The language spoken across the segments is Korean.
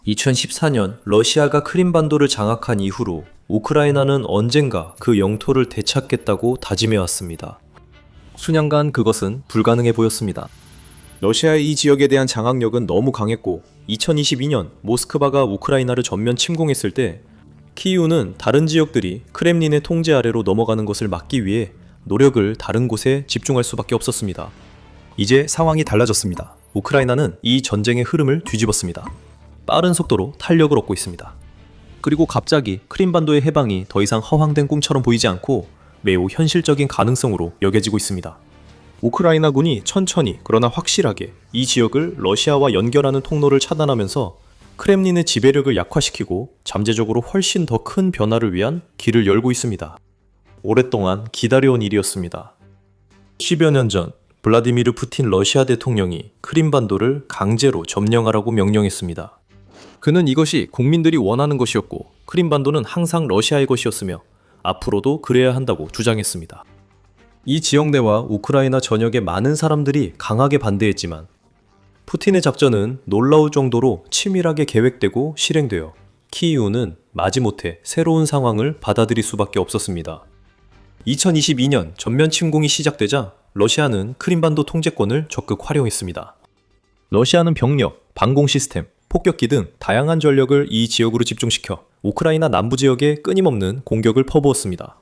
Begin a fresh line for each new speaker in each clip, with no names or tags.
2014년 러시아가 크림반도를 장악한 이후로 우크라이나는 언젠가 그 영토를 되찾겠다고 다짐해왔습니다. 수년간 그것은 불가능해 보였습니다. 러시아의 이 지역에 대한 장악력은 너무 강했고 2022년 모스크바가 우크라이나를 전면 침공했을 때 키이우는 다른 지역들이 크렘린의 통제 아래로 넘어가는 것을 막기 위해 노력을 다른 곳에 집중할 수밖에 없었습니다. 이제 상황이 달라졌습니다. 우크라이나는 이 전쟁의 흐름을 뒤집었습니다. 빠른 속도로 탄력을 얻고 있습니다. 그리고 갑자기 크림반도의 해방이 더 이상 허황된 꿈처럼 보이지 않고 매우 현실적인 가능성으로 여겨지고 있습니다. 우크라이나군이 천천히 그러나 확실하게 이 지역을 러시아와 연결하는 통로를 차단하면서 크렘린의 지배력을 약화시키고 잠재적으로 훨씬 더 큰 변화를 위한 길을 열고 있습니다. 오랫동안 기다려온 일이었습니다. 10여 년 전 블라디미르 푸틴 러시아 대통령이 크림반도를 강제로 점령하라고 명령했습니다. 그는 이것이 국민들이 원하는 것이었고 크림반도는 항상 러시아의 것이었으며 앞으로도 그래야 한다고 주장했습니다. 이 지역 내와 우크라이나 전역의 많은 사람들이 강하게 반대했지만 푸틴의 작전은 놀라울 정도로 치밀하게 계획되고 실행되어 키이우는 마지못해 새로운 상황을 받아들일 수밖에 없었습니다. 2022년 전면 침공이 시작되자 러시아는 크림반도 통제권을 적극 활용했습니다. 러시아는 병력, 방공 시스템, 폭격기 등 다양한 전력을 이 지역으로 집중시켜 우크라이나 남부 지역에 끊임없는 공격을 퍼부었습니다.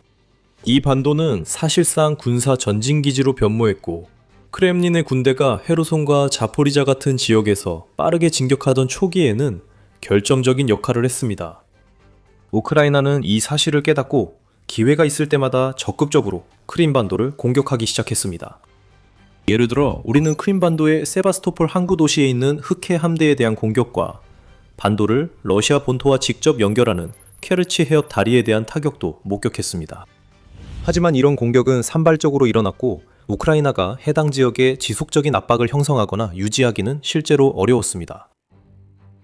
이 반도는 사실상 군사 전진기지로 변모했고 크렘린의 군대가 헤르손과 자포리자 같은 지역에서 빠르게 진격하던 초기에는 결정적인 역할을 했습니다. 우크라이나는 이 사실을 깨닫고 기회가 있을 때마다 적극적으로 크림반도를 공격하기 시작했습니다. 예를 들어 우리는 크림반도의 세바스토폴 항구 도시에 있는 흑해 함대에 대한 공격과 반도를 러시아 본토와 직접 연결하는 케르치 해협 다리에 대한 타격도 목격했습니다. 하지만 이런 공격은 산발적으로 일어났고 우크라이나가 해당 지역에 지속적인 압박을 형성하거나 유지하기는 실제로 어려웠습니다.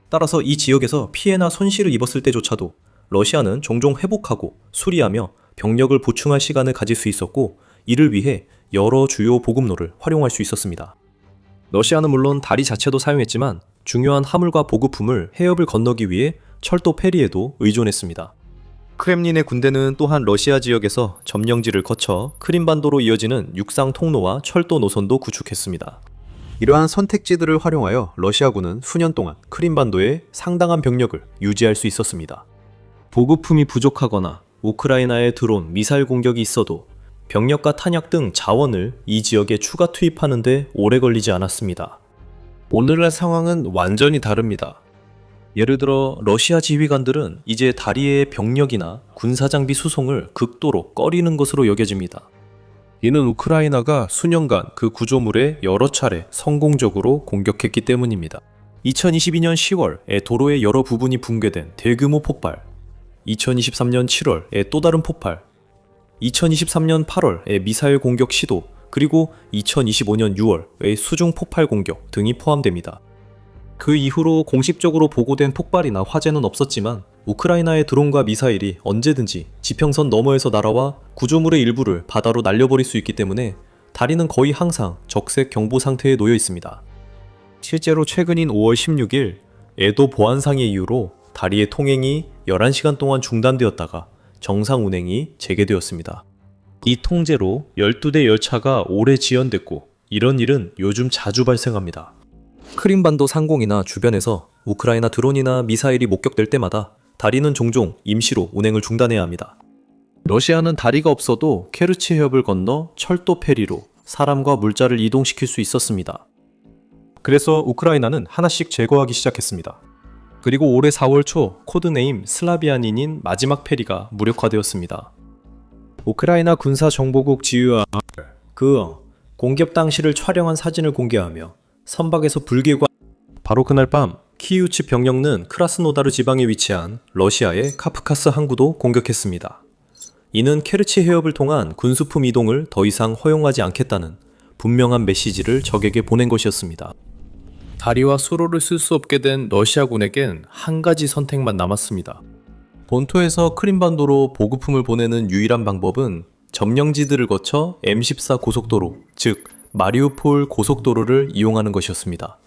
따라서 이 지역에서 피해나 손실을 입었을 때조차도 러시아는 종종 회복하고 수리하며 병력을 보충할 시간을 가질 수 있었고 이를 위해 여러 주요 보급로를 활용할 수 있었습니다. 러시아는 물론 다리 자체도 사용했지만 중요한 화물과 보급품을 해협을 건너기 위해 철도 페리에도 의존했습니다. 크렘린의 군대는 또한 러시아 지역에서 점령지를 거쳐 크림반도로 이어지는 육상 통로와 철도 노선도 구축했습니다. 이러한 선택지들을 활용하여 러시아군은 수년 동안 크림반도에 상당한 병력을 유지할 수 있었습니다. 보급품이 부족하거나 우크라이나에 드론, 미사일 공격이 있어도 병력과 탄약 등 자원을 이 지역에 추가 투입하는 데 오래 걸리지 않았습니다. 오늘날 상황은 완전히 다릅니다. 예를 들어 러시아 지휘관들은 이제 다리의 병력이나 군사장비 수송을 극도로 꺼리는 것으로 여겨집니다. 이는 우크라이나가 수년간 그 구조물에 여러 차례 성공적으로 공격했기 때문입니다. 2022년 10월에 도로의 여러 부분이 붕괴된 대규모 폭발, 2023년 7월에 또 다른 폭발, 2023년 8월에 미사일 공격 시도, 그리고 2025년 6월의 수중 폭발 공격 등이 포함됩니다. 그 이후로 공식적으로 보고된 폭발이나 화재는 없었지만 우크라이나의 드론과 미사일이 언제든지 지평선 너머에서 날아와 구조물의 일부를 바다로 날려버릴 수 있기 때문에 다리는 거의 항상 적색 경보 상태에 놓여 있습니다. 실제로 최근인 5월 16일 에도 보안상의 이유로 다리의 통행이 11시간 동안 중단되었다가 정상 운행이 재개되었습니다. 이 통제로 12대 열차가 오래 지연됐고 이런 일은 요즘 자주 발생합니다. 크림반도 상공이나 주변에서 우크라이나 드론이나 미사일이 목격될 때마다 다리는 종종 임시로 운행을 중단해야 합니다. 러시아는 다리가 없어도 케르치 해협을 건너 철도 페리로 사람과 물자를 이동시킬 수 있었습니다. 그래서 우크라이나는 하나씩 제거하기 시작했습니다. 그리고 올해 4월 초 코드네임 슬라비아닌인 마지막 페리가 무력화되었습니다. 우크라이나 군사정보국 지휘와 공격 당시를 촬영한 사진을 공개하며 선박에서 불길과 바로 그날 밤 키이우 측 병력은 크라스노다르 지방에 위치한 러시아의 카프카스 항구도 공격했습니다. 이는 케르치 해협을 통한 군수품 이동을 더 이상 허용하지 않겠다는 분명한 메시지를 적에게 보낸 것이었습니다. 다리와 수로를 쓸 수 없게 된 러시아군에겐 한 가지 선택만 남았습니다. 본토에서 크림반도로 보급품을 보내는 유일한 방법은 점령지들을 거쳐 M14 고속도로, 즉 마리우폴 고속도로를 이용하는 것이었습니다.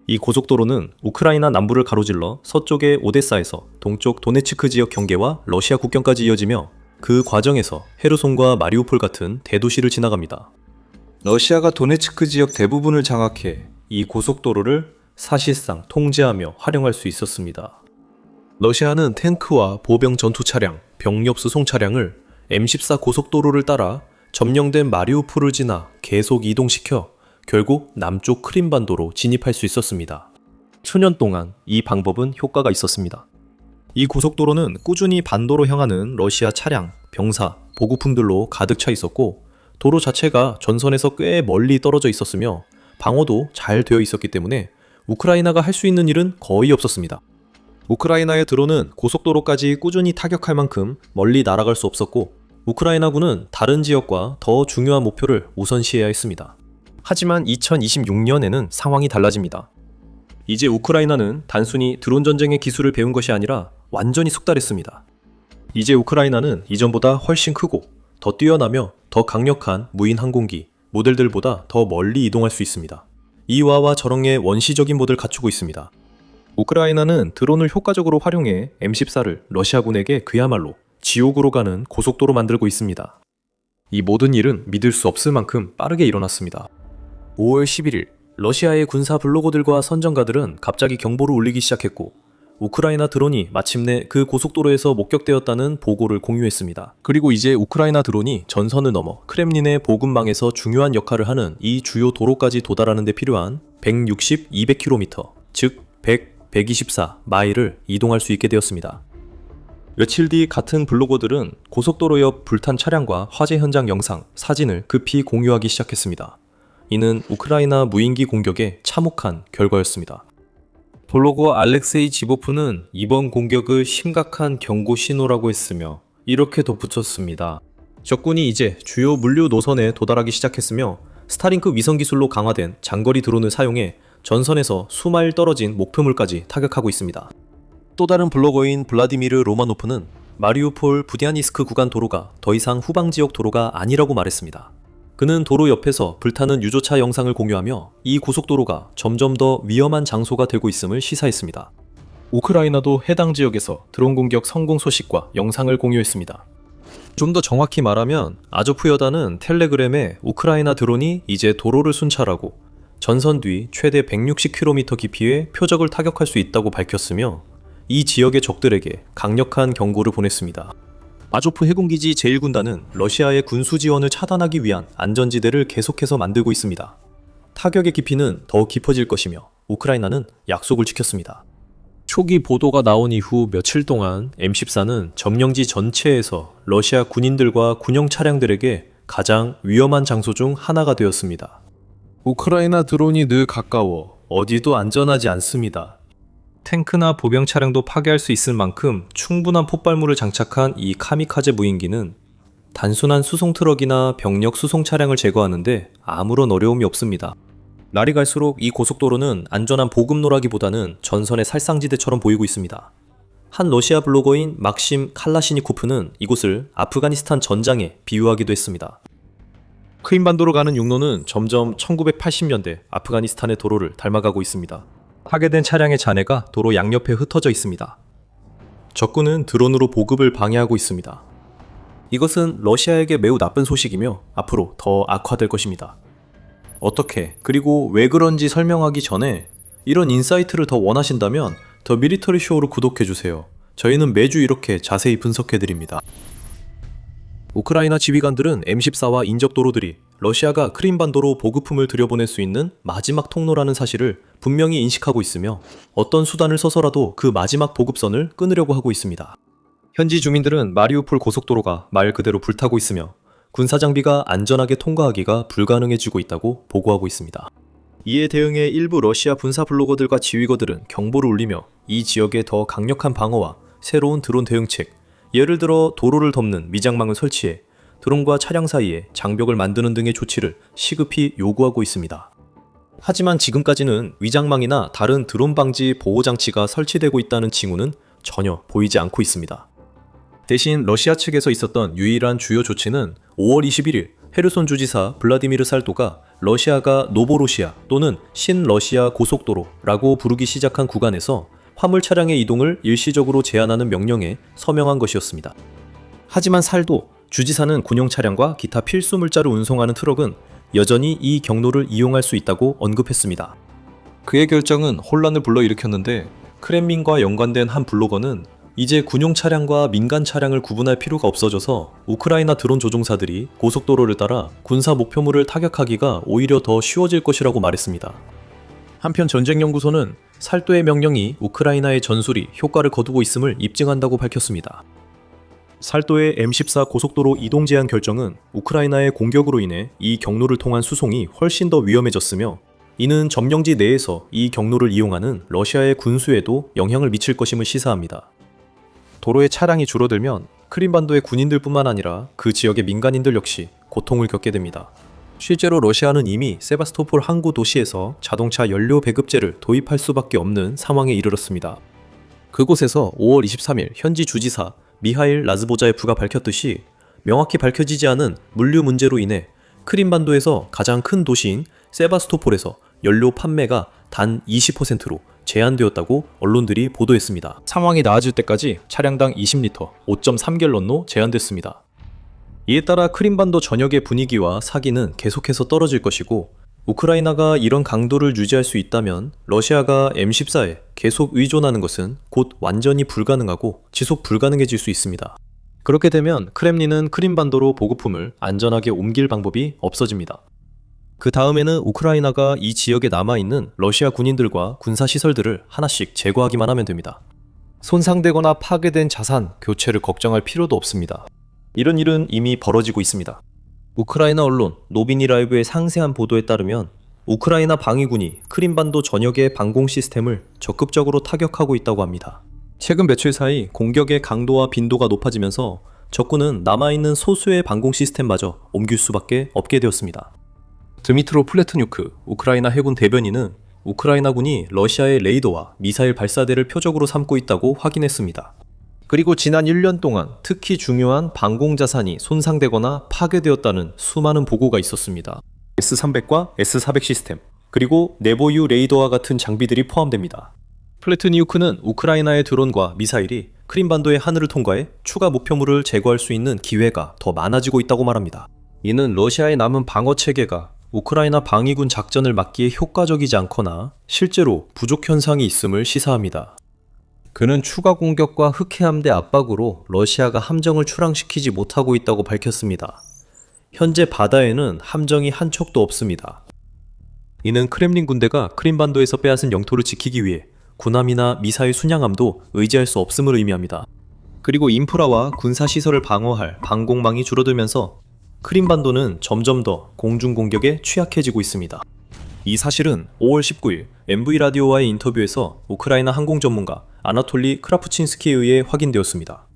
이 고속도로는 우크라이나 남부를 가로질러 서쪽의 오데사에서 동쪽 도네츠크 지역 경계와 러시아 국경까지 이어지며 그 과정에서 헤르손과 마리우폴 같은 대도시를 지나갑니다. 러시아가 도네츠크 지역 대부분을 장악해 이 고속도로를 사실상 통제하며 활용할 수 있었습니다. 러시아는 탱크와 보병 전투 차량, 병력 수송 차량을 M14 고속도로를 따라 점령된 마리우폴을 지나 계속 이동시켜 결국 남쪽 크림반도로 진입할 수 있었습니다. 수년 동안 이 방법은 효과가 있었습니다. 이 고속도로는 꾸준히 반도로 향하는 러시아 차량, 병사, 보급품들로 가득 차 있었고 도로 자체가 전선에서 꽤 멀리 떨어져 있었으며 방어도 잘 되어 있었기 때문에 우크라이나가 할 수 있는 일은 거의 없었습니다. 우크라이나의 드론은 고속도로까지 꾸준히 타격할 만큼 멀리 날아갈 수 없었고 우크라이나군은 다른 지역과 더 중요한 목표를 우선시해야 했습니다. 하지만 2026년에는 상황이 달라집니다. 이제 우크라이나는 단순히 드론 전쟁의 기술을 배운 것이 아니라 완전히 숙달했습니다. 이제 우크라이나는 이전보다 훨씬 크고 더 뛰어나며 더 강력한 무인 항공기, 모델들보다 더 멀리 이동할 수 있습니다. 이와와 저렁의 원시적인 모델을 갖추고 있습니다. 우크라이나는 드론을 효과적으로 활용해 M14를 러시아군에게 그야말로 지옥으로 가는 고속도로 만들고 있습니다. 이 모든 일은 믿을 수 없을 만큼 빠르게 일어났습니다. 5월 11일, 러시아의 군사 블로거들과 선전가들은 갑자기 경보를 울리기 시작했고 우크라이나 드론이 마침내 그 고속도로에서 목격되었다는 보고를 공유했습니다. 그리고 이제 우크라이나 드론이 전선을 넘어 크렘린의 보급망에서 중요한 역할을 하는 이 주요 도로까지 도달하는 데 필요한 160, 200km, 즉 100, 124 마일을 이동할 수 있게 되었습니다. 며칠 뒤 같은 블로거들은 고속도로 옆 불탄 차량과 화재 현장 영상, 사진을 급히 공유하기 시작했습니다. 이는 우크라이나 무인기 공격의 참혹한 결과였습니다. 블로거 알렉세이 지보프는 이번 공격을 심각한 경고 신호라고 했으며 이렇게 덧붙였습니다. 적군이 이제 주요 물류 노선에 도달하기 시작했으며 스타링크 위성 기술로 강화된 장거리 드론을 사용해 전선에서 수마일 떨어진 목표물까지 타격하고 있습니다. 또 다른 블로거인 블라디미르 로마노프는 마리우폴 부디아니스크 구간 도로가 더 이상 후방 지역 도로가 아니라고 말했습니다. 그는 도로 옆에서 불타는 유조차 영상을 공유하며 이 고속도로가 점점 더 위험한 장소가 되고 있음을 시사했습니다. 우크라이나도 해당 지역에서 드론 공격 성공 소식과 영상을 공유했습니다. 좀 더 정확히 말하면 아조프 여단은 텔레그램에 우크라이나 드론이 이제 도로를 순찰하고 전선 뒤 최대 160km 깊이의 표적을 타격할 수 있다고 밝혔으며 이 지역의 적들에게 강력한 경고를 보냈습니다. 아조프 해군기지 제1군단은 러시아의 군수 지원을 차단하기 위한 안전지대를 계속해서 만들고 있습니다. 타격의 깊이는 더 깊어질 것이며 우크라이나는 약속을 지켰습니다. 초기 보도가 나온 이후 며칠 동안 M14는 점령지 전체에서 러시아 군인들과 군용 차량들에게 가장 위험한 장소 중 하나가 되었습니다. 우크라이나 드론이 늘 가까워 어디도 안전하지 않습니다. 탱크나 보병 차량도 파괴할 수 있을 만큼 충분한 폭발물을 장착한 이 카미카제 무인기는 단순한 수송 트럭이나 병력 수송 차량을 제거하는데 아무런 어려움이 없습니다. 날이 갈수록 이 고속도로는 안전한 보급로라기보다는 전선의 살상지대처럼 보이고 있습니다. 한 러시아 블로거인 막심 칼라시니코프는 이곳을 아프가니스탄 전장에 비유하기도 했습니다. 크림반도로 가는 육로는 점점 1980년대 아프가니스탄의 도로를 닮아가고 있습니다. 파괴된 차량의 잔해가 도로 양옆에 흩어져 있습니다. 적군은 드론으로 보급을 방해하고 있습니다. 이것은 러시아에게 매우 나쁜 소식이며 앞으로 더 악화될 것입니다. 어떻게 그리고 왜 그런지 설명하기 전에 이런 인사이트를 더 원하신다면 더 밀리터리 쇼를 구독해주세요. 저희는 매주 이렇게 자세히 분석해드립니다. 우크라이나 지휘관들은 M14와 인접 도로들이 러시아가 크림반도로 보급품을 들여보낼 수 있는 마지막 통로라는 사실을 분명히 인식하고 있으며 어떤 수단을 써서라도 그 마지막 보급선을 끊으려고 하고 있습니다. 현지 주민들은 마리우폴 고속도로가 말 그대로 불타고 있으며 군사장비가 안전하게 통과하기가 불가능해지고 있다고 보고하고 있습니다. 이에 대응해 일부 러시아 군사 블로거들과 지휘거들은 경보를 울리며 이 지역의 더 강력한 방어와 새로운 드론 대응책, 예를 들어 도로를 덮는 미장망을 설치해 드론과 차량 사이에 장벽을 만드는 등의 조치를 시급히 요구하고 있습니다. 하지만 지금까지는 위장망이나 다른 드론 방지 보호장치가 설치되고 있다는 징후는 전혀 보이지 않고 있습니다. 대신 러시아 측에서 있었던 유일한 주요 조치는 5월 21일 헤르손 주지사 블라디미르 살도가 러시아가 노보로시아 또는 신러시아 고속도로라고 부르기 시작한 구간에서 화물 차량의 이동을 일시적으로 제한하는 명령에 서명한 것이었습니다. 하지만 살도 주지사는 군용 차량과 기타 필수 물자를 운송하는 트럭은 여전히 이 경로를 이용할 수 있다고 언급했습니다. 그의 결정은 혼란을 불러일으켰는데 크렘린과 연관된 한 블로거는 이제 군용 차량과 민간 차량을 구분할 필요가 없어져서 우크라이나 드론 조종사들이 고속도로를 따라 군사 목표물을 타격하기가 오히려 더 쉬워질 것이라고 말했습니다. 한편 전쟁연구소는 살도의 명령이 우크라이나의 전술이 효과를 거두고 있음을 입증한다고 밝혔습니다. 살도의 M14 고속도로 이동 제한 결정은 우크라이나의 공격으로 인해 이 경로를 통한 수송이 훨씬 더 위험해졌으며 이는 점령지 내에서 이 경로를 이용하는 러시아의 군수에도 영향을 미칠 것임을 시사합니다. 도로에 차량이 줄어들면 크림반도의 군인들뿐만 아니라 그 지역의 민간인들 역시 고통을 겪게 됩니다. 실제로 러시아는 이미 세바스토폴 항구 도시에서 자동차 연료 배급제를 도입할 수밖에 없는 상황에 이르렀습니다. 그곳에서 5월 23일 현지 주지사 미하일 라즈보자예프가 밝혔듯이 명확히 밝혀지지 않은 물류 문제로 인해 크림반도에서 가장 큰 도시인 세바스토폴에서 연료 판매가 단 20%로 제한되었다고 언론들이 보도했습니다. 상황이 나아질 때까지 차량당 20리터, 5.3갤런로 제한됐습니다. 이에 따라 크림반도 전역의 분위기와 사기는 계속해서 떨어질 것이고 우크라이나가 이런 강도를 유지할 수 있다면 러시아가 M14에 계속 의존하는 것은 곧 완전히 불가능하고 지속 불가능해질 수 있습니다. 그렇게 되면 크렘린은 크림반도로 보급품을 안전하게 옮길 방법이 없어집니다. 그 다음에는 우크라이나가 이 지역에 남아있는 러시아 군인들과 군사시설들을 하나씩 제거하기만 하면 됩니다. 손상되거나 파괴된 자산, 교체를 걱정할 필요도 없습니다. 이런 일은 이미 벌어지고 있습니다. 우크라이나 언론 노비니 라이브의 상세한 보도에 따르면 우크라이나 방위군이 크림반도 전역의 방공 시스템을 적극적으로 타격하고 있다고 합니다. 최근 며칠 사이 공격의 강도와 빈도가 높아지면서 적군은 남아있는 소수의 방공 시스템마저 옮길 수밖에 없게 되었습니다. 드미트로 플레트뉴크 우크라이나 해군 대변인은 우크라이나군이 러시아의 레이더와 미사일 발사대를 표적으로 삼고 있다고 확인했습니다. 그리고 지난 1년 동안 특히 중요한 방공 자산이 손상되거나 파괴되었다는 수많은 보고가 있었습니다. S-300과 S-400 시스템, 그리고 네보유 레이더와 같은 장비들이 포함됩니다. 플레트니우크는 우크라이나의 드론과 미사일이 크림반도의 하늘을 통과해 추가 목표물을 제거할 수 있는 기회가 더 많아지고 있다고 말합니다. 이는 러시아의 남은 방어 체계가 우크라이나 방위군 작전을 막기에 효과적이지 않거나 실제로 부족 현상이 있음을 시사합니다. 그는 추가 공격과 흑해함대 압박으로 러시아가 함정을 출항시키지 못하고 있다고 밝혔습니다. 현재 바다에는 함정이 한 척도 없습니다. 이는 크렘린 군대가 크림반도에서 빼앗은 영토를 지키기 위해 군함이나 미사일 순양함도 의지할 수 없음을 의미합니다. 그리고 인프라와 군사시설을 방어할 방공망이 줄어들면서 크림반도는 점점 더 공중 공격에 취약해지고 있습니다. 이 사실은 5월 19일 MV라디오와의 인터뷰에서 우크라이나 항공 전문가 아나톨리 크라프친스키에 의해 확인되었습니다.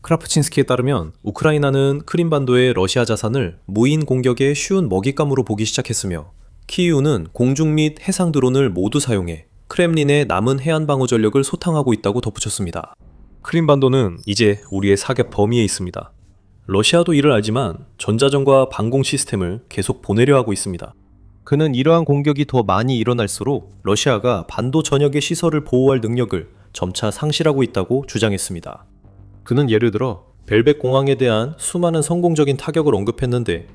크라프친스키에 따르면 우크라이나는 크림반도의 러시아 자산을 무인 공격의 쉬운 먹잇감으로 보기 시작했으며 키이우는 공중 및 해상 드론을 모두 사용해 크렘린의 남은 해안 방어 전력을 소탕하고 있다고 덧붙였습니다. 크림반도는 이제 우리의 사격 범위에 있습니다. 러시아도 이를 알지만 전자전과 방공 시스템을 계속 보내려 하고 있습니다. 그는 이러한 공격이 더 많이 일어날수록 러시아가 반도 전역의 시설을 보호할 능력을 점차 상실하고 있다고 주장했습니다. 그는 예를 들어 벨벳 공항에 대한 수많은 성공적인 타격을 언급했는데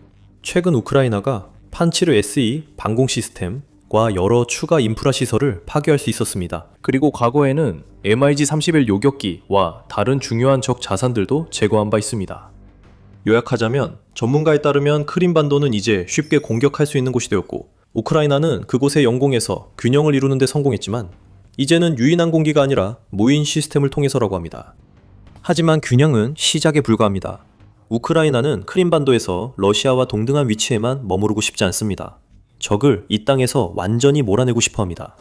최근 우크라이나가 판치르 SE 방공 시스템과 여러 추가 인프라 시설을 파괴할 수 있었습니다. 그리고 과거에는 MiG-31 요격기와 다른 중요한 적 자산들도 제거한 바 있습니다. 요약하자면 전문가에 따르면 크림반도는 이제 쉽게 공격할 수 있는 곳이 되었고 우크라이나는 그곳의 영공에서 균형을 이루는 데 성공했지만 이제는 유인 항공기가 아니라 무인 시스템을 통해서라고 합니다. 하지만 균형은 시작에 불과합니다. 우크라이나는 크림반도에서 러시아와 동등한 위치에만 머무르고 싶지 않습니다. 적을 이 땅에서 완전히 몰아내고 싶어 합니다.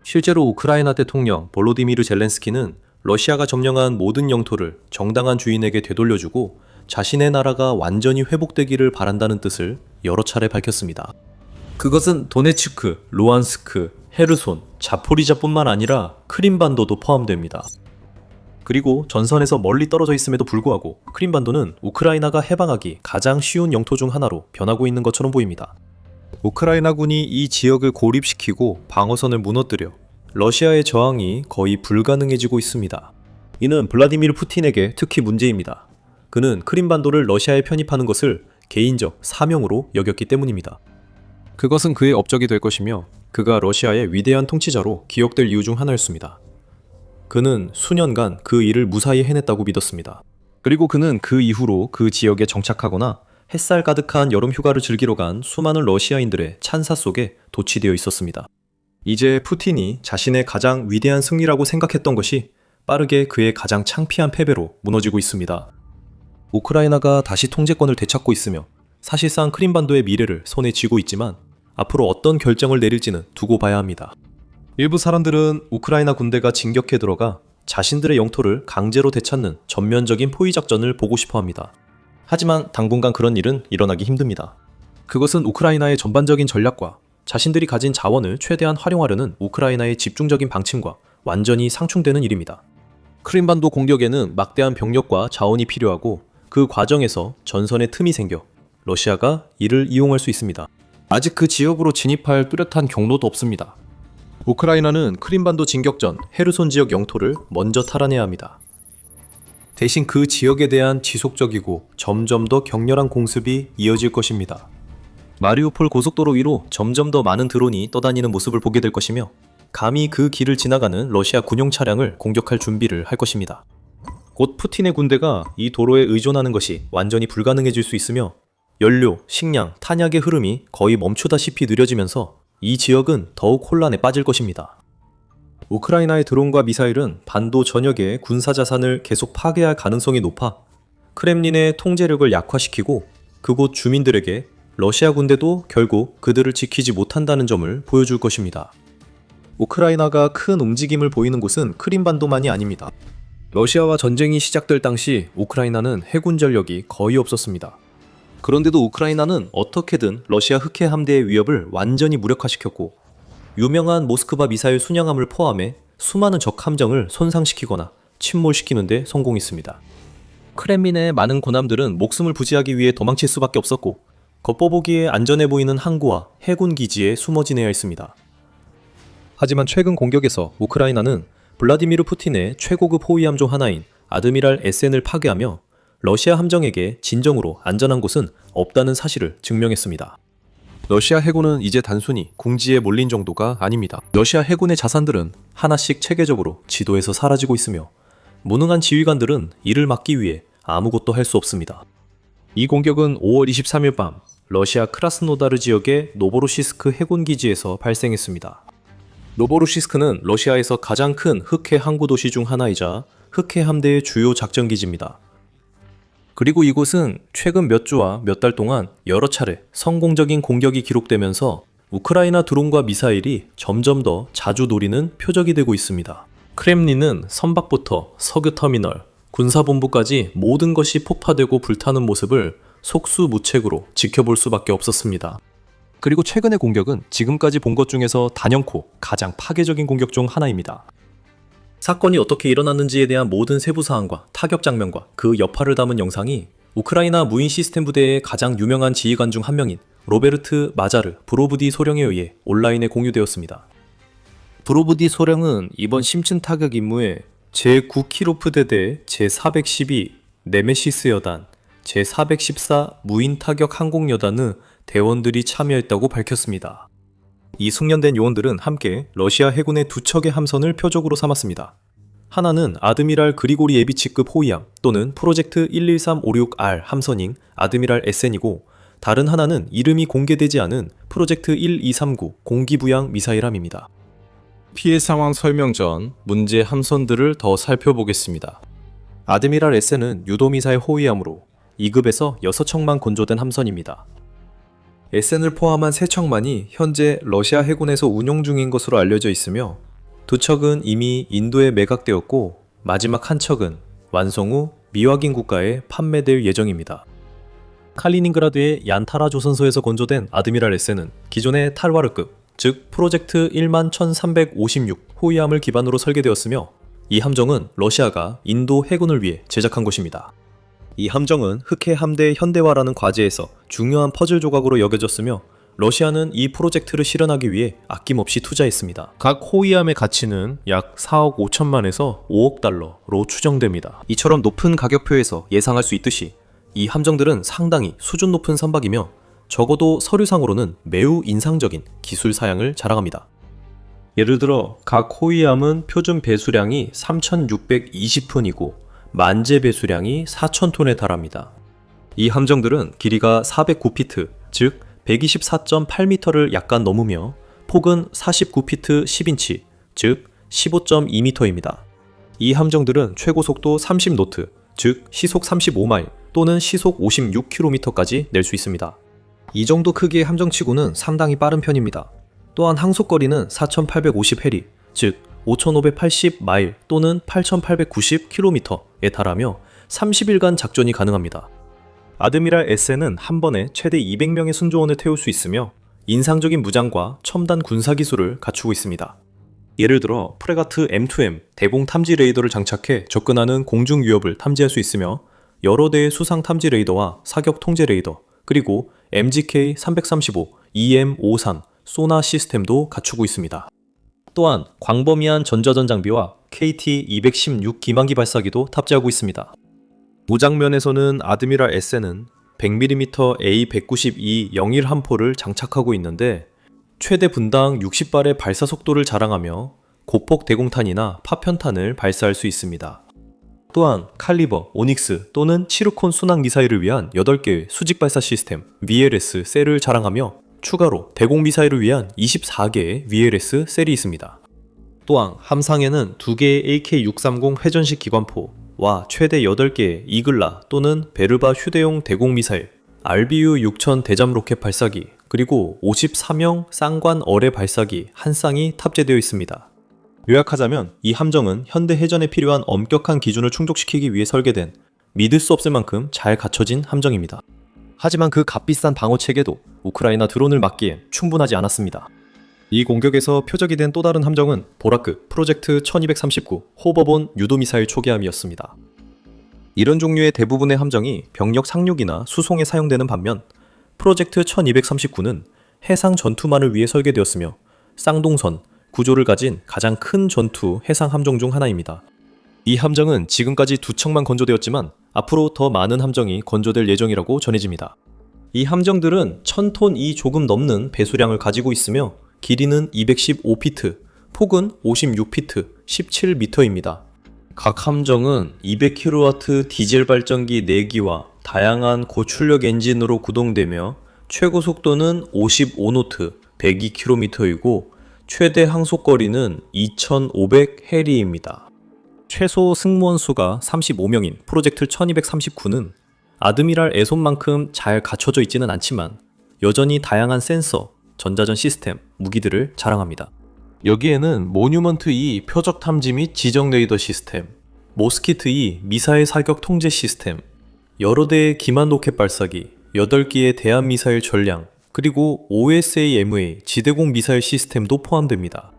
실제로 우크라이나 대통령 볼로디미르 젤렌스키는 러시아가 점령한 모든 영토를 정당한 주인에게 되돌려주고 자신의 나라가 완전히 회복되기를 바란다는 뜻을 여러 차례 밝혔습니다. 그것은 도네츠크, 루안스크, 헤르손, 자포리자뿐만 아니라 크림반도도 포함됩니다. 그리고 전선에서 멀리 떨어져 있음에도 불구하고 크림반도는 우크라이나가 해방하기 가장 쉬운 영토 중 하나로 변하고 있는 것처럼 보입니다. 우크라이나군이 이 지역을 고립시키고 방어선을 무너뜨려 러시아의 저항이 거의 불가능해지고 있습니다. 이는 블라디미르 푸틴에게 특히 문제입니다. 그는 크림반도를 러시아에 편입하는 것을 개인적 사명으로 여겼기 때문입니다. 그것은 그의 업적이 될 것이며 그가 러시아의 위대한 통치자로 기억될 이유 중 하나였습니다. 그는 수년간 그 일을 무사히 해냈다고 믿었습니다. 그리고 그는 그 이후로 그 지역에 정착하거나 햇살 가득한 여름 휴가를 즐기러 간 수많은 러시아인들의 찬사 속에 도취되어 있었습니다. 이제 푸틴이 자신의 가장 위대한 승리라고 생각했던 것이 빠르게 그의 가장 창피한 패배로 무너지고 있습니다. 우크라이나가 다시 통제권을 되찾고 있으며 사실상 크림반도의 미래를 손에 쥐고 있지만 앞으로 어떤 결정을 내릴지는 두고 봐야 합니다. 일부 사람들은 우크라이나 군대가 진격해 들어가 자신들의 영토를 강제로 되찾는 전면적인 포위 작전을 보고 싶어 합니다. 하지만 당분간 그런 일은 일어나기 힘듭니다. 그것은 우크라이나의 전반적인 전략과 자신들이 가진 자원을 최대한 활용하려는 우크라이나의 집중적인 방침과 완전히 상충되는 일입니다. 크림반도 공격에는 막대한 병력과 자원이 필요하고 그 과정에서 전선에 틈이 생겨 러시아가 이를 이용할 수 있습니다. 아직 그 지역으로 진입할 뚜렷한 경로도 없습니다. 우크라이나는 크림반도 진격 전 헤르손 지역 영토를 먼저 탈환해야 합니다. 대신 그 지역에 대한 지속적이고 점점 더 격렬한 공습이 이어질 것입니다. 마리우폴 고속도로 위로 점점 더 많은 드론이 떠다니는 모습을 보게 될 것이며 감히 그 길을 지나가는 러시아 군용 차량을 공격할 준비를 할 것입니다. 곧 푸틴의 군대가 이 도로에 의존하는 것이 완전히 불가능해질 수 있으며 연료, 식량, 탄약의 흐름이 거의 멈추다시피 느려지면서 이 지역은 더욱 혼란에 빠질 것입니다. 우크라이나의 드론과 미사일은 반도 전역의 군사 자산을 계속 파괴할 가능성이 높아 크렘린의 통제력을 약화시키고 그곳 주민들에게 러시아 군대도 결국 그들을 지키지 못한다는 점을 보여줄 것입니다. 우크라이나가 큰 움직임을 보이는 곳은 크림반도만이 아닙니다. 러시아와 전쟁이 시작될 당시 우크라이나는 해군 전력이 거의 없었습니다. 그런데도 우크라이나는 어떻게든 러시아 흑해 함대의 위협을 완전히 무력화시켰고 유명한 모스크바 미사일 순양함을 포함해 수많은 적 함정을 손상시키거나 침몰시키는 데 성공했습니다. 크렘린의 많은 군함들은 목숨을 부지하기 위해 도망칠 수밖에 없었고 겉보기에 안전해 보이는 항구와 해군 기지에 숨어 지내야 했습니다. 하지만 최근 공격에서 우크라이나는 블라디미르 푸틴의 최고급 호위함 중 하나인 아드미랄 에센을 파괴하며 러시아 함정에게 진정으로 안전한 곳은 없다는 사실을 증명했습니다. 러시아 해군은 이제 단순히 궁지에 몰린 정도가 아닙니다. 러시아 해군의 자산들은 하나씩 체계적으로 지도에서 사라지고 있으며 무능한 지휘관들은 이를 막기 위해 아무것도 할 수 없습니다. 이 공격은 5월 23일 밤 러시아 크라스노다르 지역의 노보로시스크 해군 기지에서 발생했습니다. 노보로시스크는 러시아에서 가장 큰 흑해 항구 도시 중 하나이자 흑해 함대의 주요 작전 기지입니다. 그리고 이곳은 최근 몇 주와 몇 달 동안 여러 차례 성공적인 공격이 기록되면서 우크라이나 드론과 미사일이 점점 더 자주 노리는 표적이 되고 있습니다. 크렘린은 선박부터 석유 터미널, 군사본부까지 모든 것이 폭파되고 불타는 모습을 속수무책으로 지켜볼 수밖에 없었습니다. 그리고 최근의 공격은 지금까지 본 것 중에서 단연코 가장 파괴적인 공격 중 하나입니다. 사건이 어떻게 일어났는지에 대한 모든 세부사항과 타격 장면과 그 여파를 담은 영상이 우크라이나 무인 시스템 부대의 가장 유명한 지휘관 중 한 명인 로베르트 마자르 브로브디 소령에 의해 온라인에 공유되었습니다. 브로브디 소령은 이번 심층 타격 임무에 제9키로프 대대 제412 네메시스 여단, 제414 무인 타격 항공여단의 대원들이 참여했다고 밝혔습니다. 이 숙련된 요원들은 함께 러시아 해군의 두 척의 함선을 표적으로 삼았습니다. 하나는 아드미랄 그리고리 예비치급 호위함 또는 프로젝트 11356R 함선인 아드미랄 에센이고 다른 하나는 이름이 공개되지 않은 프로젝트 1239 공기부양 미사일함입니다. 피해 상황 설명 전 문제 함선들을 더 살펴보겠습니다. 아드미랄 에센은 유도미사일 호위함으로 2급에서 6척만 건조된 함선입니다. 에센을 포함한 3척만이 현재 러시아 해군에서 운용 중인 것으로 알려져 있으며 2척은 이미 인도에 매각되었고 마지막 한 척은 완성 후 미확인 국가에 판매될 예정입니다. 칼리닝그라드의 얀타라 조선소에서 건조된 아드미랄 에센은 기존의 탈와르급, 즉 프로젝트 11356 호위함을 기반으로 설계되었으며 이 함정은 러시아가 인도 해군을 위해 제작한 것입니다. 이 함정은 흑해 함대의 현대화라는 과제에서 중요한 퍼즐 조각으로 여겨졌으며 러시아는 이 프로젝트를 실현하기 위해 아낌없이 투자했습니다. 각 호위함의 가치는 약 4억 5천만에서 5억 달러로 추정됩니다. 이처럼 높은 가격표에서 예상할 수 있듯이 이 함정들은 상당히 수준 높은 선박이며 적어도 서류상으로는 매우 인상적인 기술 사양을 자랑합니다. 예를 들어 각 호위함은 표준 배수량이 3,620톤이고 만재 배수량이 4,000톤에 달합니다. 이 함정들은 길이가 409피트, 즉 124.8m를 약간 넘으며 폭은 49피트 10인치, 즉 15.2m입니다. 이 함정들은 최고 속도 30노트, 즉 시속 35마일 또는 시속 56km까지 낼 수 있습니다. 이 정도 크기의 함정치고는 상당히 빠른 편입니다. 또한 항속거리는 4,850해리, 즉 5,580마일 또는 8,890km에 달하며 30일간 작전이 가능합니다. 아드미랄 에센은 한 번에 최대 200명의 순조원을 태울 수 있으며 인상적인 무장과 첨단 군사기술을 갖추고 있습니다. 예를 들어 프레가트 M2M 대공 탐지 레이더를 장착해 접근하는 공중 위협을 탐지할 수 있으며 여러 대의 수상 탐지 레이더와 사격 통제 레이더, 그리고 MGK-335, EM-53 소나 시스템도 갖추고 있습니다. 또한 광범위한 전자전 장비와 KT-216 기만기 발사기도 탑재하고 있습니다. 무장면에서는 아드미랄 에센은 100mm A192 영일 함포를 장착하고 있는데 최대 분당 60발의 발사 속도를 자랑하며 고폭 대공탄이나 파편탄을 발사할 수 있습니다. 또한 칼리버, 오닉스 또는 치르콘 순항 미사일을 위한 8개의 수직 발사 시스템 VLS 셀을 자랑하며 추가로 대공 미사일을 위한 24개의 VLS 셀이 있습니다. 또한 함상에는 2개의 AK-630 회전식 기관포와 최대 8개의 이글라 또는 베르바 휴대용 대공 미사일, RBU-6000 대잠 로켓 발사기, 그리고 54명 쌍관 어뢰 발사기 한 쌍이 탑재되어 있습니다. 요약하자면 이 함정은 현대 해전에 필요한 엄격한 기준을 충족시키기 위해 설계된 믿을 수 없을 만큼 잘 갖춰진 함정입니다. 하지만 그 값비싼 방어 체계도 우크라이나 드론을 막기엔 충분하지 않았습니다. 이 공격에서 표적이 된 또 다른 함정은 보라크 프로젝트 1239 호버본 유도미사일 초기함이었습니다. 이런 종류의 대부분의 함정이 병력 상륙이나 수송에 사용되는 반면 프로젝트 1239는 해상 전투만을 위해 설계되었으며 쌍동선 구조를 가진 가장 큰 전투 해상 함정 중 하나입니다. 이 함정은 지금까지 2척만 건조되었지만 앞으로 더 많은 함정이 건조될 예정이라고 전해집니다. 이 함정들은 1000톤이 조금 넘는 배수량을 가지고 있으며 길이는 215피트, 폭은 56피트, 17m입니다. 각 함정은 200kW 디젤 발전기 4기와 다양한 고출력 엔진으로 구동되며 최고 속도는 55노트, 102km이고 최대 항속거리는 2,500해리입니다. 최소 승무원 수가 35명인 프로젝트 1239는 아드미랄 에손만큼 잘 갖춰져 있지는 않지만 여전히 다양한 센서, 전자전 시스템, 무기들을 자랑합니다. 여기에는 모뉴먼트 2 표적 탐지 및 지정 레이더 시스템, 모스키트 2 미사일 사격 통제 시스템, 여러 대의 기만 로켓 발사기, 8기의 대함 미사일 전량, 그리고 OSAMA 지대공 미사일 시스템도 포함됩니다.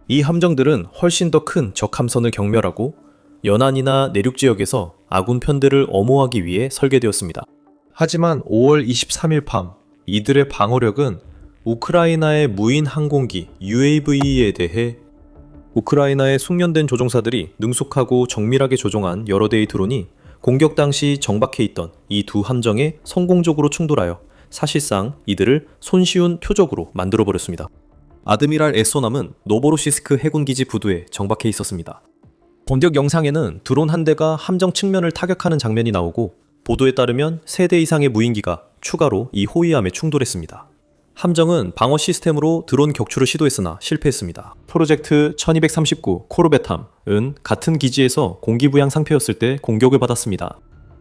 이 함정들은 훨씬 더 큰 적 함선을 경멸하고 연안이나 내륙 지역에서 아군 편대를 엄호하기 위해 설계되었습니다. 하지만 5월 23일 밤 이들의 방어력은 우크라이나의 무인 항공기 UAV에 대해 우크라이나의 숙련된 조종사들이 능숙하고 정밀하게 조종한 여러 대의 드론이 공격 당시 정박해 있던 이 두 함정에 성공적으로 충돌하여 사실상 이들을 손쉬운 표적으로 만들어버렸습니다. 아드미랄 에소남은 노보로시스크 해군기지 부두에 정박해 있었습니다. 공격 영상에는 드론 한 대가 함정 측면을 타격하는 장면이 나오고 보도에 따르면 3대 이상의 무인기가 추가로 이 호위함에 충돌했습니다. 함정은 방어 시스템으로 드론 격추를 시도했으나 실패했습니다. 프로젝트 1239 코르벳함은 같은 기지에서 공기부양 상태였을 때 공격을 받았습니다.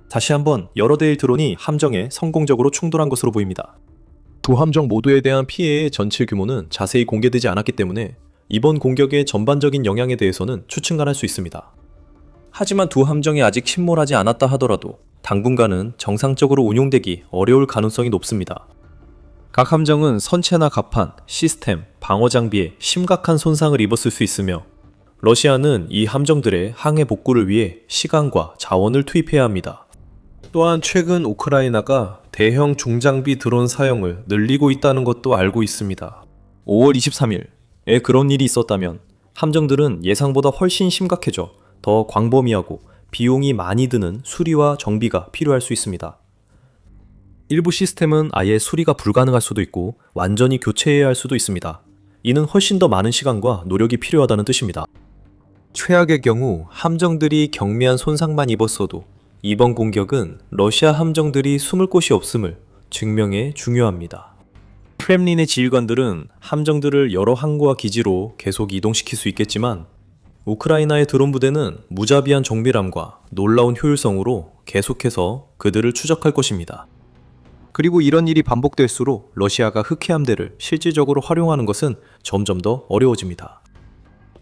다시 한번 여러 대의 드론이 함정에 성공적으로 충돌한 것으로 보입니다. 두 함정 모두에 대한 피해의 전체 규모는 자세히 공개되지 않았기 때문에 이번 공격의 전반적인 영향에 대해서는 추측만 할 수 있습니다. 하지만 두 함정이 아직 침몰하지 않았다 하더라도 당분간은 정상적으로 운용되기 어려울 가능성이 높습니다. 각 함정은 선체나 갑판, 시스템, 방어 장비에 심각한 손상을 입었을 수 있으며 러시아는 이 함정들의 항해 복구를 위해 시간과 자원을 투입해야 합니다. 또한 최근 우크라이나가 대형 중장비 드론 사용을 늘리고 있다는 것도 알고 있습니다. 5월 23일에 그런 일이 있었다면 함정들은 예상보다 훨씬 심각해져 더 광범위하고 비용이 많이 드는 수리와 정비가 필요할 수 있습니다. 일부 시스템은 아예 수리가 불가능할 수도 있고 완전히 교체해야 할 수도 있습니다. 이는 훨씬 더 많은 시간과 노력이 필요하다는 뜻입니다. 최악의 경우 함정들이 경미한 손상만 입었어도 이번 공격은 러시아 함정들이 숨을 곳이 없음을 증명해 중요합니다. 크렘린의 지휘관들은 함정들을 여러 항구와 기지로 계속 이동시킬 수 있겠지만 우크라이나의 드론 부대는 무자비한 정밀함과 놀라운 효율성으로 계속해서 그들을 추적할 것입니다. 그리고 이런 일이 반복될수록 러시아가 흑해함대를 실질적으로 활용하는 것은 점점 더 어려워집니다.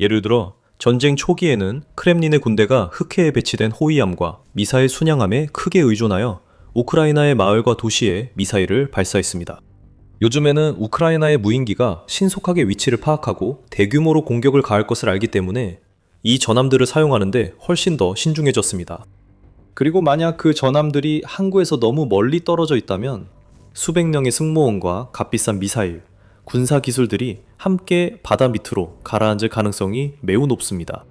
예를 들어 전쟁 초기에는 크렘린의 군대가 흑해에 배치된 호위함과 미사일 순양함에 크게 의존하여 우크라이나의 마을과 도시에 미사일을 발사했습니다. 요즘에는 우크라이나의 무인기가 신속하게 위치를 파악하고 대규모로 공격을 가할 것을 알기 때문에 이 전함들을 사용하는데 훨씬 더 신중해졌습니다. 그리고 만약 그 전함들이 항구에서 너무 멀리 떨어져 있다면 수백 명의 승무원과 값비싼 미사일, 군사 기술들이 함께 바다 밑으로 가라앉을 가능성이 매우 높습니다.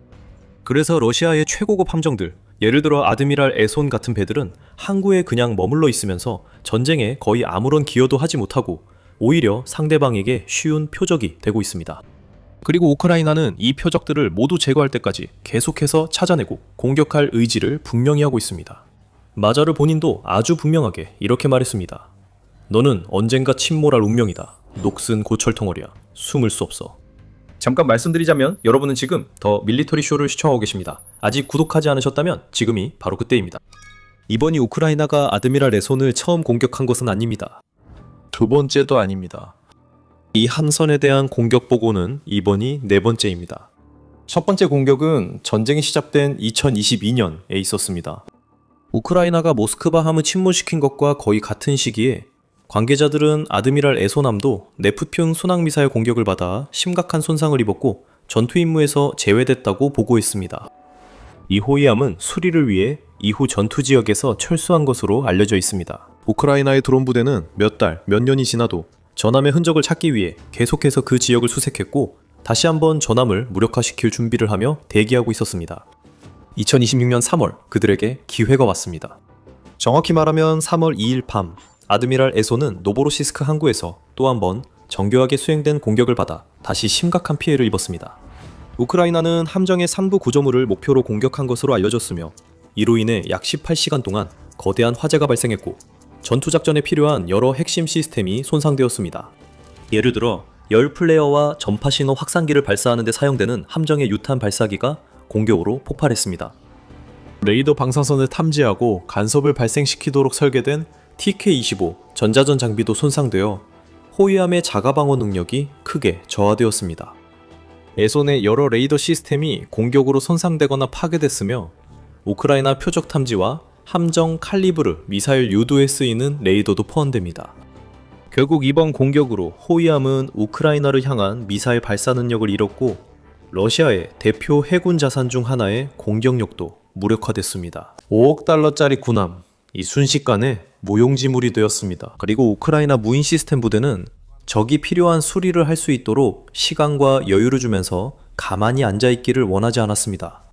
그래서 러시아의 최고급 함정들, 예를 들어 아드미랄 에손 같은 배들은 항구에 그냥 머물러 있으면서 전쟁에 거의 아무런 기여도 하지 못하고 오히려 상대방에게 쉬운 표적이 되고 있습니다. 그리고 우크라이나는 이 표적들을 모두 제거할 때까지 계속해서 찾아내고 공격할 의지를 분명히 하고 있습니다. 마자르 본인도 아주 분명하게 이렇게 말했습니다. 너는 언젠가 침몰할 운명이다. 녹슨 고철덩어리야. 숨을 수 없어. 잠깐 말씀드리자면 여러분은 지금 더 밀리터리 쇼를 시청하고 계십니다. 아직 구독하지 않으셨다면 지금이 바로 그때입니다. 이번이 우크라이나가 아드미랄 에손을 처음 공격한 것은 아닙니다. 두 번째도 아닙니다. 이 함선에 대한 공격 보고는 이번이 네 번째입니다. 첫 번째 공격은 전쟁이 시작된 2022년에 있었습니다. 우크라이나가 모스크바 함을 침몰시킨 것과 거의 같은 시기에 관계자들은 아드미랄 에손함도 네프튠 순항미사일 공격을 받아 심각한 손상을 입었고 전투 임무에서 제외됐다고 보고했습니다. 이 호위함은 수리를 위해 이후 전투 지역에서 철수한 것으로 알려져 있습니다. 우크라이나의 드론 부대는 몇 달, 몇 년이 지나도 전함의 흔적을 찾기 위해 계속해서 그 지역을 수색했고 다시 한번 전함을 무력화시킬 준비를 하며 대기하고 있었습니다. 2026년 3월 그들에게 기회가 왔습니다. 정확히 말하면 3월 2일 밤 아드미랄 에손은 노보로시스크 항구에서 또 한 번 정교하게 수행된 공격을 받아 다시 심각한 피해를 입었습니다. 우크라이나는 함정의 상부 구조물을 목표로 공격한 것으로 알려졌으며 이로 인해 약 18시간 동안 거대한 화재가 발생했고 전투작전에 필요한 여러 핵심 시스템이 손상되었습니다. 예를 들어 열 플레어와 전파 신호 확산기를 발사하는 데 사용되는 함정의 유탄 발사기가 공격으로 폭발했습니다. 레이더 방사선을 탐지하고 간섭을 발생시키도록 설계된 TK-25 전자전 장비도 손상되어 호위함의 자가방어 능력이 크게 저하되었습니다. 에손의 여러 레이더 시스템이 공격으로 손상되거나 파괴됐으며 우크라이나 표적 탐지와 함정 칼리브르 미사일 유도에 쓰이는 레이더도 포함됩니다. 결국 이번 공격으로 호위함은 우크라이나를 향한 미사일 발사 능력을 잃었고 러시아의 대표 해군 자산 중 하나의 공격력도 무력화됐습니다. 5억 달러짜리 군함, 이 순식간에 무용지물이 되었습니다. 그리고 우크라이나 무인 시스템 부대는 적이 필요한 수리를 할 수 있도록 시간과 여유를 주면서 가만히 앉아있기를 원하지 않았습니다.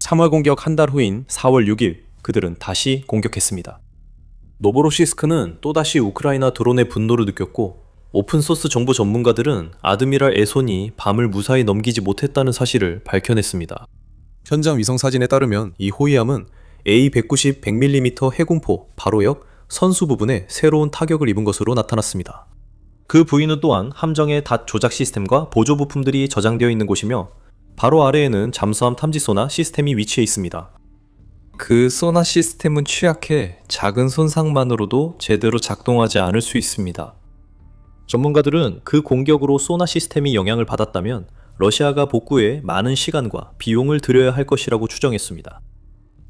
3월 공격 한 달 후인 4월 6일 그들은 다시 공격했습니다. 노보로시스크는 또다시 우크라이나 드론의 분노를 느꼈고 오픈소스 정보 전문가들은 아드미랄 에손이 밤을 무사히 넘기지 못했다는 사실을 밝혀냈습니다. 현장 위성사진에 따르면 이 호위함은 A190 100mm 해군포 바로역 선수 부분에 새로운 타격을 입은 것으로 나타났습니다. 그 부위는 또한 함정의 닷 조작 시스템과 보조 부품들이 저장되어 있는 곳이며 바로 아래에는 잠수함 탐지 소나 시스템이 위치해 있습니다. 그 소나 시스템은 취약해 작은 손상만으로도 제대로 작동하지 않을 수 있습니다. 전문가들은 그 공격으로 소나 시스템이 영향을 받았다면 러시아가 복구에 많은 시간과 비용을 들여야 할 것이라고 추정했습니다.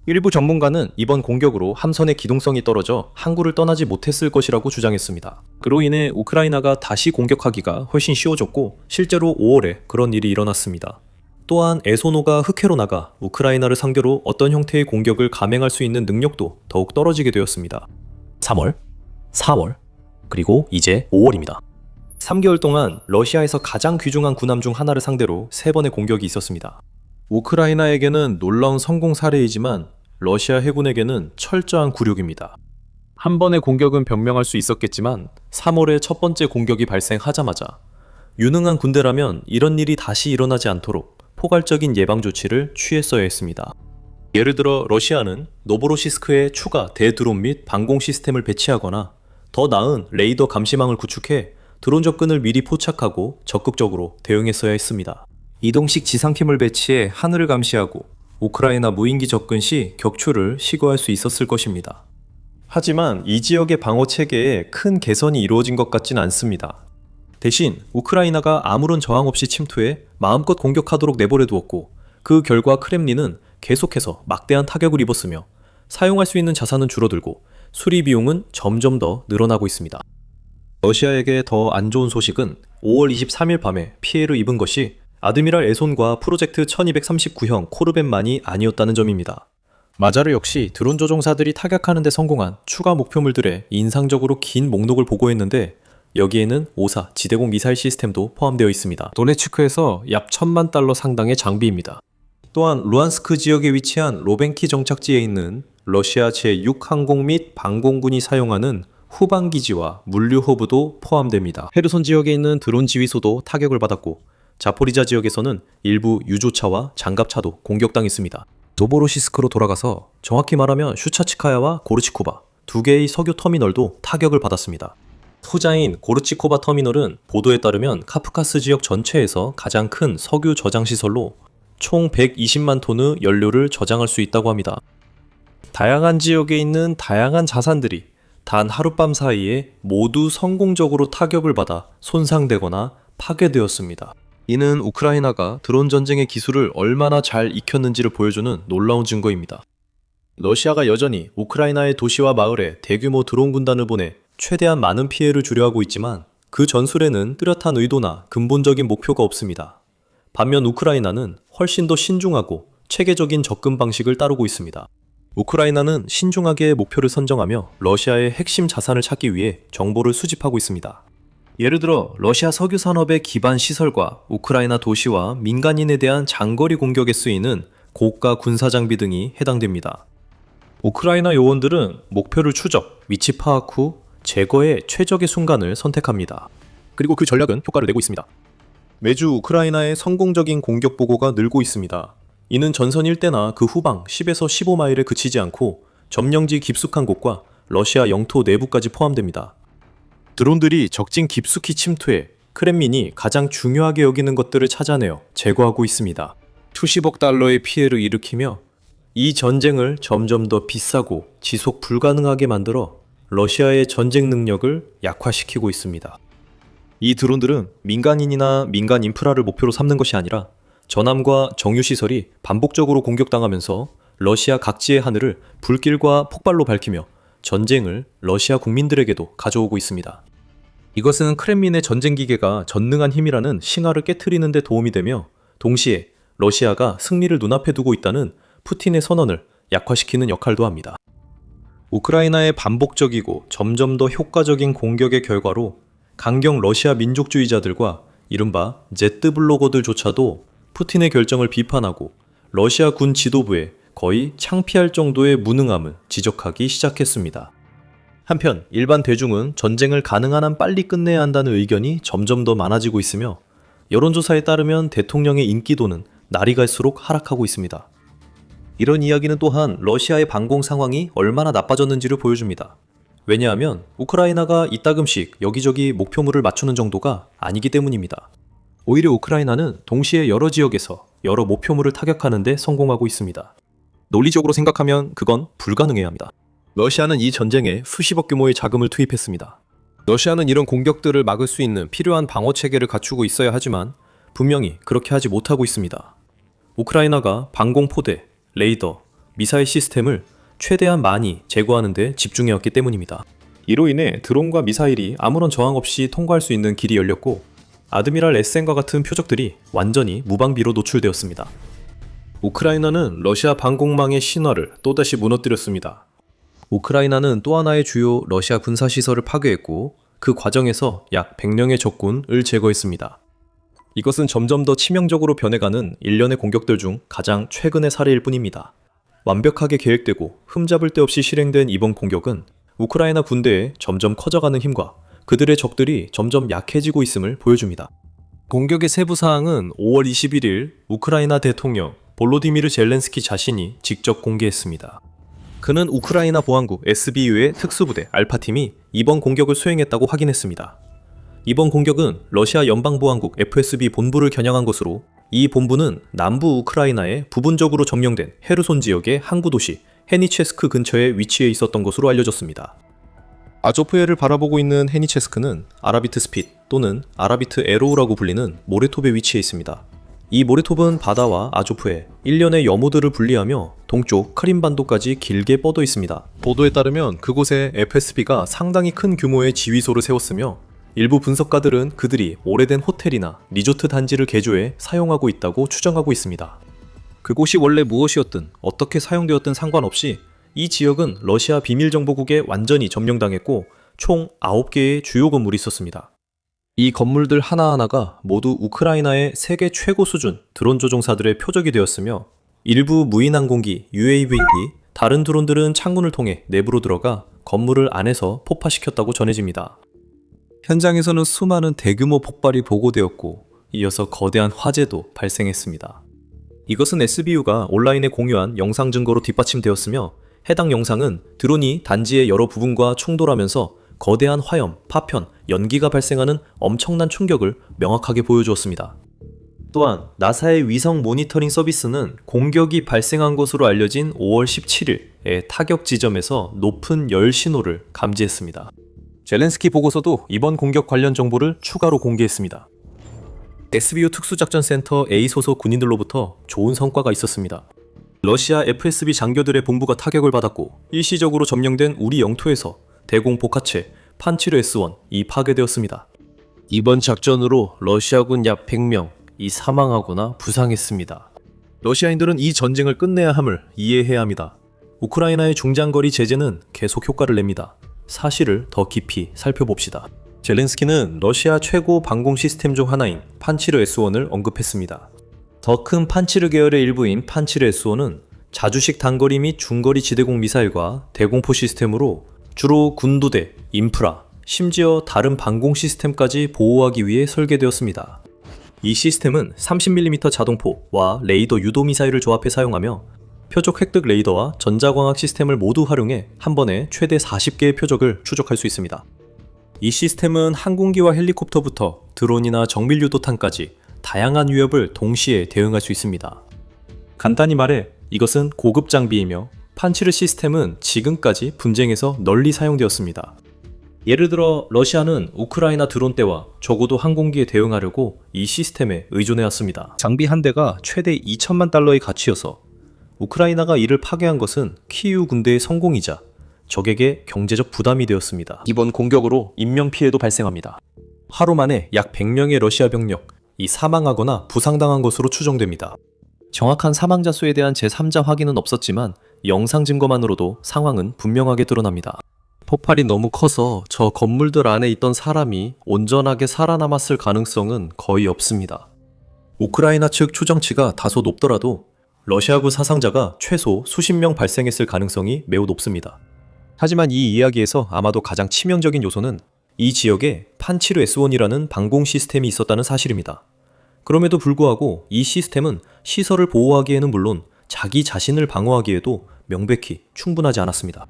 일부 전문가는 이번 공격으로 함선의 기동성이 떨어져 항구를 떠나지 못했을 것이라고 주장했습니다. 그로 인해 우크라이나가 다시 공격하기가 훨씬 쉬워졌고 실제로 5월에 그런 일이 일어났습니다. 또한 에소노가 흑해로 나가 우크라이나를 상대로 어떤 형태의 공격을 감행할 수 있는 능력도 더욱 떨어지게 되었습니다. 3월 4월, 그리고 이제 5월입니다. 3개월 동안 러시아에서 가장 귀중한 군함 중 하나를 상대로 3번의 공격이 있었습니다. 우크라이나에게는 놀라운 성공 사례이지만 러시아 해군에게는 철저한 굴욕입니다. 한 번의 공격은 변명할 수 있었겠지만 3월에 첫 번째 공격이 발생하자마자 유능한 군대라면 이런 일이 다시 일어나지 않도록 포괄적인 예방 조치를 취했어야 했습니다. 예를 들어 러시아는 노보로시스크에 추가 대드론 및 방공 시스템을 배치하거나 더 나은 레이더 감시망을 구축해 드론 접근을 미리 포착하고 적극적으로 대응했어야 했습니다. 이동식 지상팀을 배치해 하늘을 감시하고 우크라이나 무인기 접근 시 격추를 시도할 수 있었을 것입니다. 하지만 이 지역의 방어 체계에 큰 개선이 이루어진 것 같진 않습니다. 대신 우크라이나가 아무런 저항 없이 침투해 마음껏 공격하도록 내버려 두었고 그 결과 크렘린은 계속해서 막대한 타격을 입었으며 사용할 수 있는 자산은 줄어들고 수리 비용은 점점 더 늘어나고 있습니다. 러시아에게 더 안 좋은 소식은 5월 23일 밤에 피해를 입은 것이 아드미랄 에손과 프로젝트 1239형 코르벳만이 아니었다는 점입니다. 마자르 역시 드론 조종사들이 타격하는 데 성공한 추가 목표물들의 인상적으로 긴 목록을 보고했는데 여기에는 오사 지대공 미사일 시스템도 포함되어 있습니다. 도네츠크에서 약 1,000만 달러 상당의 장비입니다. 또한 루안스크 지역에 위치한 로벤키 정착지에 있는 러시아 제6항공 및 방공군이 사용하는 후방기지와 물류허브도 포함됩니다. 헤르손 지역에 있는 드론 지휘소도 타격을 받았고 자포리자 지역에서는 일부 유조차와 장갑차도 공격당했습니다. 노보로시스크로 돌아가서 정확히 말하면 슈차치카야와 고르치코바 두 개의 석유 터미널도 타격을 받았습니다. 후자인 고르치코바 터미널은 보도에 따르면 카프카스 지역 전체에서 가장 큰 석유 저장 시설로 총 120만 톤의 연료를 저장할 수 있다고 합니다. 다양한 지역에 있는 다양한 자산들이 단 하룻밤 사이에 모두 성공적으로 타격을 받아 손상되거나 파괴되었습니다. 이는 우크라이나가 드론 전쟁의 기술을 얼마나 잘 익혔는지를 보여주는 놀라운 증거입니다. 러시아가 여전히 우크라이나의 도시와 마을에 대규모 드론 군단을 보내 최대한 많은 피해를 주려 하고 있지만 그 전술에는 뚜렷한 의도나 근본적인 목표가 없습니다. 반면 우크라이나는 훨씬 더 신중하고 체계적인 접근 방식을 따르고 있습니다. 우크라이나는 신중하게 목표를 선정하며 러시아의 핵심 자산을 찾기 위해 정보를 수집하고 있습니다. 예를 들어 러시아 석유 산업의 기반 시설과 우크라이나 도시와 민간인에 대한 장거리 공격에 쓰이는 고가 군사 장비 등이 해당됩니다. 우크라이나 요원들은 목표를 추적, 위치 파악 후 제거의 최적의 순간을 선택합니다. 그리고 그 전략은 효과를 내고 있습니다. 매주 우크라이나의 성공적인 공격 보고가 늘고 있습니다. 이는 전선 일대나 그 후방 10에서 15마일에 그치지 않고 점령지 깊숙한 곳과 러시아 영토 내부까지 포함됩니다. 드론들이 적진 깊숙이 침투해 크렘린이 가장 중요하게 여기는 것들을 찾아내어 제거하고 있습니다. 수십억 달러의 피해를 일으키며 이 전쟁을 점점 더 비싸고 지속 불가능하게 만들어 러시아의 전쟁 능력을 약화시키고 있습니다. 이 드론들은 민간인이나 민간 인프라를 목표로 삼는 것이 아니라 전함과 정유시설이 반복적으로 공격당하면서 러시아 각지의 하늘을 불길과 폭발로 밝히며 전쟁을 러시아 국민들에게도 가져오고 있습니다. 이것은 크렘린의 전쟁 기계가 전능한 힘이라는 싱하를 깨트리는 데 도움이 되며 동시에 러시아가 승리를 눈앞에 두고 있다는 푸틴의 선언을 약화시키는 역할도 합니다. 우크라이나의 반복적이고 점점 더 효과적인 공격의 결과로 강경 러시아 민족주의자들과 이른바 Z블로거들조차도 푸틴의 결정을 비판하고 러시아 군 지도부에 거의 창피할 정도의 무능함을 지적하기 시작했습니다. 한편 일반 대중은 전쟁을 가능한 한 빨리 끝내야 한다는 의견이 점점 더 많아지고 있으며 여론조사에 따르면 대통령의 인기도는 날이 갈수록 하락하고 있습니다. 이런 이야기는 또한 러시아의 방공 상황이 얼마나 나빠졌는지를 보여줍니다. 왜냐하면 우크라이나가 이따금씩 여기저기 목표물을 맞추는 정도가 아니기 때문입니다. 오히려 우크라이나는 동시에 여러 지역에서 여러 목표물을 타격하는 데 성공하고 있습니다. 논리적으로 생각하면 그건 불가능해야 합니다. 러시아는 이 전쟁에 수십억 규모의 자금을 투입했습니다. 러시아는 이런 공격들을 막을 수 있는 필요한 방어 체계를 갖추고 있어야 하지만 분명히 그렇게 하지 못하고 있습니다. 우크라이나가 방공포대, 레이더, 미사일 시스템을 최대한 많이 제거하는 데 집중해왔기 때문입니다. 이로 인해 드론과 미사일이 아무런 저항 없이 통과할 수 있는 길이 열렸고 아드미랄 에센과 같은 표적들이 완전히 무방비로 노출되었습니다. 우크라이나는 러시아 방공망의 신화를 또다시 무너뜨렸습니다. 우크라이나는 또 하나의 주요 러시아 군사시설을 파괴했고 그 과정에서 약 100명의 적군을 제거했습니다. 이것은 점점 더 치명적으로 변해가는 일련의 공격들 중 가장 최근의 사례일 뿐입니다. 완벽하게 계획되고 흠잡을 데 없이 실행된 이번 공격은 우크라이나 군대의 점점 커져가는 힘과 그들의 적들이 점점 약해지고 있음을 보여줍니다. 공격의 세부 사항은 5월 21일 우크라이나 대통령 볼로디미르 젤렌스키 자신이 직접 공개했습니다. 그는 우크라이나 보안국 SBU의 특수부대 알파팀이 이번 공격을 수행했다고 확인했습니다. 이번 공격은 러시아 연방보안국 FSB 본부를 겨냥한 것으로 이 본부는 남부 우크라이나의 부분적으로 점령된 헤르손 지역의 항구 도시 헤니체스크 근처에 위치해 있었던 것으로 알려졌습니다. 아조프해를 바라보고 있는 헤니체스크는 아라비트 스핏 또는 아라비트 에로우라고 불리는 모레톱에 위치해 있습니다. 이 모레톱은 바다와 아조프해, 일련의 여모들을 분리하며 동쪽 크림반도까지 길게 뻗어 있습니다. 보도에 따르면 그곳에 FSB가 상당히 큰 규모의 지휘소를 세웠으며 일부 분석가들은 그들이 오래된 호텔이나 리조트 단지를 개조해 사용하고 있다고 추정하고 있습니다. 그곳이 원래 무엇이었든 어떻게 사용되었든 상관없이 이 지역은 러시아 비밀정보국에 완전히 점령당했고 총 9개의 주요 건물이 있었습니다. 이 건물들 하나하나가 모두 우크라이나의 세계 최고 수준 드론 조종사들의 표적이 되었으며 일부 무인항공기 UAV, 다른 드론들은 창문을 통해 내부로 들어가 건물을 안에서 폭파시켰다고 전해집니다. 현장에서는 수많은 대규모 폭발이 보고되었고 이어서 거대한 화재도 발생했습니다. 이것은 SBU가 온라인에 공유한 영상 증거로 뒷받침되었으며 해당 영상은 드론이 단지의 여러 부분과 충돌하면서 거대한 화염, 파편, 연기가 발생하는 엄청난 충격을 명확하게 보여주었습니다. 또한 나사의 위성 모니터링 서비스는 공격이 발생한 것으로 알려진 5월 17일의 타격 지점에서 높은 열 신호를 감지했습니다. 젤렌스키 보고서도 이번 공격 관련 정보를 추가로 공개했습니다. SBU 특수작전센터 A 소속 군인들로부터 좋은 성과가 있었습니다. 러시아 FSB 장교들의 본부가 타격을 받았고 일시적으로 점령된 우리 영토에서 대공 복합체 판치르 S1이 파괴되었습니다. 이번 작전으로 러시아군 약 100명이 사망하거나 부상했습니다. 러시아인들은 이 전쟁을 끝내야 함을 이해해야 합니다. 우크라이나의 중장거리 제재는 계속 효과를 냅니다. 사실을 더 깊이 살펴봅시다. 젤렌스키는 러시아 최고 방공 시스템 중 하나인 판치르 S1을 언급했습니다. 더 큰 판치르 계열의 일부인 판치르 S1은 자주식 단거리 및 중거리 지대공 미사일과 대공포 시스템으로 주로 군부대, 인프라, 심지어 다른 방공 시스템까지 보호하기 위해 설계되었습니다. 이 시스템은 30mm 자동포와 레이더 유도 미사일을 조합해 사용하며 표적 획득 레이더와 전자광학 시스템을 모두 활용해 한 번에 최대 40개의 표적을 추적할 수 있습니다. 이 시스템은 항공기와 헬리콥터부터 드론이나 정밀 유도탄까지 다양한 위협을 동시에 대응할 수 있습니다. 간단히 말해 이것은 고급 장비이며 판치르 시스템은 지금까지 분쟁에서 널리 사용되었습니다. 예를 들어 러시아는 우크라이나 드론대와 적어도 항공기에 대응하려고 이 시스템에 의존해왔습니다. 장비 한 대가 최대 2천만 달러의 가치여서 우크라이나가 이를 파괴한 것은 키이우 군대의 성공이자 적에게 경제적 부담이 되었습니다. 이번 공격으로 인명피해도 발생합니다. 하루 만에 약 100명의 러시아 병력이 사망하거나 부상당한 것으로 추정됩니다. 정확한 사망자 수에 대한 제3자 확인은 없었지만 영상 증거만으로도 상황은 분명하게 드러납니다. 폭발이 너무 커서 저 건물들 안에 있던 사람이 온전하게 살아남았을 가능성은 거의 없습니다. 우크라이나 측 추정치가 다소 높더라도 러시아군 사상자가 최소 수십 명 발생했을 가능성이 매우 높습니다. 하지만 이 이야기에서 아마도 가장 치명적인 요소는 이 지역에 판치르 S1이라는 방공 시스템이 있었다는 사실입니다. 그럼에도 불구하고 이 시스템은 시설을 보호하기에는 물론 자기 자신을 방어하기에도 명백히 충분하지 않았습니다.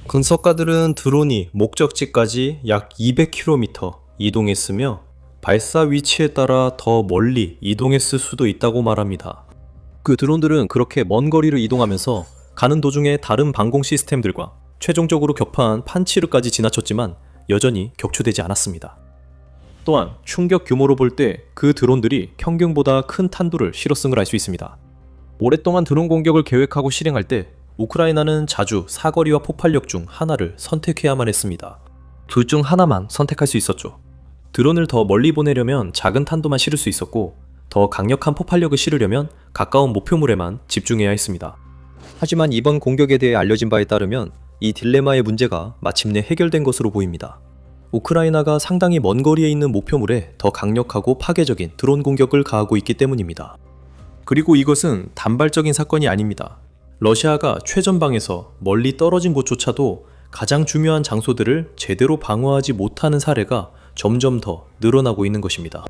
분석가들은 드론이 목적지까지 약 200km 이동했으며 발사 위치에 따라 더 멀리 이동했을 수도 있다고 말합니다. 그 드론들은 그렇게 먼 거리를 이동하면서 가는 도중에 다른 방공 시스템들과 최종적으로 격파한 판치르까지 지나쳤지만 여전히 격추되지 않았습니다. 또한 충격 규모로 볼 때 그 드론들이 평균보다 큰 탄두를 실었음을 알 수 있습니다. 오랫동안 드론 공격을 계획하고 실행할 때 우크라이나는 자주 사거리와 폭발력 중 하나를 선택해야만 했습니다. 둘 중 하나만 선택할 수 있었죠. 드론을 더 멀리 보내려면 작은 탄도만 실을 수 있었고 더 강력한 폭발력을 실으려면 가까운 목표물에만 집중해야 했습니다. 하지만 이번 공격에 대해 알려진 바에 따르면 이 딜레마의 문제가 마침내 해결된 것으로 보입니다. 우크라이나가 상당히 먼 거리에 있는 목표물에 더 강력하고 파괴적인 드론 공격을 가하고 있기 때문입니다. 그리고 이것은 단발적인 사건이 아닙니다. 러시아가 최전방에서 멀리 떨어진 곳조차도 가장 중요한 장소들을 제대로 방어하지 못하는 사례가 점점 더 늘어나고 있는 것입니다.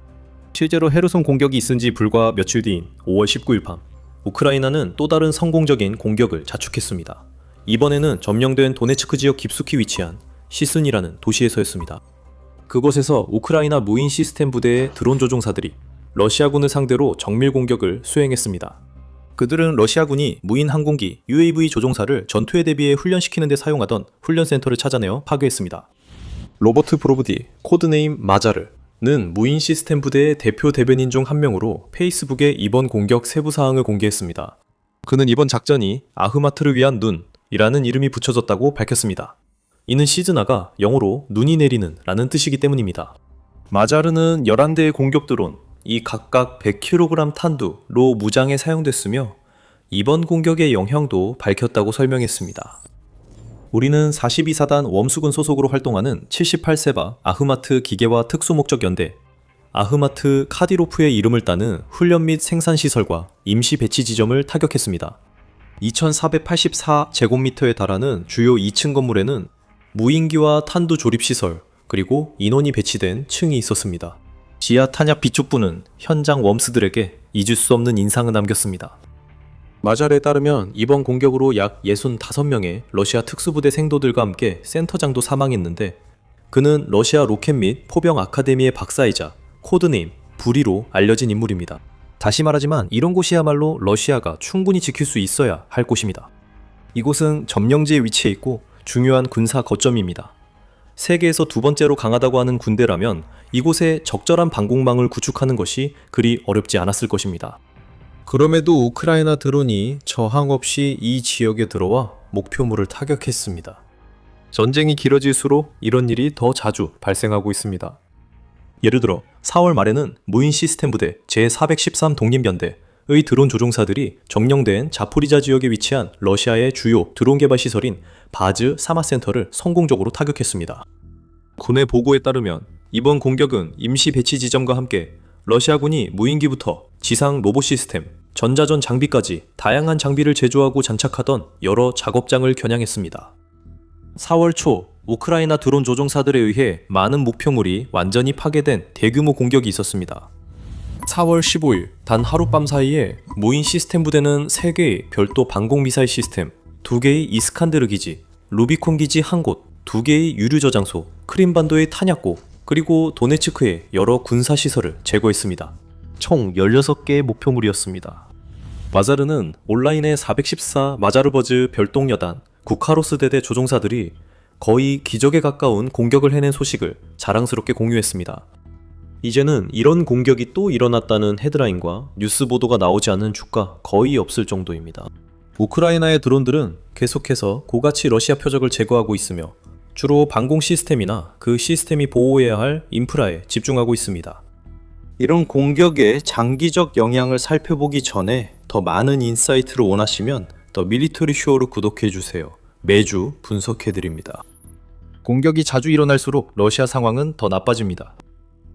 실제로 헤르손 공격이 있은 지 불과 며칠 뒤인 5월 19일 밤, 우크라이나는 또 다른 성공적인 공격을 자축했습니다. 이번에는 점령된 도네츠크 지역 깊숙이 위치한 시슨이라는 도시에서였습니다. 그곳에서 우크라이나 무인 시스템 부대의 드론 조종사들이 러시아군을 상대로 정밀 공격을 수행했습니다. 그들은 러시아군이 무인 항공기 UAV 조종사를 전투에 대비해 훈련시키는 데 사용하던 훈련센터를 찾아내어 파괴했습니다. 로버트 브로브디, 코드네임 마자르는 무인 시스템 부대의 대표 대변인 중 한 명으로 페이스북에 이번 공격 세부 사항을 공개했습니다. 그는 이번 작전이 아흐마트를 위한 눈이라는 이름이 붙여졌다고 밝혔습니다. 이는 시즈나가 영어로 눈이 내리는 라는 뜻이기 때문입니다. 마자르는 11대의 공격 드론, 이 각각 100kg 탄두로 무장에 사용됐으며 이번 공격의 영향도 밝혔다고 설명했습니다. 우리는 42사단 웜수군 소속으로 활동하는 78세바 아흐마트 기계화 특수목적 연대 아흐마트 카디로프의 이름을 따는 훈련 및 생산시설과 임시 배치 지점을 타격했습니다. 2484제곱미터에 달하는 주요 2층 건물에는 무인기와 탄두 조립시설 그리고 인원이 배치된 층이 있었습니다. 지하 탄약 비축부는 현장 웜스들에게 잊을 수 없는 인상을 남겼습니다. 마잘에 따르면 이번 공격으로 약 65명의 러시아 특수부대 생도들과 함께 센터장도 사망했는데 그는 러시아 로켓 및 포병 아카데미의 박사이자 코드네임 부리로 알려진 인물입니다. 다시 말하지만 이런 곳이야말로 러시아가 충분히 지킬 수 있어야 할 곳입니다. 이곳은 점령지에 위치해 있고 중요한 군사 거점입니다. 세계에서 두 번째로 강하다고 하는 군대라면 이곳에 적절한 방공망을 구축하는 것이 그리 어렵지 않았을 것입니다. 그럼에도 우크라이나 드론이 저항 없이 이 지역에 들어와 목표물을 타격했습니다. 전쟁이 길어질수록 이런 일이 더 자주 발생하고 있습니다. 예를 들어 4월 말에는 무인 시스템 부대 제413 독립연대의 드론 조종사들이 점령된 자포리자 지역에 위치한 러시아의 주요 드론 개발 시설인 바즈 사마센터를 성공적으로 타격했습니다. 군의 보고에 따르면 이번 공격은 임시 배치 지점과 함께 러시아군이 무인기부터 지상 로봇 시스템, 전자전 장비까지 다양한 장비를 제조하고 장착하던 여러 작업장을 겨냥했습니다. 4월 초 우크라이나 드론 조종사들에 의해 많은 목표물이 완전히 파괴된 대규모 공격이 있었습니다. 4월 15일 단 하룻밤 사이에 무인 시스템 부대는 3개의 별도 방공미사일 시스템, 2개의 이스칸데르 기지, 루비콘 기지 한 곳, 2개의 유류 저장소, 크림반도의 탄약고, 그리고 도네츠크의 여러 군사시설을 제거했습니다. 총 16개의 목표물이었습니다. 마자르는 온라인의 414 마자르버즈 별동여단 구카로스 대대 조종사들이 거의 기적에 가까운 공격을 해낸 소식을 자랑스럽게 공유했습니다. 이제는 이런 공격이 또 일어났다는 헤드라인과 뉴스 보도가 나오지 않는 주가 거의 없을 정도입니다. 우크라이나의 드론들은 계속해서 고가치 러시아 표적을 제거하고 있으며 주로 방공 시스템이나 그 시스템이 보호해야 할 인프라에 집중하고 있습니다. 이런 공격의 장기적 영향을 살펴보기 전에 더 많은 인사이트를 원하시면 더 밀리터리 쇼를 구독해주세요. 매주 분석해드립니다. 공격이 자주 일어날수록 러시아 상황은 더 나빠집니다.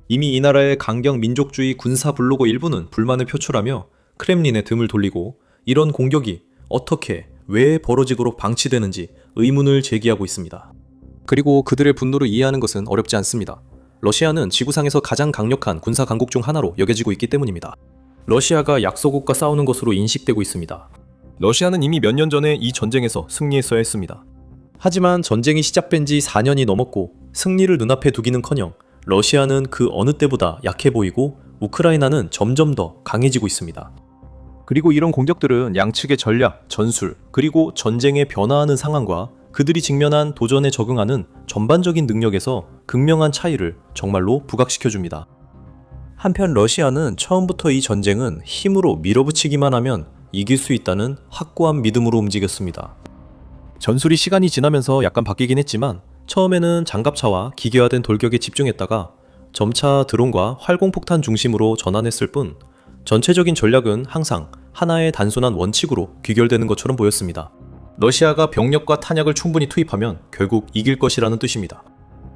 이미 이 나라의 강경 민족주의 군사 블로거 일부는 불만을 표출하며 크렘린에 등을 돌리고 이런 공격이 어떻게, 왜 벌어지도록 방치되는지 의문을 제기하고 있습니다. 그리고 그들의 분노를 이해하는 것은 어렵지 않습니다. 러시아는 지구상에서 가장 강력한 군사 강국 중 하나로 여겨지고 있기 때문입니다. 러시아가 약소국과 싸우는 것으로 인식되고 있습니다. 러시아는 이미 몇 년 전에 이 전쟁에서 승리했어야 했습니다. 하지만 전쟁이 시작된 지 4년이 넘었고 승리를 눈앞에 두기는커녕 러시아는 그 어느 때보다 약해 보이고 우크라이나는 점점 더 강해지고 있습니다. 그리고 이런 공격들은 양측의 전략, 전술, 그리고 전쟁의 변화하는 상황과 그들이 직면한 도전에 적응하는 전반적인 능력에서 극명한 차이를 정말로 부각시켜줍니다. 한편 러시아는 처음부터 이 전쟁은 힘으로 밀어붙이기만 하면 이길 수 있다는 확고한 믿음으로 움직였습니다. 전술이 시간이 지나면서 약간 바뀌긴 했지만 처음에는 장갑차와 기계화된 돌격에 집중했다가 점차 드론과 활공폭탄 중심으로 전환했을 뿐 전체적인 전략은 항상 하나의 단순한 원칙으로 귀결되는 것처럼 보였습니다. 러시아가 병력과 탄약을 충분히 투입하면 결국 이길 것이라는 뜻입니다.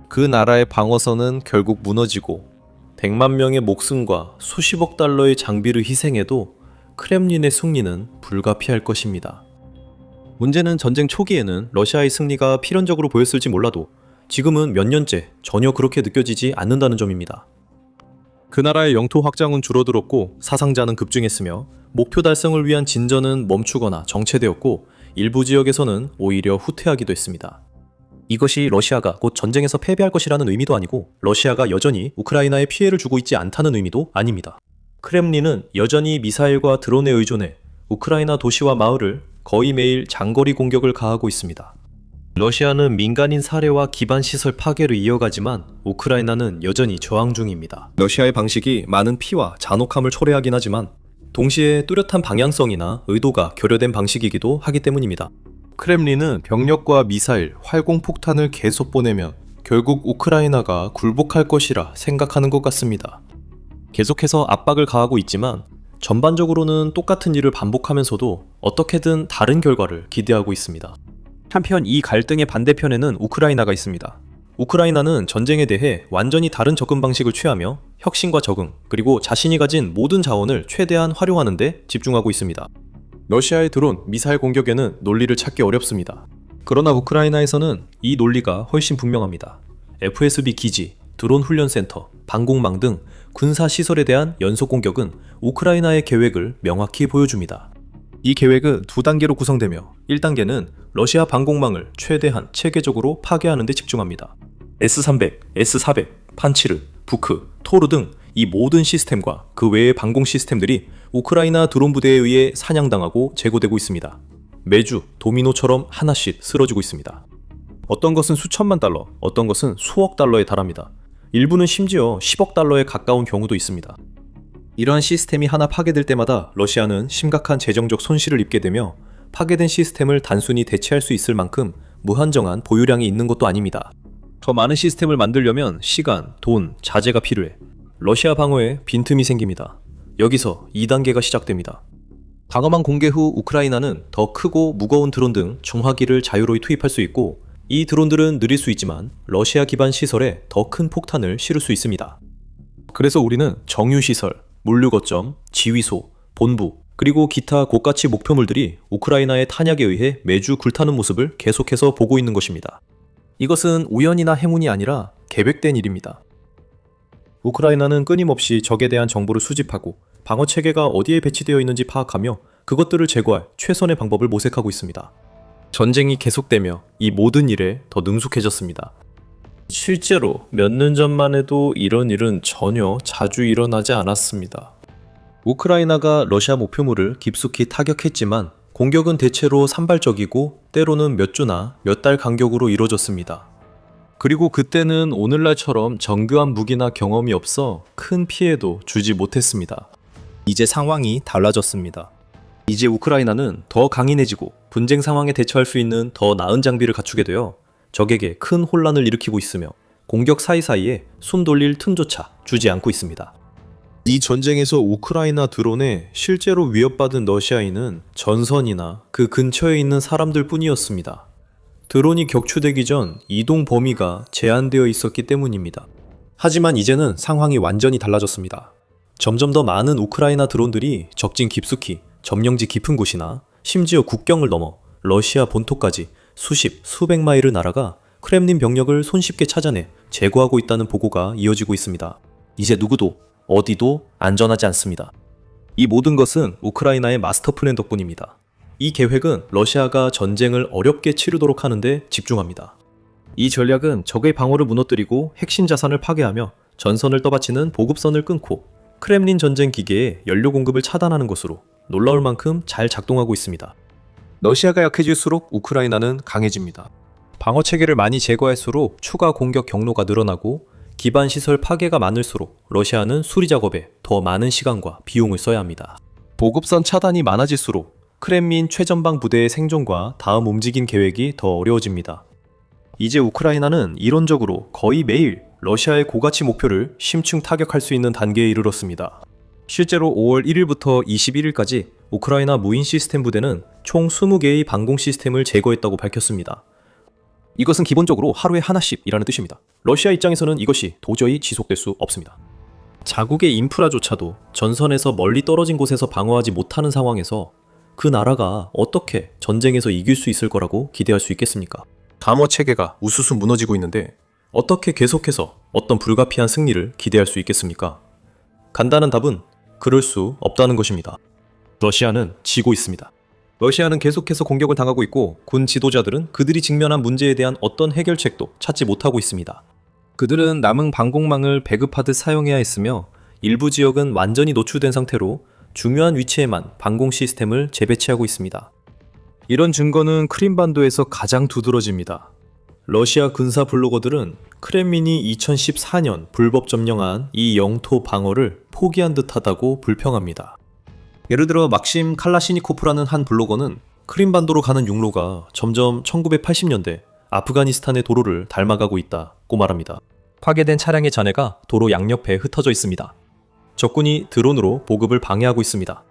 그 나라의 방어선은 결국 무너지고 100만 명의 목숨과 수십억 달러의 장비를 희생해도 크렘린의 승리는 불가피할 것입니다. 문제는 전쟁 초기에는 러시아의 승리가 필연적으로 보였을지 몰라도 지금은 몇 년째 전혀 그렇게 느껴지지 않는다는 점입니다. 그 나라의 영토 확장은 줄어들었고 사상자는 급증했으며 목표 달성을 위한 진전은 멈추거나 정체되었고 일부 지역에서는 오히려 후퇴하기도 했습니다. 이것이 러시아가 곧 전쟁에서 패배할 것이라는 의미도 아니고 러시아가 여전히 우크라이나에 피해를 주고 있지 않다는 의미도 아닙니다. 크렘린은 여전히 미사일과 드론에 의존해 우크라이나 도시와 마을을 거의 매일 장거리 공격을 가하고 있습니다. 러시아는 민간인 살해와 기반 시설 파괴를 이어가지만 우크라이나는 여전히 저항 중입니다. 러시아의 방식이 많은 피와 잔혹함을 초래하긴 하지만 동시에 뚜렷한 방향성이나 의도가 결여된 방식이기도 하기 때문입니다. 크렘린은 병력과 미사일, 활공폭탄을 계속 보내면 결국 우크라이나가 굴복할 것이라 생각하는 것 같습니다. 계속해서 압박을 가하고 있지만 전반적으로는 똑같은 일을 반복하면서도 어떻게든 다른 결과를 기대하고 있습니다. 한편 이 갈등의 반대편에는 우크라이나가 있습니다. 우크라이나는 전쟁에 대해 완전히 다른 접근 방식을 취하며 혁신과 적응, 그리고 자신이 가진 모든 자원을 최대한 활용하는 데 집중하고 있습니다. 러시아의 드론, 미사일 공격에는 논리를 찾기 어렵습니다. 그러나 우크라이나에서는 이 논리가 훨씬 분명합니다. FSB 기지, 드론 훈련센터, 방공망 등 군사시설에 대한 연속 공격은 우크라이나의 계획을 명확히 보여줍니다. 이 계획은 두 단계로 구성되며 1단계는 러시아 방공망을 최대한 체계적으로 파괴하는 데 집중합니다. S-300, S-400, 판치르, 부크, 토르 등 이 모든 시스템과 그 외의 방공 시스템들이 우크라이나 드론 부대에 의해 사냥당하고 제거되고 있습니다. 매주 도미노처럼 하나씩 쓰러지고 있습니다. 어떤 것은 수천만 달러, 어떤 것은 수억 달러에 달합니다. 일부는 심지어 10억 달러에 가까운 경우도 있습니다. 이러한 시스템이 하나 파괴될 때마다 러시아는 심각한 재정적 손실을 입게 되며 파괴된 시스템을 단순히 대체할 수 있을 만큼 무한정한 보유량이 있는 것도 아닙니다. 더 많은 시스템을 만들려면 시간, 돈, 자재가 필요해 러시아 방어에 빈틈이 생깁니다. 여기서 2단계가 시작됩니다. 방어망 공개 후 우크라이나는 더 크고 무거운 드론 등 중화기를 자유로이 투입할 수 있고 이 드론들은 느릴 수 있지만 러시아 기반 시설에 더 큰 폭탄을 실을 수 있습니다. 그래서 우리는 정유시설, 물류거점, 지휘소, 본부, 그리고 기타 고가치 목표물들이 우크라이나의 탄약에 의해 매주 굴타는 모습을 계속해서 보고 있는 것입니다. 이것은 우연이나 행운이 아니라 계획된 일입니다. 우크라이나는 끊임없이 적에 대한 정보를 수집하고 방어 체계가 어디에 배치되어 있는지 파악하며 그것들을 제거할 최선의 방법을 모색하고 있습니다. 전쟁이 계속되며 이 모든 일에 더 능숙해졌습니다. 실제로 몇 년 전만 해도 이런 일은 전혀 자주 일어나지 않았습니다. 우크라이나가 러시아 목표물을 깊숙이 타격했지만 공격은 대체로 산발적이고 때로는 몇 주나 몇 달 간격으로 이루어졌습니다. 그리고 그때는 오늘날처럼 정교한 무기나 경험이 없어 큰 피해도 주지 못했습니다. 이제 상황이 달라졌습니다. 이제 우크라이나는 더 강인해지고 분쟁 상황에 대처할 수 있는 더 나은 장비를 갖추게 되어 적에게 큰 혼란을 일으키고 있으며 공격 사이사이에 숨 돌릴 틈조차 주지 않고 있습니다. 이 전쟁에서 우크라이나 드론에 실제로 위협받은 러시아인은 전선이나 그 근처에 있는 사람들 뿐이었습니다. 드론이 격추되기 전 이동 범위가 제한되어 있었기 때문입니다. 하지만 이제는 상황이 완전히 달라졌습니다. 점점 더 많은 우크라이나 드론들이 적진 깊숙이 점령지 깊은 곳이나 심지어 국경을 넘어 러시아 본토까지 수십, 수백 마일을 날아가 크렘린 병력을 손쉽게 찾아내 제거하고 있다는 보고가 이어지고 있습니다. 이제 누구도 어디도 안전하지 않습니다. 이 모든 것은 우크라이나의 마스터 플랜 덕분입니다. 이 계획은 러시아가 전쟁을 어렵게 치르도록 하는데 집중합니다. 이 전략은 적의 방어를 무너뜨리고 핵심 자산을 파괴하며 전선을 떠받치는 보급선을 끊고 크렘린 전쟁 기계에 연료 공급을 차단하는 것으로 놀라울 만큼 잘 작동하고 있습니다. 러시아가 약해질수록 우크라이나는 강해집니다. 방어 체계를 많이 제거할수록 추가 공격 경로가 늘어나고 기반 시설 파괴가 많을수록 러시아는 수리 작업에 더 많은 시간과 비용을 써야 합니다. 보급선 차단이 많아질수록 크렘린 최전방 부대의 생존과 다음 움직임 계획이 더 어려워집니다. 이제 우크라이나는 이론적으로 거의 매일 러시아의 고가치 목표를 심층 타격할 수 있는 단계에 이르렀습니다. 실제로 5월 1일부터 21일까지 우크라이나 무인 시스템 부대는 총 20개의 방공 시스템을 제거했다고 밝혔습니다. 이것은 기본적으로 하루에 하나씩이라는 뜻입니다. 러시아 입장에서는 이것이 도저히 지속될 수 없습니다. 자국의 인프라조차도 전선에서 멀리 떨어진 곳에서 방어하지 못하는 상황에서 그 나라가 어떻게 전쟁에서 이길 수 있을 거라고 기대할 수 있겠습니까? 담화 체계가 우수수 무너지고 있는데 어떻게 계속해서 어떤 불가피한 승리를 기대할 수 있겠습니까? 간단한 답은 그럴 수 없다는 것입니다. 러시아는 지고 있습니다. 러시아는 계속해서 공격을 당하고 있고 군 지도자들은 그들이 직면한 문제에 대한 어떤 해결책도 찾지 못하고 있습니다. 그들은 남은 방공망을 배급하듯 사용해야 했으며 일부 지역은 완전히 노출된 상태로 중요한 위치에만 방공 시스템을 재배치하고 있습니다. 이런 증거는 크림반도에서 가장 두드러집니다. 러시아 군사 블로거들은 크렘린이 2014년 불법 점령한 이 영토 방어를 포기한 듯하다고 불평합니다. 예를 들어 막심 칼라시니코프라는 한 블로거는 크림반도로 가는 육로가 점점 1980년대 아프가니스탄의 도로를 닮아가고 있다고 말합니다. 파괴된 차량의 잔해가 도로 양옆에 흩어져 있습니다. 적군이 드론으로 보급을 방해하고 있습니다.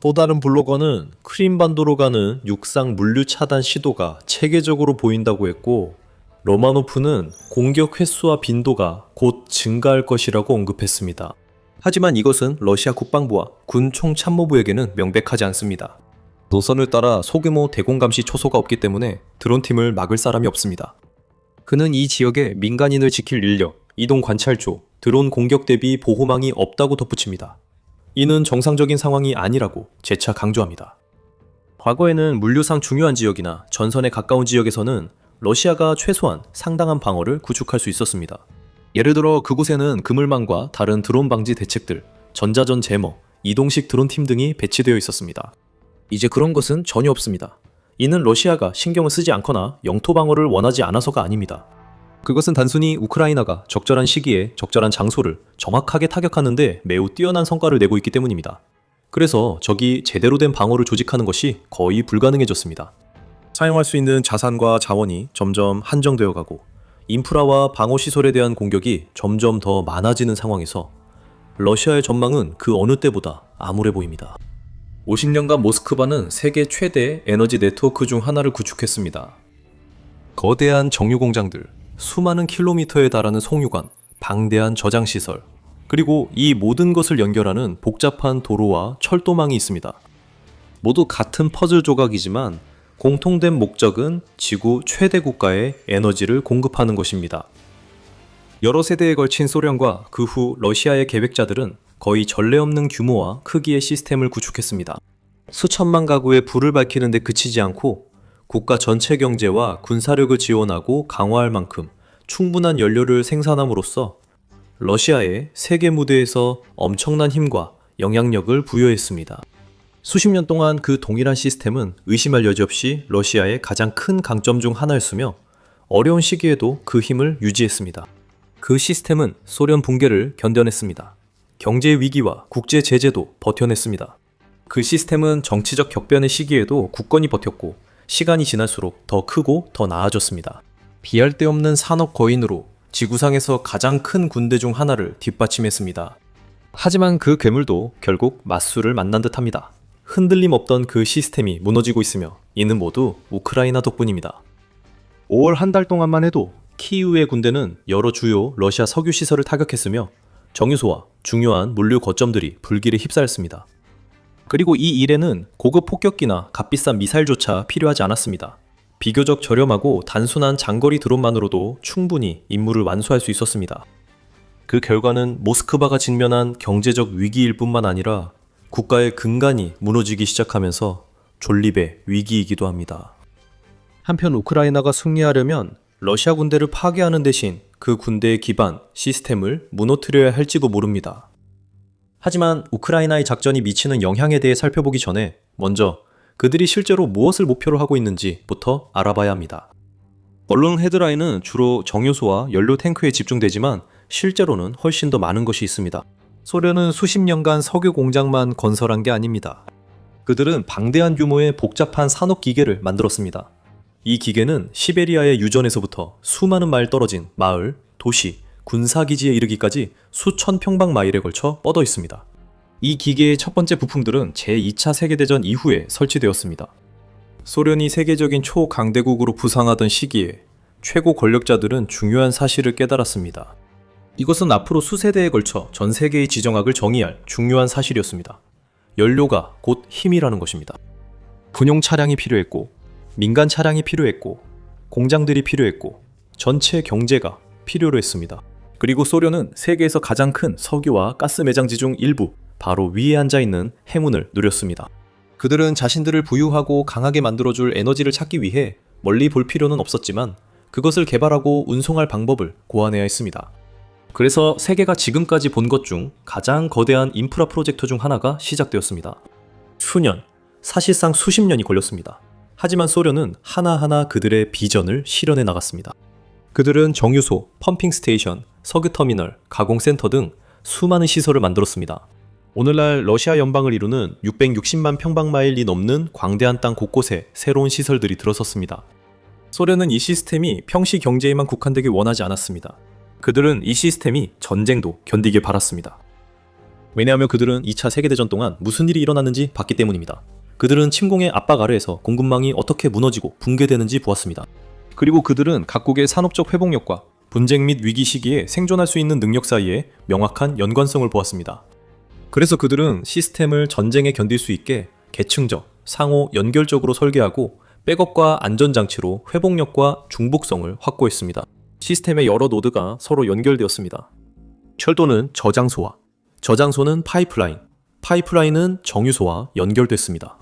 또 다른 블로거는 크림반도로 가는 육상 물류 차단 시도가 체계적으로 보인다고 했고, 로마노프는 공격 횟수와 빈도가 곧 증가할 것이라고 언급했습니다. 하지만 이것은 러시아 국방부와 군 총참모부에게는 명백하지 않습니다. 노선을 따라 소규모 대공감시 초소가 없기 때문에 드론팀을 막을 사람이 없습니다. 그는 이 지역에 민간인을 지킬 인력, 이동 관찰조, 드론 공격 대비 보호망이 없다고 덧붙입니다. 이는 정상적인 상황이 아니라고 재차 강조합니다. 과거에는 물류상 중요한 지역이나 전선에 가까운 지역에서는 러시아가 최소한 상당한 방어를 구축할 수 있었습니다. 예를 들어 그곳에는 그물망과 다른 드론 방지 대책들, 전자전 제머, 이동식 드론팀 등이 배치되어 있었습니다. 이제 그런 것은 전혀 없습니다. 이는 러시아가 신경을 쓰지 않거나 영토 방어를 원하지 않아서가 아닙니다. 그것은 단순히 우크라이나가 적절한 시기에 적절한 장소를 정확하게 타격하는데 매우 뛰어난 성과를 내고 있기 때문입니다. 그래서 적이 제대로 된 방어를 조직하는 것이 거의 불가능해졌습니다. 사용할 수 있는 자산과 자원이 점점 한정되어 가고 인프라와 방어시설에 대한 공격이 점점 더 많아지는 상황에서 러시아의 전망은 그 어느 때보다 암울해 보입니다. 50년간 모스크바는 세계 최대 에너지 네트워크 중 하나를 구축했습니다. 거대한 정유 공장들, 수많은 킬로미터에 달하는 송유관, 방대한 저장시설, 그리고 이 모든 것을 연결하는 복잡한 도로와 철도망이 있습니다. 모두 같은 퍼즐 조각이지만 공통된 목적은 지구 최대 국가에 에너지를 공급하는 것입니다. 여러 세대에 걸친 소련과 그 후 러시아의 계획자들은 거의 전례 없는 규모와 크기의 시스템을 구축했습니다. 수천만 가구에 불을 밝히는 데 그치지 않고 국가 전체 경제와 군사력을 지원하고 강화할 만큼 충분한 연료를 생산함으로써 러시아의 세계 무대에서 엄청난 힘과 영향력을 부여했습니다. 수십 년 동안 그 동일한 시스템은 의심할 여지 없이 러시아의 가장 큰 강점 중 하나였으며 어려운 시기에도 그 힘을 유지했습니다. 그 시스템은 소련 붕괴를 견뎌냈습니다. 경제 위기와 국제 제재도 버텨냈습니다. 그 시스템은 정치적 격변의 시기에도 굳건히 버텼고 시간이 지날수록 더 크고 더 나아졌습니다. 비할 데 없는 산업 거인으로 지구상에서 가장 큰 군대 중 하나를 뒷받침했습니다. 하지만 그 괴물도 결국 맞수를 만난 듯합니다. 흔들림 없던 그 시스템이 무너지고 있으며 이는 모두 우크라이나 덕분입니다. 5월 한 달 동안만 해도 키이우의 군대는 여러 주요 러시아 석유 시설을 타격했으며 정유소와 중요한 물류 거점들이 불길에 휩싸였습니다. 그리고 이 일에는 고급 폭격기나 값비싼 미사일조차 필요하지 않았습니다. 비교적 저렴하고 단순한 장거리 드론만으로도 충분히 임무를 완수할 수 있었습니다. 그 결과는 모스크바가 직면한 경제적 위기일 뿐만 아니라 국가의 근간이 무너지기 시작하면서 존립의 위기이기도 합니다. 한편 우크라이나가 승리하려면 러시아 군대를 파괴하는 대신 그 군대의 기반, 시스템을 무너뜨려야 할지도 모릅니다. 하지만 우크라이나의 작전이 미치는 영향에 대해 살펴보기 전에 먼저 그들이 실제로 무엇을 목표로 하고 있는지부터 알아봐야 합니다. 언론 헤드라인은 주로 정유소와 연료 탱크에 집중되지만 실제로는 훨씬 더 많은 것이 있습니다. 소련은 수십 년간 석유 공장만 건설한 게 아닙니다. 그들은 방대한 규모의 복잡한 산업 기계를 만들었습니다. 이 기계는 시베리아의 유전에서부터 수많은 마일 떨어진 마을, 도시, 군사기지에 이르기까지 수천 평방마일에 걸쳐 뻗어 있습니다. 이 기계의 첫 번째 부품들은 제2차 세계대전 이후에 설치되었습니다. 소련이 세계적인 초강대국으로 부상하던 시기에 최고 권력자들은 중요한 사실을 깨달았습니다. 이것은 앞으로 수세대에 걸쳐 전 세계의 지정학을 정의할 중요한 사실이었습니다. 연료가 곧 힘이라는 것입니다. 군용 차량이 필요했고, 민간 차량이 필요했고, 공장들이 필요했고, 전체 경제가 필요로 했습니다. 그리고 소련은 세계에서 가장 큰 석유와 가스 매장지 중 일부, 바로 위에 앉아있는 해문을 누렸습니다. 그들은 자신들을 부유하고 강하게 만들어줄 에너지를 찾기 위해 멀리 볼 필요는 없었지만 그것을 개발하고 운송할 방법을 고안해야 했습니다. 그래서 세계가 지금까지 본 것 중 가장 거대한 인프라 프로젝트 중 하나가 시작되었습니다. 수년, 사실상 수십 년이 걸렸습니다. 하지만 소련은 하나하나 그들의 비전을 실현해 나갔습니다. 그들은 정유소, 펌핑 스테이션, 석유 터미널, 가공센터 등 수많은 시설을 만들었습니다. 오늘날 러시아 연방을 이루는 660만 평방마일이 넘는 광대한 땅 곳곳에 새로운 시설들이 들어섰습니다. 소련은 이 시스템이 평시 경제에만 국한되길 원하지 않았습니다. 그들은 이 시스템이 전쟁도 견디길 바랐습니다. 왜냐하면 그들은 2차 세계대전 동안 무슨 일이 일어났는지 봤기 때문입니다. 그들은 침공의 압박 아래에서 공급망이 어떻게 무너지고 붕괴되는지 보았습니다. 그리고 그들은 각국의 산업적 회복력과 분쟁 및 위기 시기에 생존할 수 있는 능력 사이에 명확한 연관성을 보았습니다. 그래서 그들은 시스템을 전쟁에 견딜 수 있게 계층적, 상호 연결적으로 설계하고 백업과 안전장치로 회복력과 중복성을 확보했습니다. 시스템의 여러 노드가 서로 연결되었습니다. 철도는 저장소와, 저장소는 파이프라인, 파이프라인은 정유소와 연결됐습니다.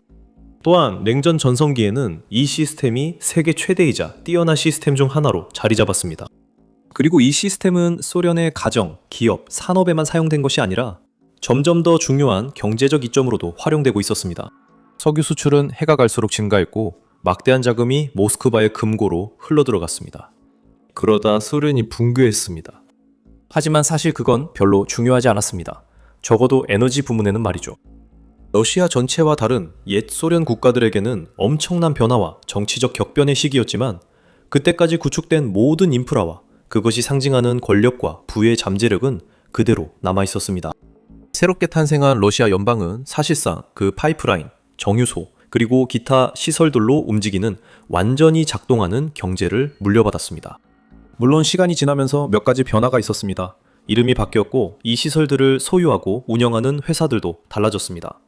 또한 냉전 전성기에는 이 시스템이 세계 최대이자 뛰어난 시스템 중 하나로 자리 잡았습니다. 그리고 이 시스템은 소련의 가정, 기업, 산업에만 사용된 것이 아니라 점점 더 중요한 경제적 이점으로도 활용되고 있었습니다. 석유 수출은 해가 갈수록 증가했고 막대한 자금이 모스크바의 금고로 흘러들어갔습니다. 그러다 소련이 붕괴했습니다. 하지만 사실 그건 별로 중요하지 않았습니다. 적어도 에너지 부문에는 말이죠. 러시아 전체와 다른 옛 소련 국가들에게는 엄청난 변화와 정치적 격변의 시기였지만 그때까지 구축된 모든 인프라와 그것이 상징하는 권력과 부의 잠재력은 그대로 남아있었습니다. 새롭게 탄생한 러시아 연방은 사실상 그 파이프라인, 정유소, 그리고 기타 시설들로 움직이는 완전히 작동하는 경제를 물려받았습니다. 물론 시간이 지나면서 몇 가지 변화가 있었습니다. 이름이 바뀌었고 이 시설들을 소유하고 운영하는 회사들도 달라졌습니다.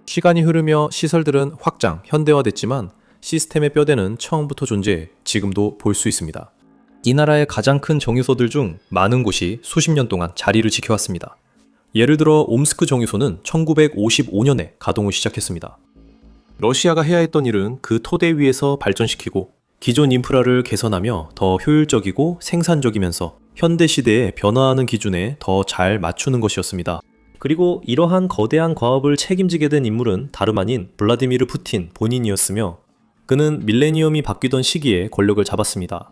시간이 흐르며 시설들은 확장, 현대화됐지만 시스템의 뼈대는 처음부터 존재해 지금도 볼 수 있습니다. 이 나라의 가장 큰 정유소들 중 많은 곳이 수십 년 동안 자리를 지켜왔습니다. 예를 들어 옴스크 정유소는 1955년에 가동을 시작했습니다. 러시아가 해야 했던 일은 그 토대 위에서 발전시키고 기존 인프라를 개선하며 더 효율적이고 생산적이면서 현대 시대에 변화하는 기준에 더 잘 맞추는 것이었습니다. 그리고 이러한 거대한 과업을 책임지게 된 인물은 다름 아닌 블라디미르 푸틴 본인이었으며 그는 밀레니엄이 바뀌던 시기에 권력을 잡았습니다.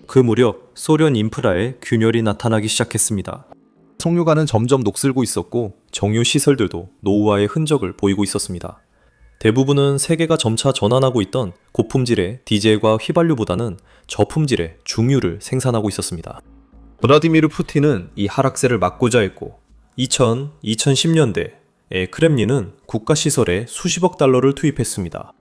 그 무렵 소련 인프라에 균열이 나타나기 시작했습니다. 석유관은 점점 녹슬고 있었고 정유 시설들도 노후화의 흔적을 보이고 있었습니다. 대부분은 세계가 점차 전환하고 있던 고품질의 디젤과 휘발유보다는 저품질의 중유를 생산하고 있었습니다. 블라디미르 푸틴은 이 하락세를 막고자 했고 2010년대에 크렘린은 국가시설에 수십억 달러를 투입했습니다.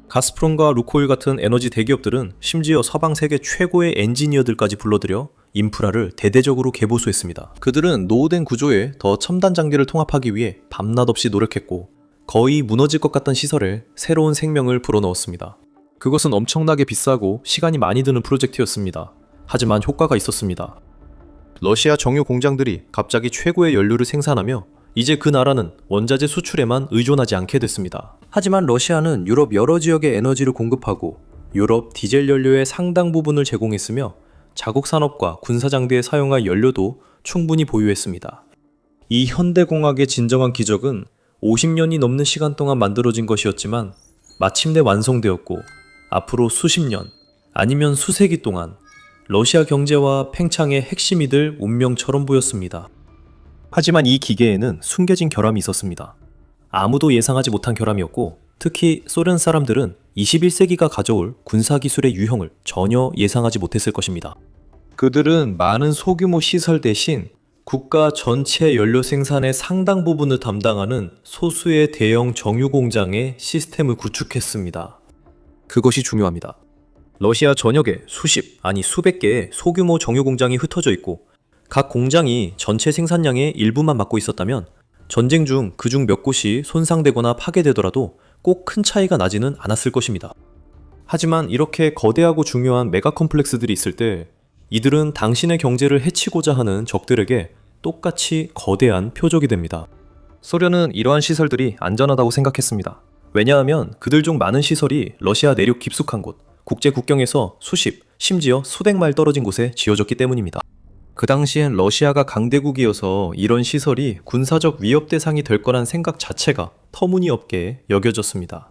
가스프롬과 루코일 같은 에너지 대기업들은 심지어 서방 세계 최고의 엔지니어들까지 불러들여 인프라를 대대적으로 개보수했습니다. 그들은 노후된 구조에 더 첨단 장비를 통합하기 위해 밤낮 없이 노력했고 거의 무너질 것 같던 시설에 새로운 생명을 불어넣었습니다. 그것은 엄청나게 비싸고 시간이 많이 드는 프로젝트였습니다. 하지만 효과가 있었습니다. 러시아 정유 공장들이 갑자기 최고의 연료를 생산하며 이제 그 나라는 원자재 수출에만 의존하지 않게 됐습니다. 하지만 러시아는 유럽 여러 지역에 에너지를 공급하고 유럽 디젤 연료의 상당 부분을 제공했으며 자국 산업과 군사 장비에 사용할 연료도 충분히 보유했습니다. 이 현대공학의 진정한 기적은 50년이 넘는 시간 동안 만들어진 것이었지만 마침내 완성되었고 앞으로 수십 년 아니면 수세기 동안 러시아 경제와 팽창의 핵심이 될 운명처럼 보였습니다. 하지만 이 기계에는 숨겨진 결함이 있었습니다. 아무도 예상하지 못한 결함이었고 특히 소련 사람들은 21세기가 가져올 군사기술의 유형을 전혀 예상하지 못했을 것입니다. 그들은 많은 소규모 시설 대신 국가 전체 연료 생산의 상당 부분을 담당하는 소수의 대형 정유 공장에 시스템을 구축했습니다. 그것이 중요합니다. 러시아 전역에 수십, 아니 수백 개의 소규모 정유 공장이 흩어져 있고 각 공장이 전체 생산량의 일부만 맡고 있었다면 전쟁 중 그중 몇 곳이 손상되거나 파괴되더라도 꼭 큰 차이가 나지는 않았을 것입니다. 하지만 이렇게 거대하고 중요한 메가 컴플렉스들이 있을 때 이들은 당신의 경제를 해치고자 하는 적들에게 똑같이 거대한 표적이 됩니다. 소련은 이러한 시설들이 안전하다고 생각했습니다. 왜냐하면 그들 중 많은 시설이 러시아 내륙 깊숙한 곳, 국제 국경에서 수십, 심지어 수백 마일 떨어진 곳에 지어졌기 때문입니다. 그 당시엔 러시아가 강대국이어서 이런 시설이 군사적 위협 대상이 될 거란 생각 자체가 터무니없게 여겨졌습니다.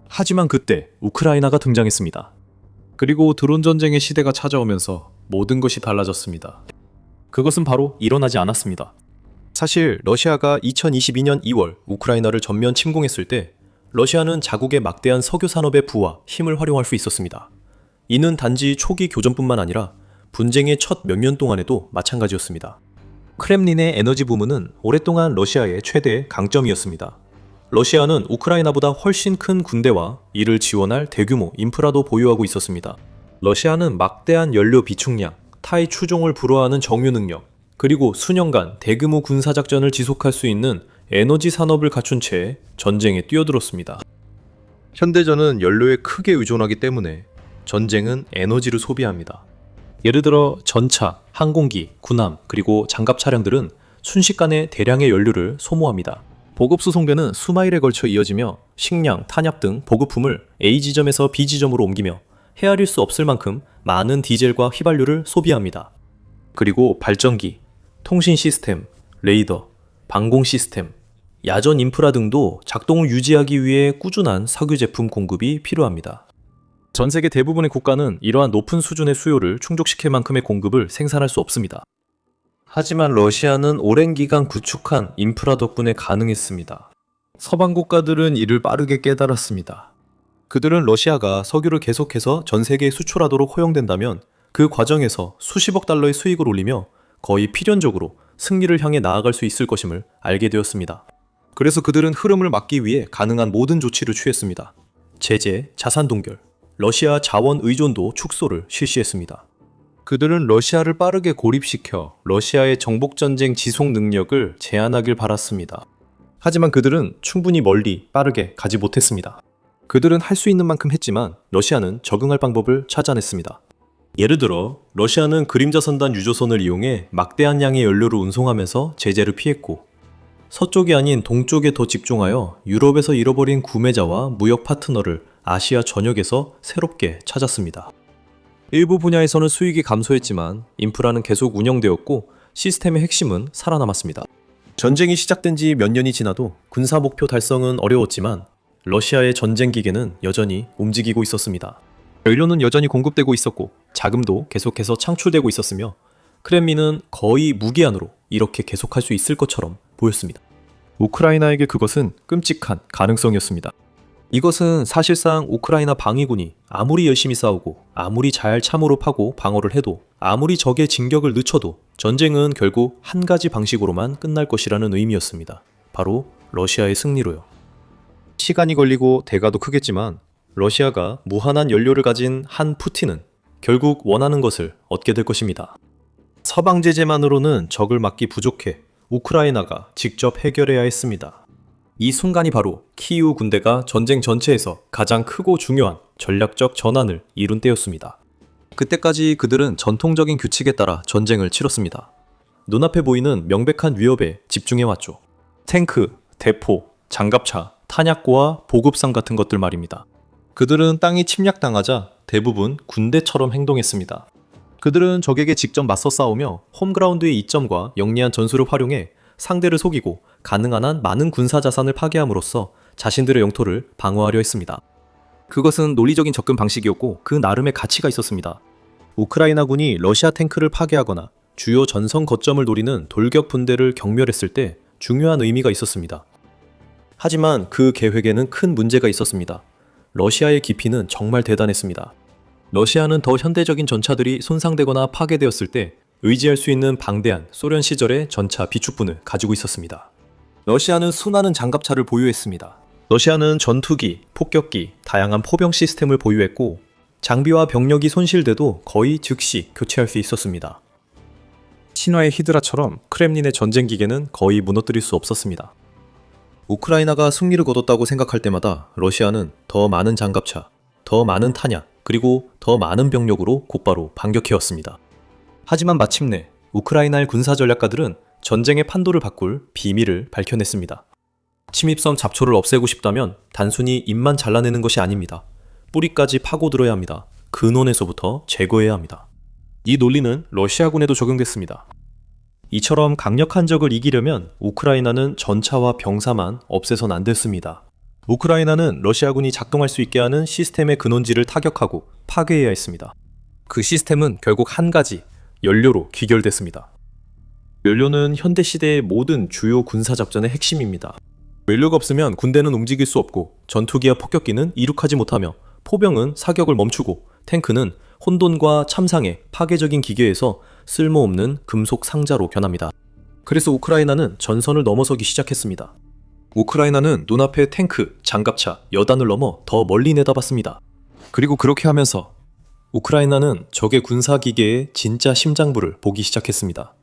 하지만 그때 우크라이나가 등장했습니다. 그리고 드론 전쟁의 시대가 찾아오면서 모든 것이 달라졌습니다. 그것은 바로 일어나지 않았습니다. 사실 러시아가 2022년 2월 우크라이나를 전면 침공했을 때 러시아는 자국의 막대한 석유 산업의 부와 힘을 활용할 수 있었습니다. 이는 단지 초기 교전뿐만 아니라 분쟁의 첫 몇 년 동안에도 마찬가지였습니다. 크렘린의 에너지 부문은 오랫동안 러시아의 최대 강점이었습니다. 러시아는 우크라이나보다 훨씬 큰 군대와 이를 지원할 대규모 인프라도 보유하고 있었습니다. 러시아는 막대한 연료 비축량, 타의 추종을 불허하는 정유 능력, 그리고 수년간 대규모 군사작전을 지속할 수 있는 에너지 산업을 갖춘 채 전쟁에 뛰어들었습니다. 현대전은 연료에 크게 의존하기 때문에 전쟁은 에너지를 소비합니다. 예를 들어 전차, 항공기, 군함, 그리고 장갑 차량들은 순식간에 대량의 연료를 소모합니다. 보급 수송대는 수마일에 걸쳐 이어지며 식량, 탄약 등 보급품을 A 지점에서 B 지점으로 옮기며 헤아릴 수 없을 만큼 많은 디젤과 휘발유를 소비합니다. 그리고 발전기, 통신 시스템, 레이더, 방공 시스템, 야전 인프라 등도 작동을 유지하기 위해 꾸준한 석유 제품 공급이 필요합니다. 전 세계 대부분의 국가는 이러한 높은 수준의 수요를 충족시킬 만큼의 공급을 생산할 수 없습니다. 하지만 러시아는 오랜 기간 구축한 인프라 덕분에 가능했습니다. 서방 국가들은 이를 빠르게 깨달았습니다. 그들은 러시아가 석유를 계속해서 전 세계에 수출하도록 허용된다면 그 과정에서 수십억 달러의 수익을 올리며 거의 필연적으로 승리를 향해 나아갈 수 있을 것임을 알게 되었습니다. 그래서 그들은 흐름을 막기 위해 가능한 모든 조치를 취했습니다. 제재, 자산 동결, 러시아 자원 의존도 축소를 실시했습니다. 그들은 러시아를 빠르게 고립시켜 러시아의 정복전쟁 지속 능력을 제한하길 바랐습니다. 하지만 그들은 충분히 멀리 빠르게 가지 못했습니다. 그들은 할 수 있는 만큼 했지만 러시아는 적응할 방법을 찾아냈습니다. 예를 들어 러시아는 그림자 선단 유조선을 이용해 막대한 양의 연료를 운송하면서 제재를 피했고 서쪽이 아닌 동쪽에 더 집중하여 유럽에서 잃어버린 구매자와 무역 파트너를 아시아 전역에서 새롭게 찾았습니다. 일부 분야에서는 수익이 감소했지만 인프라는 계속 운영되었고 시스템의 핵심은 살아남았습니다. 전쟁이 시작된 지 몇 년이 지나도 군사 목표 달성은 어려웠지만 러시아의 전쟁 기계는 여전히 움직이고 있었습니다. 연료는 여전히 공급되고 있었고 자금도 계속해서 창출되고 있었으며 크렘린은 거의 무기한으로 이렇게 계속할 수 있을 것처럼 보였습니다. 우크라이나에게 그것은 끔찍한 가능성이었습니다. 이것은 사실상 우크라이나 방위군이 아무리 열심히 싸우고 아무리 잘 참호로 파고 방어를 해도 아무리 적의 진격을 늦춰도 전쟁은 결국 한 가지 방식으로만 끝날 것이라는 의미였습니다. 바로 러시아의 승리로요. 시간이 걸리고 대가도 크겠지만 러시아가 무한한 연료를 가진 한 푸틴은 결국 원하는 것을 얻게 될 것입니다. 서방 제재만으로는 적을 막기 부족해 우크라이나가 직접 해결해야 했습니다. 이 순간이 바로 키이우 군대가 전쟁 전체에서 가장 크고 중요한 전략적 전환을 이룬 때였습니다. 그때까지 그들은 전통적인 규칙에 따라 전쟁을 치렀습니다. 눈앞에 보이는 명백한 위협에 집중해왔죠. 탱크, 대포, 장갑차, 탄약고와 보급상 같은 것들 말입니다. 그들은 땅이 침략당하자 대부분 군대처럼 행동했습니다. 그들은 적에게 직접 맞서 싸우며 홈그라운드의 이점과 영리한 전술을 활용해 상대를 속이고 가능한 한 많은 군사 자산을 파괴함으로써 자신들의 영토를 방어하려 했습니다. 그것은 논리적인 접근 방식이었고 그 나름의 가치가 있었습니다. 우크라이나군이 러시아 탱크를 파괴하거나 주요 전선 거점을 노리는 돌격 분대를 경멸했을 때 중요한 의미가 있었습니다. 하지만 그 계획에는 큰 문제가 있었습니다. 러시아의 깊이는 정말 대단했습니다. 러시아는 더 현대적인 전차들이 손상되거나 파괴되었을 때 의지할 수 있는 방대한 소련 시절의 전차 비축분을 가지고 있었습니다. 러시아는 수많은 장갑차를 보유했습니다. 러시아는 전투기, 폭격기, 다양한 포병 시스템을 보유했고 장비와 병력이 손실돼도 거의 즉시 교체할 수 있었습니다. 신화의 히드라처럼 크렘린의 전쟁 기계는 거의 무너뜨릴 수 없었습니다. 우크라이나가 승리를 거뒀다고 생각할 때마다 러시아는 더 많은 장갑차, 더 많은 탄약, 그리고 더 많은 병력으로 곧바로 반격해왔습니다. 하지만 마침내 우크라이나의 군사 전략가들은 전쟁의 판도를 바꿀 비밀을 밝혀냈습니다. 침입성 잡초를 없애고 싶다면 단순히 잎만 잘라내는 것이 아닙니다. 뿌리까지 파고들어야 합니다. 근원에서부터 제거해야 합니다. 이 논리는 러시아군에도 적용됐습니다. 이처럼 강력한 적을 이기려면 우크라이나는 전차와 병사만 없애선 안 됐습니다. 우크라이나는 러시아군이 작동할 수 있게 하는 시스템의 근원지를 타격하고 파괴해야 했습니다. 그 시스템은 결국 한 가지, 연료로 귀결됐습니다. 연료는 현대시대의 모든 주요 군사작전의 핵심입니다. 연료가 없으면 군대는 움직일 수 없고 전투기와 폭격기는 이륙하지 못하며 포병은 사격을 멈추고 탱크는 혼돈과 참상의 파괴적인 기계에서 쓸모없는 금속 상자로 변합니다. 그래서 우크라이나는 전선을 넘어서기 시작했습니다. 우크라이나는 눈앞에 탱크, 장갑차, 여단을 넘어 더 멀리 내다봤습니다. 그리고 그렇게 하면서 우크라이나는 적의 군사기계의 진짜 심장부를 보기 시작했습니다.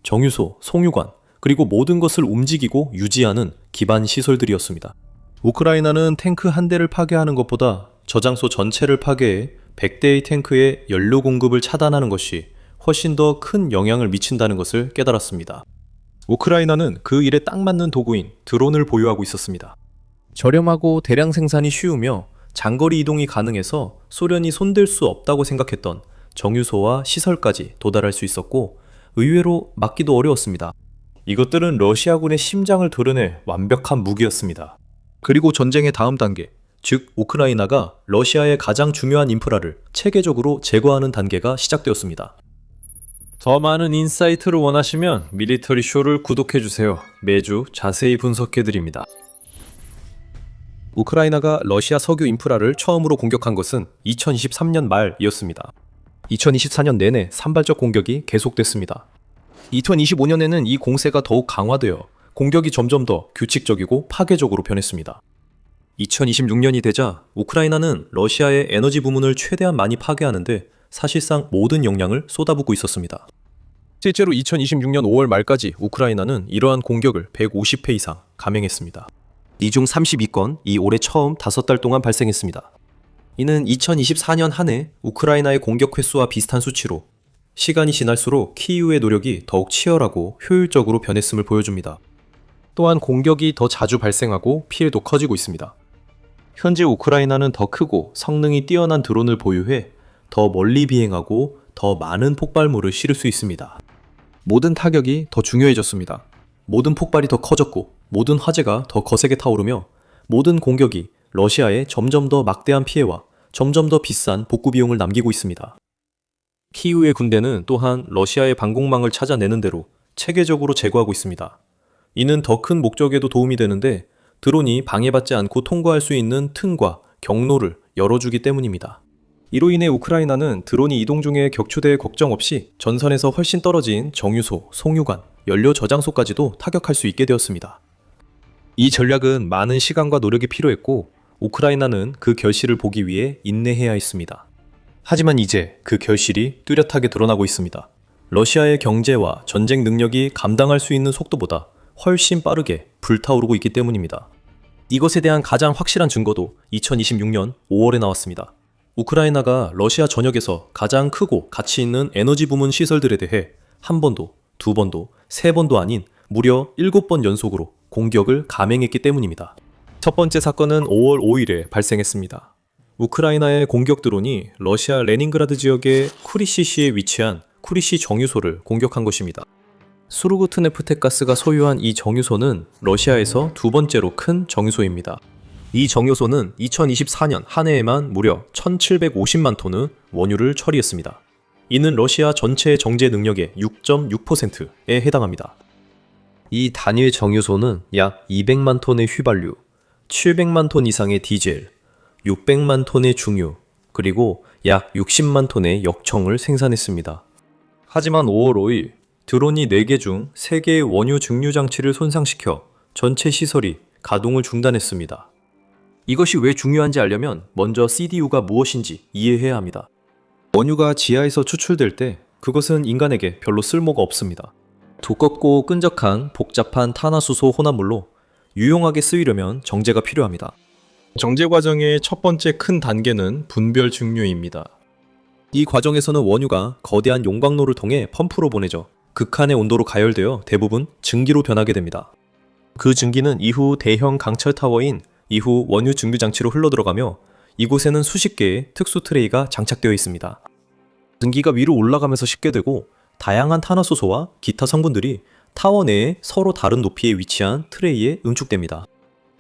정유소, 송유관, 그리고 모든 것을 움직이고 유지하는 기반 시설들이었습니다. 우크라이나는 탱크 한 대를 파괴하는 것보다 저장소 전체를 파괴해 100대의 탱크의 연료 공급을 차단하는 것이 훨씬 더 큰 영향을 미친다는 것을 깨달았습니다. 우크라이나는 그 일에 딱 맞는 도구인 드론을 보유하고 있었습니다. 저렴하고 대량 생산이 쉬우며 장거리 이동이 가능해서 소련이 손댈 수 없다고 생각했던 정유소와 시설까지 도달할 수 있었고 의외로 막기도 어려웠습니다. 이것들은 러시아군의 심장을 드러낼 완벽한 무기였습니다. 그리고 전쟁의 다음 단계, 즉 우크라이나가 러시아의 가장 중요한 인프라를 체계적으로 제거하는 단계가 시작되었습니다. 더 많은 인사이트를 원하시면 밀리터리 쇼를 구독해주세요. 매주 자세히 분석해드립니다. 우크라이나가 러시아 석유 인프라를 처음으로 공격한 것은 2023년 말이었습니다. 2024년 내내 산발적 공격이 계속됐습니다. 2025년에는 이 공세가 더욱 강화되어 공격이 점점 더 규칙적이고 파괴적으로 변했습니다. 2026년이 되자 우크라이나는 러시아의 에너지 부문을 최대한 많이 파괴하는데 사실상 모든 역량을 쏟아붓고 있었습니다. 실제로 2026년 5월 말까지 우크라이나는 이러한 공격을 150회 이상 감행했습니다. 이 중 32건이 올해 처음 5달 동안 발생했습니다. 이는 2024년 한 해 우크라이나의 공격 횟수와 비슷한 수치로 시간이 지날수록 키이우의 노력이 더욱 치열하고 효율적으로 변했음을 보여줍니다. 또한 공격이 더 자주 발생하고 피해도 커지고 있습니다. 현재 우크라이나는 더 크고 성능이 뛰어난 드론을 보유해 더 멀리 비행하고 더 많은 폭발물을 실을 수 있습니다. 모든 타격이 더 중요해졌습니다. 모든 폭발이 더 커졌고 모든 화재가 더 거세게 타오르며 모든 공격이 러시아에 점점 더 막대한 피해와 점점 더 비싼 복구 비용을 남기고 있습니다. 키이우의 군대는 또한 러시아의 방공망을 찾아내는 대로 체계적으로 제거하고 있습니다. 이는 더 큰 목적에도 도움이 되는데 드론이 방해받지 않고 통과할 수 있는 틈과 경로를 열어주기 때문입니다. 이로 인해 우크라이나는 드론이 이동 중에 격추대에 걱정 없이 전선에서 훨씬 떨어진 정유소, 송유관, 연료 저장소까지도 타격할 수 있게 되었습니다. 이 전략은 많은 시간과 노력이 필요했고 우크라이나는 그 결실을 보기 위해 인내해야 했습니다. 하지만 이제 그 결실이 뚜렷하게 드러나고 있습니다. 러시아의 경제와 전쟁 능력이 감당할 수 있는 속도보다 훨씬 빠르게 불타오르고 있기 때문입니다. 이것에 대한 가장 확실한 증거도 2026년 5월에 나왔습니다. 우크라이나가 러시아 전역에서 가장 크고 가치 있는 에너지 부문 시설들에 대해 한 번도, 두 번도, 세 번도 아닌 무려 7번 연속으로 공격을 감행했기 때문입니다. 첫 번째 사건은 5월 5일에 발생했습니다. 우크라이나의 공격 드론이 러시아 레닌그라드 지역의 쿠리시시에 위치한 쿠리시 정유소를 공격한 것입니다. 수르구트네프테가스가 소유한 이 정유소는 러시아에서 두 번째로 큰 정유소입니다. 이 정유소는 2024년 한 해에만 무려 1750만 톤의 원유를 처리했습니다. 이는 러시아 전체 정제 능력의 6.6%에 해당합니다. 이 단일 정유소는 약 200만 톤의 휘발유, 700만 톤 이상의 디젤, 600만 톤의 중유, 그리고 약 60만 톤의 역청을 생산했습니다. 하지만 5월 5일 드론이 4개 중 3개의 원유 증류 장치를 손상시켜 전체 시설이 가동을 중단했습니다. 이것이 왜 중요한지 알려면 먼저 CDU가 무엇인지 이해해야 합니다. 원유가 지하에서 추출될 때 그것은 인간에게 별로 쓸모가 없습니다. 두껍고 끈적한 복잡한 탄화수소 혼합물로 유용하게 쓰이려면 정제가 필요합니다. 정제 과정의 첫 번째 큰 단계는 분별 증류입니다. 이 과정에서는 원유가 거대한 용광로를 통해 펌프로 보내져 극한의 온도로 가열되어 대부분 증기로 변하게 됩니다. 그 증기는 이후 대형 강철 타워인 이후 원유 증류 장치로 흘러들어가며 이곳에는 수십 개의 특수 트레이가 장착되어 있습니다. 증기가 위로 올라가면서 식게 되고 다양한 탄화수소와 기타 성분들이 타워 내에 서로 다른 높이에 위치한 트레이에 응축됩니다.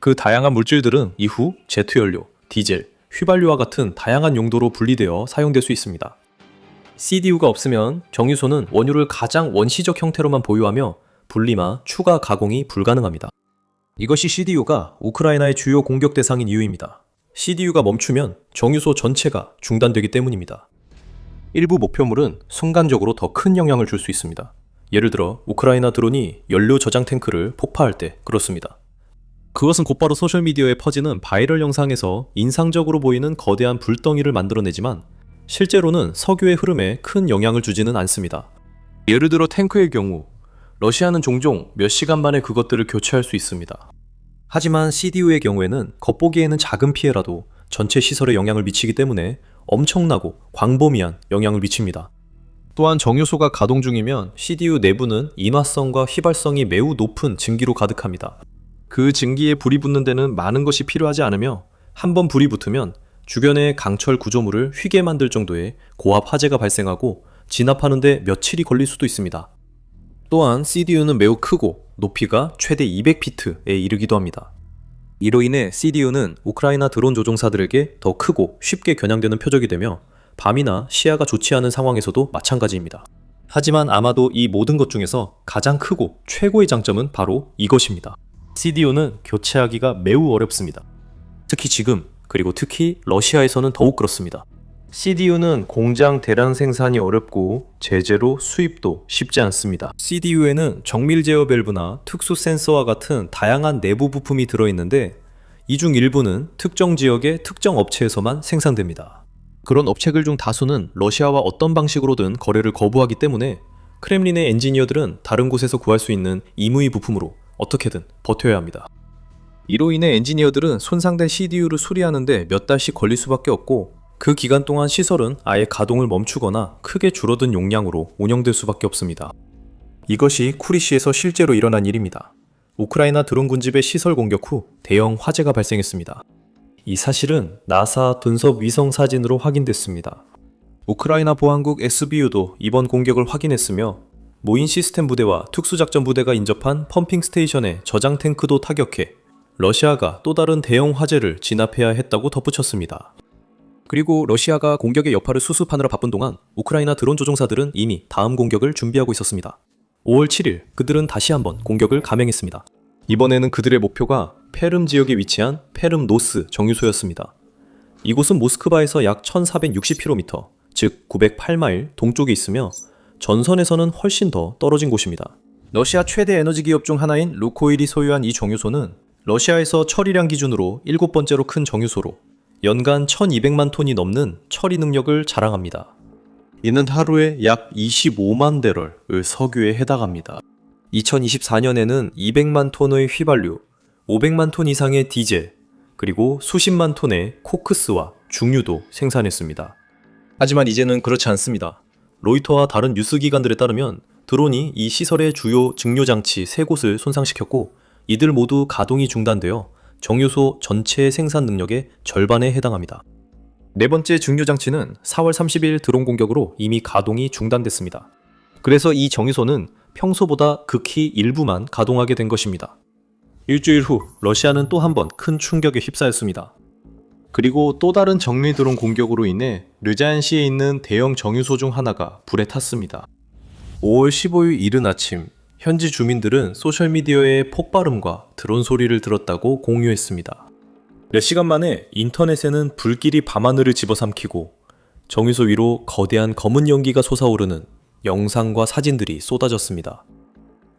그 다양한 물질들은 이후 제트연료, 디젤, 휘발유와 같은 다양한 용도로 분리되어 사용될 수 있습니다. CDU가 없으면 정유소는 원유를 가장 원시적 형태로만 보유하며 분리나 추가 가공이 불가능합니다. 이것이 CDU가 우크라이나의 주요 공격 대상인 이유입니다. CDU가 멈추면 정유소 전체가 중단되기 때문입니다. 일부 목표물은 순간적으로 더 큰 영향을 줄 수 있습니다. 예를 들어 우크라이나 드론이 연료 저장 탱크를 폭파할 때 그렇습니다. 그것은 곧바로 소셜미디어에 퍼지는 바이럴 영상에서 인상적으로 보이는 거대한 불덩이를 만들어내지만 실제로는 석유의 흐름에 큰 영향을 주지는 않습니다. 예를 들어 탱크의 경우 러시아는 종종 몇 시간 만에 그것들을 교체할 수 있습니다. 하지만 CDU의 경우에는 겉보기에는 작은 피해라도 전체 시설에 영향을 미치기 때문에 엄청나고 광범위한 영향을 미칩니다. 또한 정유소가 가동 중이면 CDU 내부는 인화성과 휘발성이 매우 높은 증기로 가득합니다. 그 증기에 불이 붙는 데는 많은 것이 필요하지 않으며 한번 불이 붙으면 주변의 강철 구조물을 휘게 만들 정도의 고압 화재가 발생하고 진압하는 데 며칠이 걸릴 수도 있습니다. 또한 CDU는 매우 크고 높이가 최대 200피트에 이르기도 합니다. 이로 인해 CDU는 우크라이나 드론 조종사들에게 더 크고 쉽게 겨냥되는 표적이 되며 밤이나 시야가 좋지 않은 상황에서도 마찬가지입니다. 하지만 아마도 이 모든 것 중에서 가장 크고 최고의 장점은 바로 이것입니다. CDU는 교체하기가 매우 어렵습니다. 특히 지금, 그리고 특히 러시아에서는 더욱 그렇습니다. CDU는 공장 대량 생산이 어렵고 제재로 수입도 쉽지 않습니다. CDU에는 정밀 제어 밸브나 특수 센서와 같은 다양한 내부 부품이 들어있는데 이 중 일부는 특정 지역의 특정 업체에서만 생산됩니다. 그런 업체들 중 다수는 러시아와 어떤 방식으로든 거래를 거부하기 때문에 크렘린의 엔지니어들은 다른 곳에서 구할 수 있는 임의 부품으로 어떻게든 버텨야 합니다. 이로 인해 엔지니어들은 손상된 CDU를 수리하는데 몇 달씩 걸릴 수밖에 없고 그 기간 동안 시설은 아예 가동을 멈추거나 크게 줄어든 용량으로 운영될 수밖에 없습니다. 이것이 쿠리시에서 실제로 일어난 일입니다. 우크라이나 드론 군집의 시설 공격 후 대형 화재가 발생했습니다. 이 사실은 나사 분석 위성 사진으로 확인됐습니다. 우크라이나 보안국 SBU도 이번 공격을 확인했으며 모인 시스템 부대와 특수작전 부대가 인접한 펌핑 스테이션의 저장 탱크도 타격해 러시아가 또 다른 대형 화재를 진압해야 했다고 덧붙였습니다. 그리고 러시아가 공격의 여파를 수습하느라 바쁜 동안 우크라이나 드론 조종사들은 이미 다음 공격을 준비하고 있었습니다. 5월 7일 그들은 다시 한번 공격을 감행했습니다. 이번에는 그들의 목표가 페름 지역에 위치한 페름 노스 정유소였습니다. 이곳은 모스크바에서 약 1460km, 즉 908마일 동쪽에 있으며 전선에서는 훨씬 더 떨어진 곳입니다. 러시아 최대 에너지 기업 중 하나인 루코일이 소유한 이 정유소는 러시아에서 처리량 기준으로 7번째로 큰 정유소로 연간 1200만 톤이 넘는 처리 능력을 자랑합니다. 이는 하루에 약 25만 대럴의 석유에 해당합니다. 2024년에는 200만 톤의 휘발유, 500만 톤 이상의 디젤, 그리고 수십만 톤의 코크스와 중유도 생산했습니다. 하지만 이제는 그렇지 않습니다. 로이터와 다른 뉴스기관들에 따르면 드론이 이 시설의 주요 증류장치 3곳을 손상시켰고 이들 모두 가동이 중단되어 정유소 전체의 생산 능력의 절반에 해당합니다. 네 번째 증류장치는 4월 30일 드론 공격으로 이미 가동이 중단됐습니다. 그래서 이 정유소는 평소보다 극히 일부만 가동하게 된 것입니다. 일주일 후 러시아는 또 한 번 큰 충격에 휩싸였습니다. 그리고 또 다른 정밀 드론 공격으로 인해 르자얀시에 있는 대형 정유소 중 하나가 불에 탔습니다. 5월 15일 이른 아침, 현지 주민들은 소셜미디어에 폭발음과 드론 소리를 들었다고 공유했습니다. 몇 시간 만에 인터넷에는 불길이 밤하늘을 집어삼키고 정유소 위로 거대한 검은 연기가 솟아오르는 영상과 사진들이 쏟아졌습니다.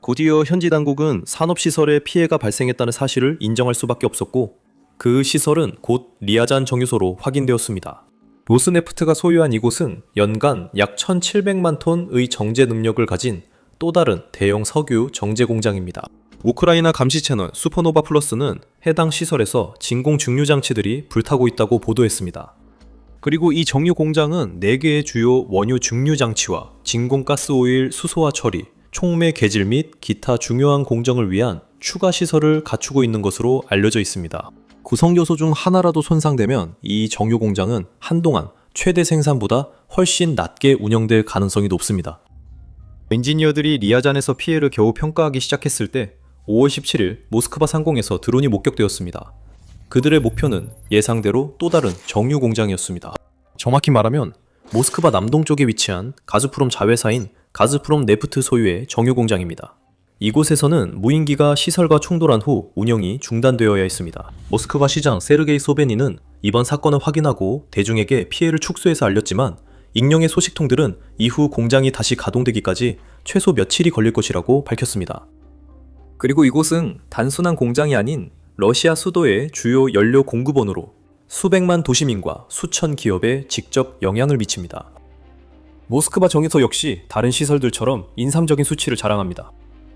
곧이어 현지 당국은 산업시설에 피해가 발생했다는 사실을 인정할 수밖에 없었고 그 시설은 곧 리아잔 정유소로 확인되었습니다. 로스네프트가 소유한 이곳은 연간 약 1,700만 톤의 정제 능력을 가진 또 다른 대형 석유 정제 공장입니다. 우크라이나 감시 채널 슈퍼노바 플러스는 해당 시설에서 진공 증류 장치들이 불타고 있다고 보도했습니다. 그리고 이 정유 공장은 4개의 주요 원유 증류 장치와 진공가스 오일 수소화 처리, 촉매 개질 및 기타 중요한 공정을 위한 추가 시설을 갖추고 있는 것으로 알려져 있습니다. 구성 요소 중 하나라도 손상되면 이 정유 공장은 한동안 최대 생산보다 훨씬 낮게 운영될 가능성이 높습니다. 엔지니어들이 리아잔에서 피해를 겨우 평가하기 시작했을 때 5월 17일 모스크바 상공에서 드론이 목격되었습니다. 그들의 목표는 예상대로 또 다른 정유 공장이었습니다. 정확히 말하면 모스크바 남동쪽에 위치한 가즈프롬 자회사인 가즈프롬 네프트 소유의 정유 공장입니다. 이곳에서는 무인기가 시설과 충돌한 후 운영이 중단되어야 했습니다. 모스크바 시장 세르게이 소베니는 이번 사건을 확인하고 대중에게 피해를 축소해서 알렸지만 익명의 소식통들은 이후 공장이 다시 가동되기까지 최소 며칠이 걸릴 것이라고 밝혔습니다. 그리고 이곳은 단순한 공장이 아닌 러시아 수도의 주요 연료 공급원으로 수백만 도시민과 수천 기업에 직접 영향을 미칩니다. 모스크바 정유소 역시 다른 시설들처럼 인상적인 수치를 자랑합니다.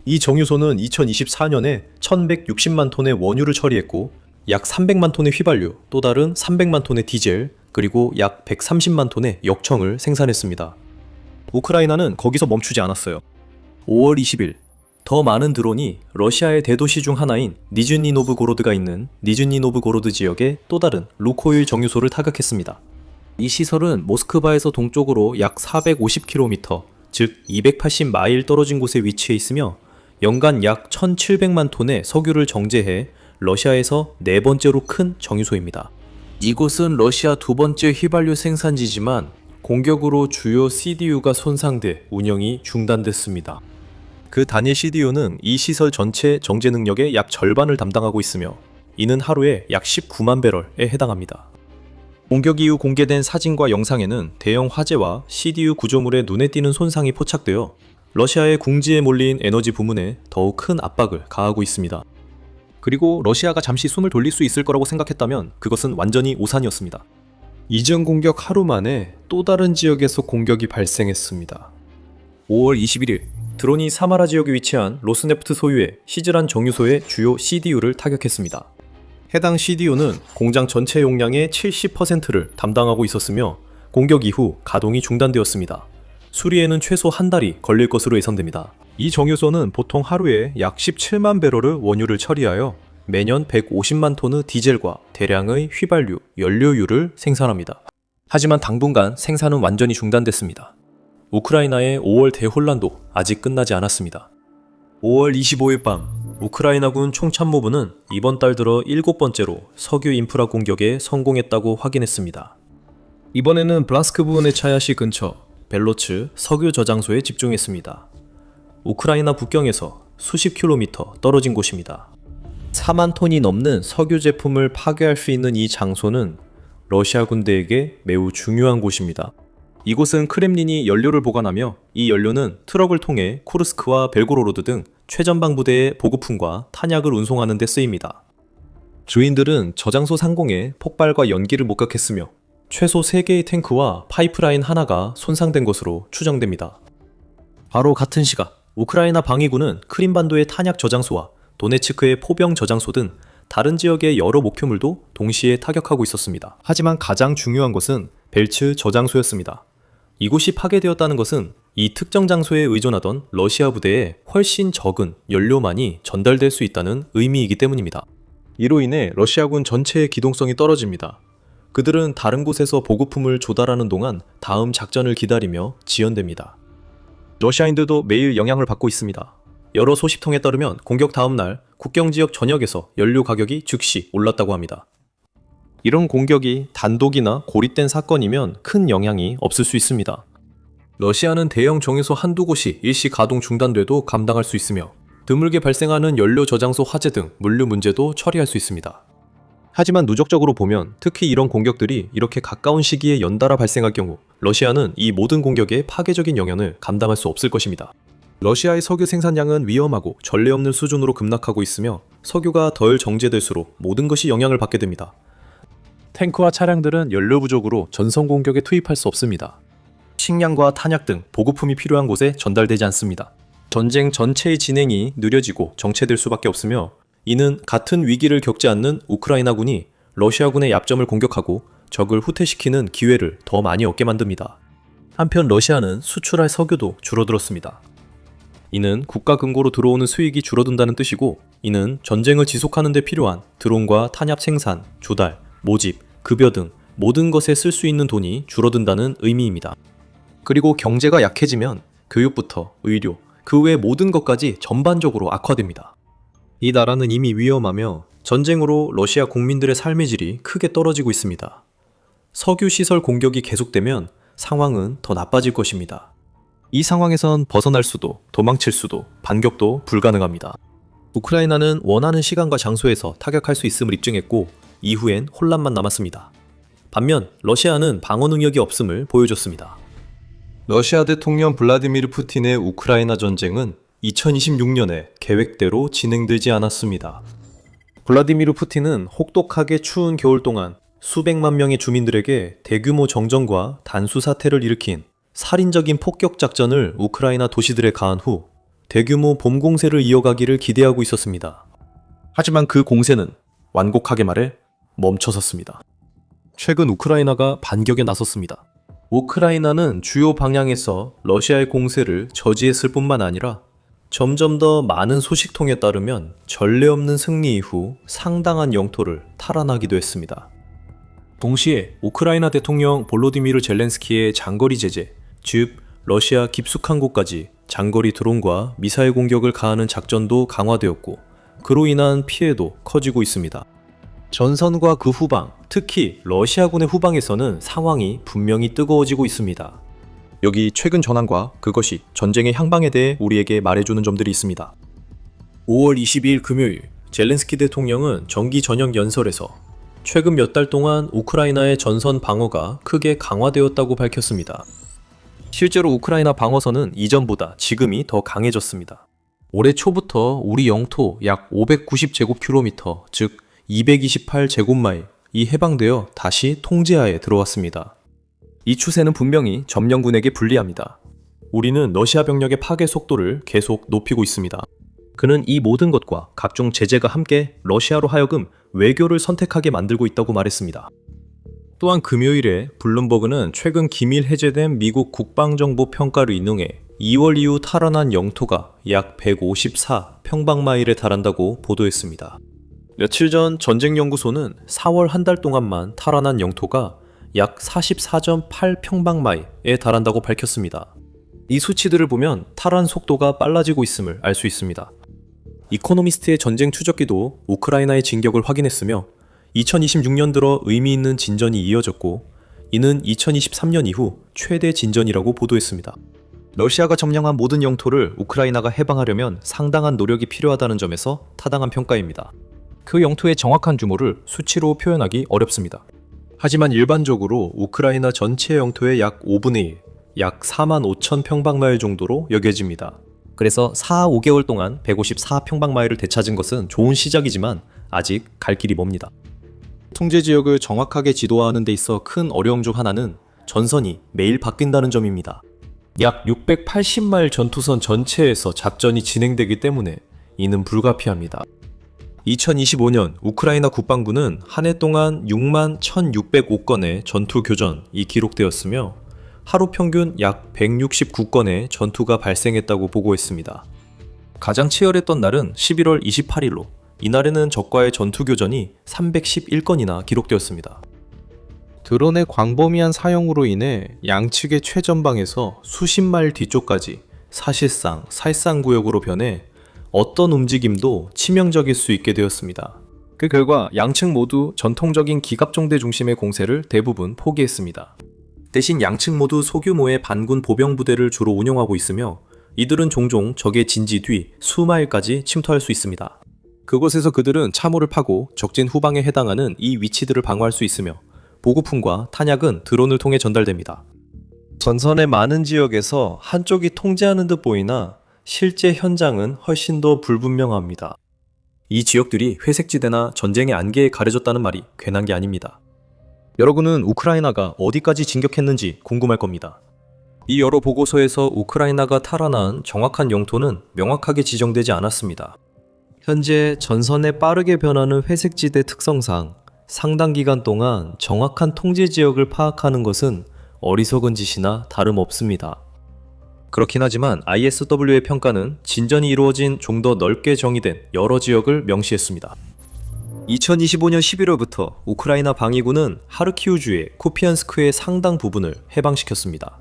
이 정유소는 2024년에 1160만 톤의 원유를 처리했고 약 300만 톤의 휘발유, 또 다른 300만 톤의 디젤, 그리고 약 130만 톤의 역청을 생산했습니다. 우크라이나는 거기서 멈추지 않았어요. 5월 20일 더 많은 드론이 러시아의 대도시 중 하나인 니즈니 노브고로드가 있는 니즈니 노브고로드 지역의 또 다른 루코일 정유소를 타격했습니다. 이 시설은 모스크바에서 동쪽으로 약 450km, 즉 280마일 떨어진 곳에 위치해 있으며 연간 약 1,700만 톤의 석유를 정제해 러시아에서 네 번째로 큰 정유소입니다. 이곳은 러시아 두 번째 휘발유 생산지지만 공격으로 주요 CDU가 손상돼 운영이 중단됐습니다. 그 단일 CDU는 이 시설 전체 정제 능력의 약 절반을 담당하고 있으며 이는 하루에 약 19만 배럴에 해당합니다. 공격 이후 공개된 사진과 영상에는 대형 화재와 CDU 구조물에 눈에 띄는 손상이 포착되어 러시아의 궁지에 몰린 에너지 부문에 더욱 큰 압박을 가하고 있습니다. 그리고 러시아가 잠시 숨을 돌릴 수 있을 거라고 생각했다면 그것은 완전히 오산이었습니다. 이전 공격 하루 만에 또 다른 지역에서 공격이 발생했습니다. 5월 21일 드론이 사마라 지역에 위치한 로스네프트 소유의 시즈란 정유소의 주요 CDU를 타격했습니다. 해당 CDU는 공장 전체 용량의 70%를 담당하고 있었으며 공격 이후 가동이 중단되었습니다. 수리에는 최소 한 달이 걸릴 것으로 예상됩니다. 이 정유소는 보통 하루에 약 17만 배럴의 원유를 처리하여 매년 150만 톤의 디젤과 대량의 휘발유, 연료유를 생산합니다. 하지만 당분간 생산은 완전히 중단됐습니다. 우크라이나의 5월 대혼란도 아직 끝나지 않았습니다. 5월 25일 밤 우크라이나군 총참모부는 이번 달 들어 7번째로 석유 인프라 공격에 성공했다고 확인했습니다. 이번에는 블라스크 부근의 차야시 근처 벨로츠 석유 저장소에 집중했습니다. 우크라이나 국경에서 수십 킬로미터 떨어진 곳입니다. 4만 톤이 넘는 석유 제품을 파괴할 수 있는 이 장소는 러시아 군대에게 매우 중요한 곳입니다. 이곳은 크렘린이 연료를 보관하며 이 연료는 트럭을 통해 쿠르스크와 벨고로로드 등 최전방 부대의 보급품과 탄약을 운송하는 데 쓰입니다. 주인들은 저장소 상공에 폭발과 연기를 목격했으며 최소 3개의 탱크와 파이프라인 하나가 손상된 것으로 추정됩니다. 바로 같은 시각 우크라이나 방위군은 크림반도의 탄약 저장소와 도네츠크의 포병 저장소 등 다른 지역의 여러 목표물도 동시에 타격하고 있었습니다. 하지만 가장 중요한 것은 벨츠 저장소였습니다. 이곳이 파괴되었다는 것은 이 특정 장소에 의존하던 러시아 부대에 훨씬 적은 연료만이 전달될 수 있다는 의미이기 때문입니다. 이로 인해 러시아군 전체의 기동성이 떨어집니다. 그들은 다른 곳에서 보급품을 조달하는 동안 다음 작전을 기다리며 지연됩니다. 러시아인들도 매일 영향을 받고 있습니다. 여러 소식통에 따르면 공격 다음 날 국경 지역 전역에서 연료 가격이 즉시 올랐다고 합니다. 이런 공격이 단독이나 고립된 사건이면 큰 영향이 없을 수 있습니다. 러시아는 대형 정유소 한두 곳이 일시 가동 중단돼도 감당할 수 있으며 드물게 발생하는 연료 저장소 화재 등 물류 문제도 처리할 수 있습니다. 하지만 누적적으로 보면 특히 이런 공격들이 이렇게 가까운 시기에 연달아 발생할 경우 러시아는 이 모든 공격에 파괴적인 영향을 감당할 수 없을 것입니다. 러시아의 석유 생산량은 위험하고 전례 없는 수준으로 급락하고 있으며 석유가 덜 정제될수록 모든 것이 영향을 받게 됩니다. 탱크와 차량들은 연료 부족으로 전선 공격에 투입할 수 없습니다. 식량과 탄약 등 보급품이 필요한 곳에 전달되지 않습니다. 전쟁 전체의 진행이 느려지고 정체될 수밖에 없으며 이는 같은 위기를 겪지 않는 우크라이나군이 러시아군의 약점을 공격하고 적을 후퇴시키는 기회를 더 많이 얻게 만듭니다. 한편 러시아는 수출할 석유도 줄어들었습니다. 이는 국가 금고로 들어오는 수익이 줄어든다는 뜻이고 이는 전쟁을 지속하는 데 필요한 드론과 탄약 생산, 조달, 모집, 급여 등 모든 것에 쓸 수 있는 돈이 줄어든다는 의미입니다. 그리고 경제가 약해지면 교육부터 의료, 그 외 모든 것까지 전반적으로 악화됩니다. 이 나라는 이미 위험하며 전쟁으로 러시아 국민들의 삶의 질이 크게 떨어지고 있습니다. 석유 시설 공격이 계속되면 상황은 더 나빠질 것입니다. 이 상황에선 벗어날 수도, 도망칠 수도, 반격도 불가능합니다. 우크라이나는 원하는 시간과 장소에서 타격할 수 있음을 입증했고 이후엔 혼란만 남았습니다. 반면 러시아는 방어 능력이 없음을 보여줬습니다. 러시아 대통령 블라디미르 푸틴의 우크라이나 전쟁은 2026년에 계획대로 진행되지 않았습니다. 블라디미르 푸틴은 혹독하게 추운 겨울 동안 수백만 명의 주민들에게 대규모 정전과 단수 사태를 일으킨 살인적인 폭격 작전을 우크라이나 도시들에 가한 후 대규모 봄 공세를 이어가기를 기대하고 있었습니다. 하지만 그 공세는 완곡하게 말해 멈춰섰습니다. 최근 우크라이나가 반격에 나섰습니다. 우크라이나는 주요 방향에서 러시아의 공세를 저지했을 뿐만 아니라 점점 더 많은 소식통에 따르면 전례 없는 승리 이후 상당한 영토를 탈환하기도 했습니다. 동시에 우크라이나 대통령 볼로디미르 젤렌스키의 장거리 제재, 즉 러시아 깊숙한 곳까지 장거리 드론과 미사일 공격을 가하는 작전도 강화되었고 그로 인한 피해도 커지고 있습니다. 전선과 그 후방, 특히 러시아군의 후방에서는 상황이 분명히 뜨거워지고 있습니다. 여기 최근 전황과 그것이 전쟁의 향방에 대해 우리에게 말해주는 점들이 있습니다. 5월 22일 금요일 젤렌스키 대통령은 정기 저녁 연설에서 최근 몇 달 동안 우크라이나의 전선 방어가 크게 강화되었다고 밝혔습니다. 실제로 우크라이나 방어선은 이전보다 지금이 더 강해졌습니다. 올해 초부터 우리 영토 약 590제곱킬로미터, 즉 228제곱마일이 해방되어 다시 통제하에 들어왔습니다. 이 추세는 분명히 점령군에게 불리합니다. 우리는 러시아 병력의 파괴 속도를 계속 높이고 있습니다. 그는 이 모든 것과 각종 제재가 함께 러시아로 하여금 외교를 선택하게 만들고 있다고 말했습니다. 또한 금요일에 블룸버그는 최근 기밀 해제된 미국 국방정보 평가를 인용해 2월 이후 탈환한 영토가 약 154평방마일에 달한다고 보도했습니다. 며칠 전 전쟁연구소는 4월 한 달 동안만 탈환한 영토가 약 44.8평방마일에 달한다고 밝혔습니다. 이 수치들을 보면 탈환 속도가 빨라지고 있음을 알 수 있습니다. 이코노미스트의 전쟁 추적기도 우크라이나의 진격을 확인했으며 2026년 들어 의미 있는 진전이 이어졌고 이는 2023년 이후 최대 진전이라고 보도했습니다. 러시아가 점령한 모든 영토를 우크라이나가 해방하려면 상당한 노력이 필요하다는 점에서 타당한 평가입니다. 그 영토의 정확한 규모를 수치로 표현하기 어렵습니다. 하지만 일반적으로 우크라이나 전체 영토의 약 5분의 1, 약 45,000평방마일 정도로 여겨집니다. 그래서 4, 5개월 동안 154평방마일을 되찾은 것은 좋은 시작이지만 아직 갈 길이 멉니다. 통제 지역을 정확하게 지도하는 데 있어 큰 어려움 중 하나는 전선이 매일 바뀐다는 점입니다. 약 680마일 전투선 전체에서 작전이 진행되기 때문에 이는 불가피합니다. 2025년 우크라이나 국방부는 한 해 동안 6만 1,605건의 전투 교전이 기록되었으며 하루 평균 약 169건의 전투가 발생했다고 보고했습니다. 가장 치열했던 날은 11월 28일로 이날에는 적과의 전투 교전이 311건이나 기록되었습니다. 드론의 광범위한 사용으로 인해 양측의 최전방에서 수십 마일 뒤쪽까지 사실상 살상구역으로 변해 어떤 움직임도 치명적일 수 있게 되었습니다. 그 결과 양측 모두 전통적인 기갑종대 중심의 공세를 대부분 포기했습니다. 대신 양측 모두 소규모의 반군 보병 부대를 주로 운영하고 있으며 이들은 종종 적의 진지 뒤 수마일까지 침투할 수 있습니다. 그곳에서 그들은 참호를 파고 적진 후방에 해당하는 이 위치들을 방어할 수 있으며 보급품과 탄약은 드론을 통해 전달됩니다. 전선의 많은 지역에서 한쪽이 통제하는 듯 보이나 실제 현장은 훨씬 더 불분명합니다. 이 지역들이 회색지대나 전쟁의 안개에 가려졌다는 말이 괜한 게 아닙니다. 여러분은 우크라이나가 어디까지 진격했는지 궁금할 겁니다. 이 여러 보고서에서 우크라이나가 탈환한 정확한 영토는 명확하게 지정되지 않았습니다. 현재 전선에 빠르게 변하는 회색지대 특성상 상당 기간 동안 정확한 통제 지역을 파악하는 것은 어리석은 짓이나 다름없습니다. 그렇긴 하지만 ISW의 평가는 진전이 이루어진 좀 더 넓게 정의된 여러 지역을 명시했습니다. 2025년 11월부터 우크라이나 방위군은 하르키우주의 쿠피안스크의 상당 부분을 해방시켰습니다.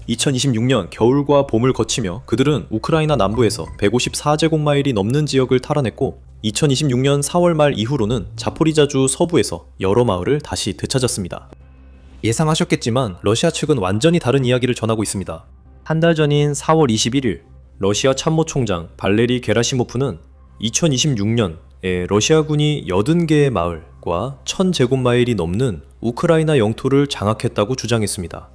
2026년 겨울과 봄을 거치며 그들은 우크라이나 남부에서 154제곱마일이 넘는 지역을 탈환했고 2026년 4월 말 이후로는 자포리자주 서부에서 여러 마을을 다시 되찾았습니다. 예상하셨겠지만 러시아 측은 완전히 다른 이야기를 전하고 있습니다. 한 달 전인 4월 21일 러시아 참모총장 발레리 게라시모프는 2026년에 러시아군이 80개의 마을과 1000제곱마일이 넘는 우크라이나 영토를 장악했다고 주장했습니다.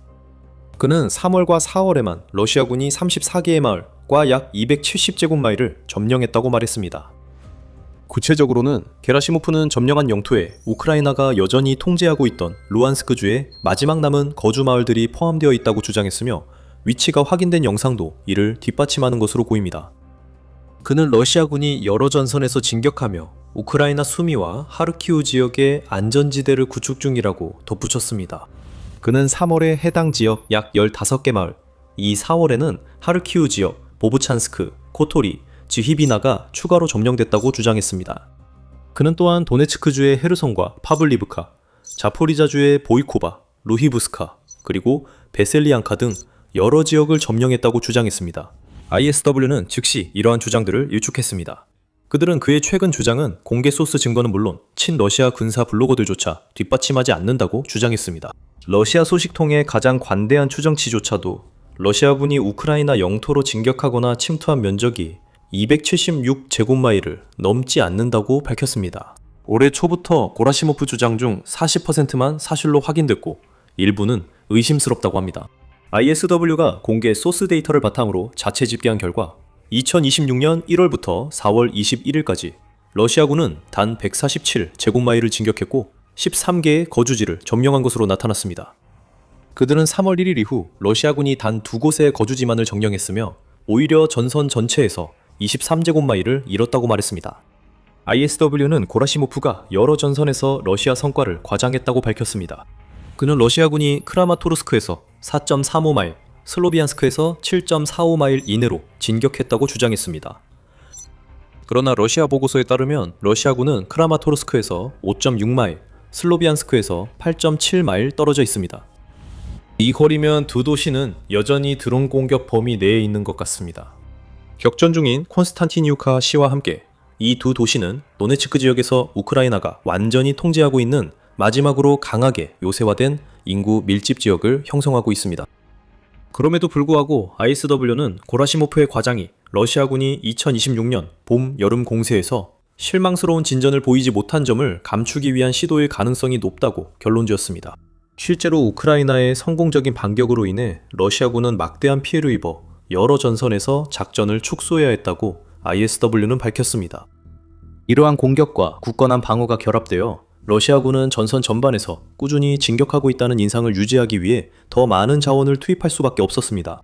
그는 3월과 4월에만 러시아군이 34개의 마을과 약 270제곱마일을 점령했다고 말했습니다. 구체적으로는 게라시모프는 점령한 영토에 우크라이나가 여전히 통제하고 있던 루안스크주의 마지막 남은 거주 마을들이 포함되어 있다고 주장했으며 위치가 확인된 영상도 이를 뒷받침하는 것으로 보입니다. 그는 러시아군이 여러 전선에서 진격하며 우크라이나 수미와 하르키우 지역의 안전지대를 구축 중이라고 덧붙였습니다. 그는 3월에 해당 지역 약 15개 마을, 이 4월에는 하르키우 지역, 보브찬스크, 코토리, 지휘비나가 추가로 점령됐다고 주장했습니다. 그는 또한 도네츠크주의 헤르손과 파블리브카, 자포리자주의 보이코바, 루히브스카, 그리고 베셀리안카 등 여러 지역을 점령했다고 주장했습니다. ISW는 즉시 이러한 주장들을 일축했습니다. 그들은 그의 최근 주장은 공개 소스 증거는 물론 친러시아 군사 블로거들조차 뒷받침하지 않는다고 주장했습니다. 러시아 소식통의 가장 관대한 추정치조차도 러시아군이 우크라이나 영토로 진격하거나 침투한 면적이 276제곱마일을 넘지 않는다고 밝혔습니다. 올해 초부터 고라시모프 주장 중 40%만 사실로 확인됐고 일부는 의심스럽다고 합니다. ISW가 공개 소스 데이터를 바탕으로 자체 집계한 결과 2026년 1월부터 4월 21일까지 러시아군은 단 147제곱마일을 진격했고 13개의 거주지를 점령한 것으로 나타났습니다. 그들은 3월 1일 이후 러시아군이 단 2곳의 거주지만을 점령했으며 오히려 전선 전체에서 23제곱마일을 잃었다고 말했습니다. ISW는 고라시모프가 여러 전선에서 러시아 성과를 과장했다고 밝혔습니다. 그는 러시아군이 크라마토르스크에서 4.35마일, 슬로비안스크에서 7.45마일 이내로 진격했다고 주장했습니다. 그러나 러시아 보고서에 따르면 러시아군은 크라마토르스크에서 5.6마일, 슬로비안스크에서 8.7마일 떨어져 있습니다. 이 거리면 두 도시는 여전히 드론 공격 범위 내에 있는 것 같습니다. 격전 중인 콘스탄티니우카 시와 함께 이 두 도시는 도네츠크 지역에서 우크라이나가 완전히 통제하고 있는 마지막으로 강하게 요새화된 인구 밀집 지역을 형성하고 있습니다. 그럼에도 불구하고 ISW는 고라시모프의 과장이 러시아군이 2026년 봄, 여름 공세에서 실망스러운 진전을 보이지 못한 점을 감추기 위한 시도일 가능성이 높다고 결론지었습니다. 실제로 우크라이나의 성공적인 반격으로 인해 러시아군은 막대한 피해를 입어 여러 전선에서 작전을 축소해야 했다고 ISW는 밝혔습니다. 이러한 공격과 굳건한 방어가 결합되어 러시아군은 전선 전반에서 꾸준히 진격하고 있다는 인상을 유지하기 위해 더 많은 자원을 투입할 수밖에 없었습니다.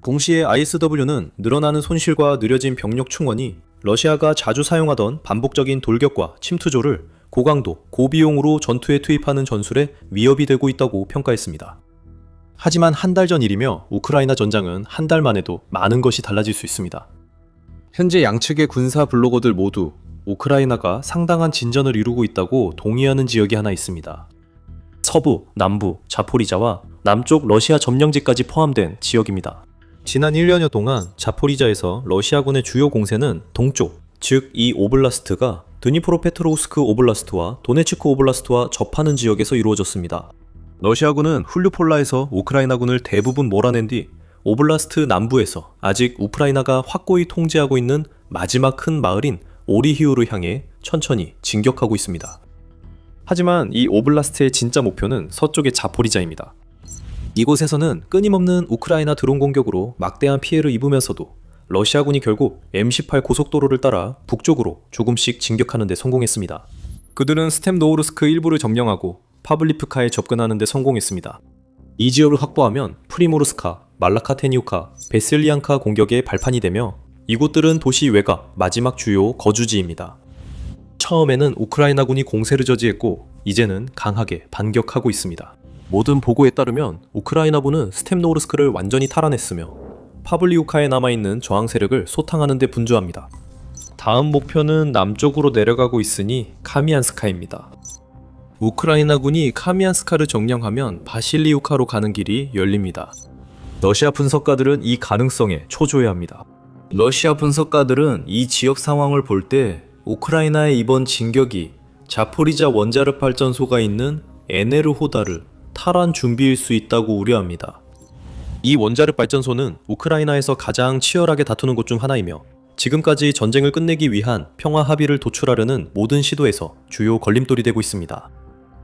동시에 ISW는 늘어나는 손실과 느려진 병력 충원이 러시아가 자주 사용하던 반복적인 돌격과 침투조를 고강도, 고비용으로 전투에 투입하는 전술에 위협이 되고 있다고 평가했습니다. 하지만 한 달 전 일이며 우크라이나 전장은 한 달 만에도 많은 것이 달라질 수 있습니다. 현재 양측의 군사 블로거들 모두 우크라이나가 상당한 진전을 이루고 있다고 동의하는 지역이 하나 있습니다. 서부, 남부, 자포리자와 남쪽 러시아 점령지까지 포함된 지역입니다. 지난 1년여 동안 자포리자에서 러시아군의 주요 공세는 동쪽, 즉 이 오블라스트가 드니프로페트로우스크 오블라스트와 도네츠크 오블라스트와 접하는 지역에서 이루어졌습니다. 러시아군은 훌류폴라에서 우크라이나군을 대부분 몰아낸 뒤 오블라스트 남부에서 아직 우크라이나가 확고히 통제하고 있는 마지막 큰 마을인 오리히우를 향해 천천히 진격하고 있습니다. 하지만 이 오블라스트의 진짜 목표는 서쪽의 자포리자입니다. 이곳에서는 끊임없는 우크라이나 드론 공격으로 막대한 피해를 입으면서도 러시아군이 결국 M18 고속도로를 따라 북쪽으로 조금씩 진격하는 데 성공했습니다. 그들은 스템노우르스크 일부를 점령하고 파블리프카에 접근하는 데 성공했습니다. 이 지역을 확보하면 프리모르스카, 말라카테니우카, 베슬리안카 공격의 발판이 되며 이곳들은 도시 외곽 마지막 주요 거주지입니다. 처음에는 우크라이나군이 공세를 저지했고 이제는 강하게 반격하고 있습니다. 모든 보고에 따르면 우크라이나군은 스템노우르스크를 완전히 탈환했으며 파블리우카에 남아있는 저항 세력을 소탕하는 데 분주합니다. 다음 목표는 남쪽으로 내려가고 있으니 카미안스카입니다. 우크라이나군이 카미안스카를 점령하면 바실리우카로 가는 길이 열립니다. 러시아 분석가들은 이 가능성에 초조해합니다. 러시아 분석가들은 이 지역 상황을 볼 때 우크라이나의 이번 진격이 자포리자 원자력 발전소가 있는 에네르호다를 탈환 준비일 수 있다고 우려합니다. 이 원자력 발전소는 우크라이나에서 가장 치열하게 다투는 곳 중 하나이며 지금까지 전쟁을 끝내기 위한 평화 합의를 도출하려는 모든 시도에서 주요 걸림돌이 되고 있습니다.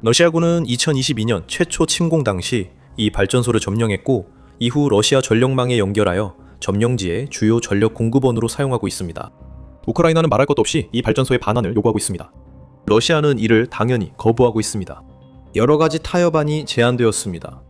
러시아군은 2022년 최초 침공 당시 이 발전소를 점령했고 이후 러시아 전력망에 연결하여 점령지의 주요 전력 공급원으로 사용하고 있습니다. 우크라이나는 말할 것도 없이 이 발전소의 반환을 요구하고 있습니다. 러시아는 이를 당연히 거부하고 있습니다. 여러 가지 타협안이 제안되었습니다.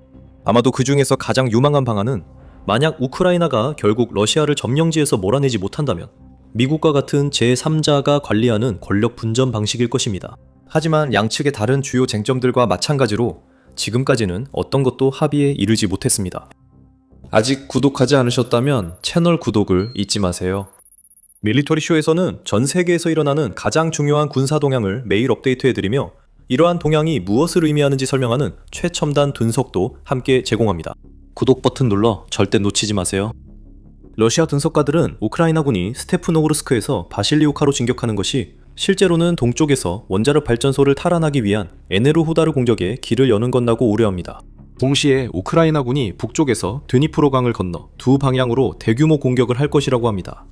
아마도 그 중에서 가장 유망한 방안은 만약 우크라이나가 결국 러시아를 점령지에서 몰아내지 못한다면 미국과 같은 제3자가 관리하는 권력 분전 방식일 것입니다. 하지만 양측의 다른 주요 쟁점들과 마찬가지로 지금까지는 어떤 것도 합의에 이르지 못했습니다. 아직 구독하지 않으셨다면 채널 구독을 잊지 마세요. 밀리터리 쇼에서는 전 세계에서 일어나는 가장 중요한 군사 동향을 매일 업데이트해드리며 이러한 동향이 무엇을 의미하는지 설명하는 최첨단 분석도 함께 제공합니다. 구독 버튼 눌러 절대 놓치지 마세요. 러시아 분석가들은 우크라이나군이 스테프노우르스크에서 바실리우카로 진격하는 것이 실제로는 동쪽에서 원자력 발전소를 탈환하기 위한 에네르호다르 공격에 길을 여는 것이라고 우려합니다. 동시에 우크라이나군이 북쪽에서 드니프로강을 건너 두 방향으로 대규모 공격을 할 것이라고 합니다.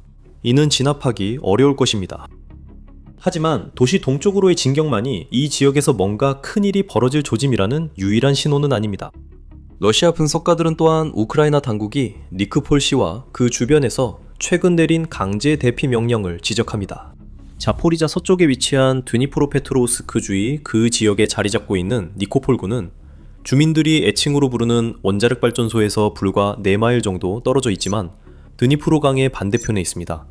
이는 진압하기 어려울 것입니다. 하지만 도시 동쪽으로의 진격만이 이 지역에서 뭔가 큰일이 벌어질 조짐이라는 유일한 신호는 아닙니다. 러시아 분석가들은 또한 우크라이나 당국이 니크폴시와 그 주변에서 최근 내린 강제 대피 명령을 지적합니다. 자포리자 서쪽에 위치한 드니프로페트로우스크 주의 그 지역에 자리 잡고 있는 니코폴군은 주민들이 애칭으로 부르는 원자력 발전소에서 불과 4마일 정도 떨어져 있지만 드니프로강의 반대편에 있습니다.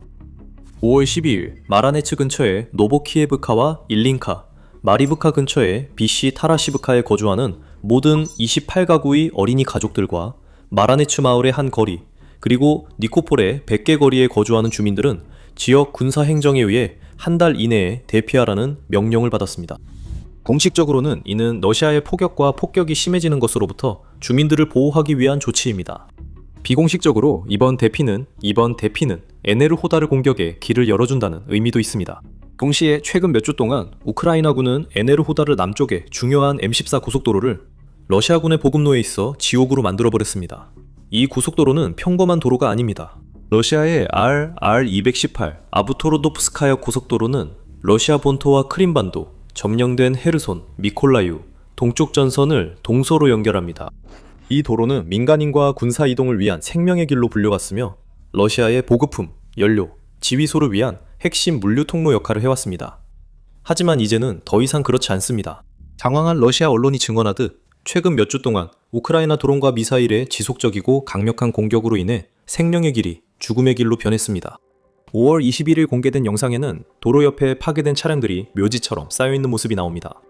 5월 12일 마라네츠 근처의 노보키에브카와 일린카, 마리브카 근처의 비시 타라시브카에 거주하는 모든 28가구의 어린이 가족들과 마라네츠 마을의 한 거리, 그리고 니코폴의 100개 거리에 거주하는 주민들은 지역 군사 행정에 의해 한 달 이내에 대피하라는 명령을 받았습니다. 공식적으로는 이는 러시아의 포격과 폭격이 심해지는 것으로부터 주민들을 보호하기 위한 조치입니다. 비공식적으로 이번 대피는 에네르호다르 공격에 길을 열어준다는 의미도 있습니다. 동시에 최근 몇 주 동안 우크라이나군은 에네르호다르 남쪽의 중요한 M14 고속도로를 러시아군의 보급로에 있어 지옥으로 만들어버렸습니다. 이 고속도로는 평범한 도로가 아닙니다. 러시아의 R218 아부토로도프스카야 고속도로는 러시아 본토와 크림반도, 점령된 헤르손, 미콜라이우, 동쪽 전선을 동서로 연결합니다. 이 도로는 민간인과 군사 이동을 위한 생명의 길로 불려왔으며 러시아의 보급품, 연료, 지휘소를 위한 핵심 물류 통로 역할을 해왔습니다. 하지만 이제는 더 이상 그렇지 않습니다. 장황한 러시아 언론이 증언하듯 최근 몇 주 동안 우크라이나 드론과 미사일의 지속적이고 강력한 공격으로 인해 생명의 길이 죽음의 길로 변했습니다. 5월 21일 공개된 영상에는 도로 옆에 파괴된 차량들이 묘지처럼 쌓여있는 모습이 나옵니다.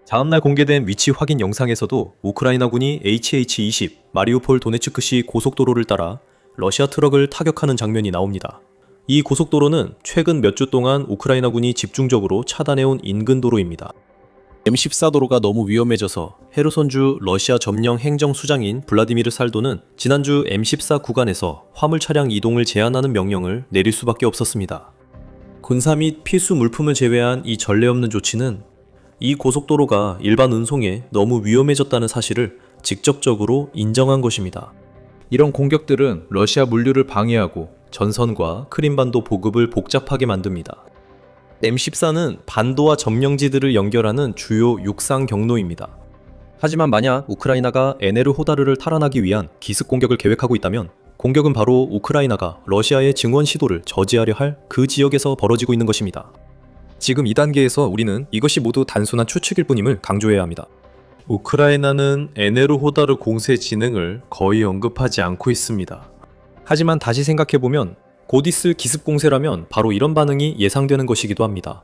다음날 공개된 위치 확인 영상에서도 우크라이나군이 HH-20 마리우폴 도네츠크시 고속도로를 따라 러시아 트럭을 타격하는 장면이 나옵니다. 이 고속도로는 최근 몇 주 동안 우크라이나군이 집중적으로 차단해온 인근 도로입니다. M14 도로가 너무 위험해져서 헤르손주 러시아 점령 행정수장인 블라디미르 살도는 지난주 M14 구간에서 화물 차량 이동을 제한하는 명령을 내릴 수밖에 없었습니다. 군사 및 필수 물품을 제외한 이 전례 없는 조치는 이 고속도로가 일반 운송에 너무 위험해졌다는 사실을 직접적으로 인정한 것입니다. 이런 공격들은 러시아 물류를 방해하고 전선과 크림반도 보급을 복잡하게 만듭니다. M14는 반도와 점령지들을 연결하는 주요 육상 경로입니다. 하지만 만약 우크라이나가 에네르호다르를 탈환하기 위한 기습 공격을 계획하고 있다면 공격은 바로 우크라이나가 러시아의 증원 시도를 저지하려 할 그 지역에서 벌어지고 있는 것입니다. 지금 이 단계에서 우리는 이것이 모두 단순한 추측일 뿐임을 강조해야 합니다. 우크라이나는 에네르호다르 공세 진행을 거의 언급하지 않고 있습니다. 하지만 다시 생각해보면 곧 있을 기습 공세라면 바로 이런 반응이 예상되는 것이기도 합니다.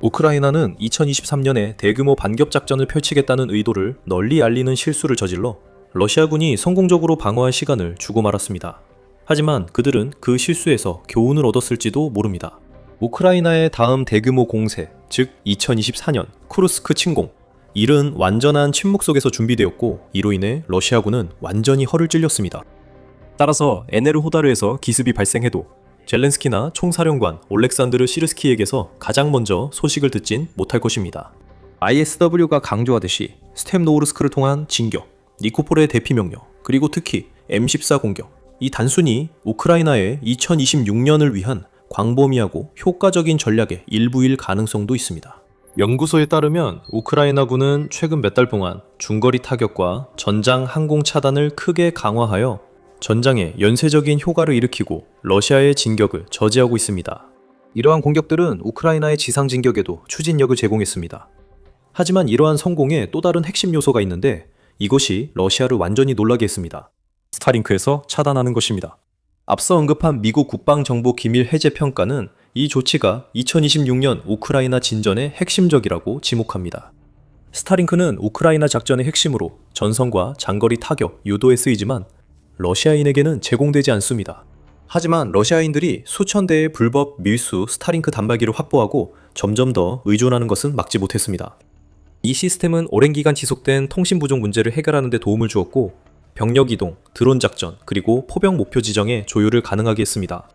우크라이나는 2023년에 대규모 반격 작전을 펼치겠다는 의도를 널리 알리는 실수를 저질러 러시아군이 성공적으로 방어할 시간을 주고 말았습니다. 하지만 그들은 그 실수에서 교훈을 얻었을지도 모릅니다. 우크라이나의 다음 대규모 공세, 즉 2024년 쿠르스크 침공, 이른 완전한 침묵 속에서 준비되었고 이로 인해 러시아군은 완전히 허를 찔렸습니다. 따라서 에네르호다르에서 기습이 발생해도 젤렌스키나 총사령관 올렉산드르 시르스키에게서 가장 먼저 소식을 듣진 못할 것입니다. ISW가 강조하듯이 스템노우르스크를 통한 진격, 니코폴의 대피 명령, 그리고 특히 M14 공격, 이 단순히 우크라이나의 2026년을 위한 광범위하고 효과적인 전략의 일부일 가능성도 있습니다. 연구소에 따르면 우크라이나군은 최근 몇 달 동안 중거리 타격과 전장 항공 차단을 크게 강화하여 전장에 연쇄적인 효과를 일으키고 러시아의 진격을 저지하고 있습니다. 이러한 공격들은 우크라이나의 지상 진격에도 추진력을 제공했습니다. 하지만 이러한 성공에 또 다른 핵심 요소가 있는데 이것이 러시아를 완전히 놀라게 했습니다. 스타링크에서 차단하는 것입니다. 앞서 언급한 미국 국방정보기밀 해제 평가는 이 조치가 2026년 우크라이나 진전의 핵심적이라고 지목합니다. 스타링크는 우크라이나 작전의 핵심으로 전선과 장거리 타격, 유도에 쓰이지만 러시아인에게는 제공되지 않습니다. 하지만 러시아인들이 수천 대의 불법 밀수 스타링크 단말기를 확보하고 점점 더 의존하는 것은 막지 못했습니다. 이 시스템은 오랜 기간 지속된 통신 부족 문제를 해결하는 데 도움을 주었고 병력 이동, 드론 작전, 그리고 포병 목표 지정에 조율을 가능하게 했습니다.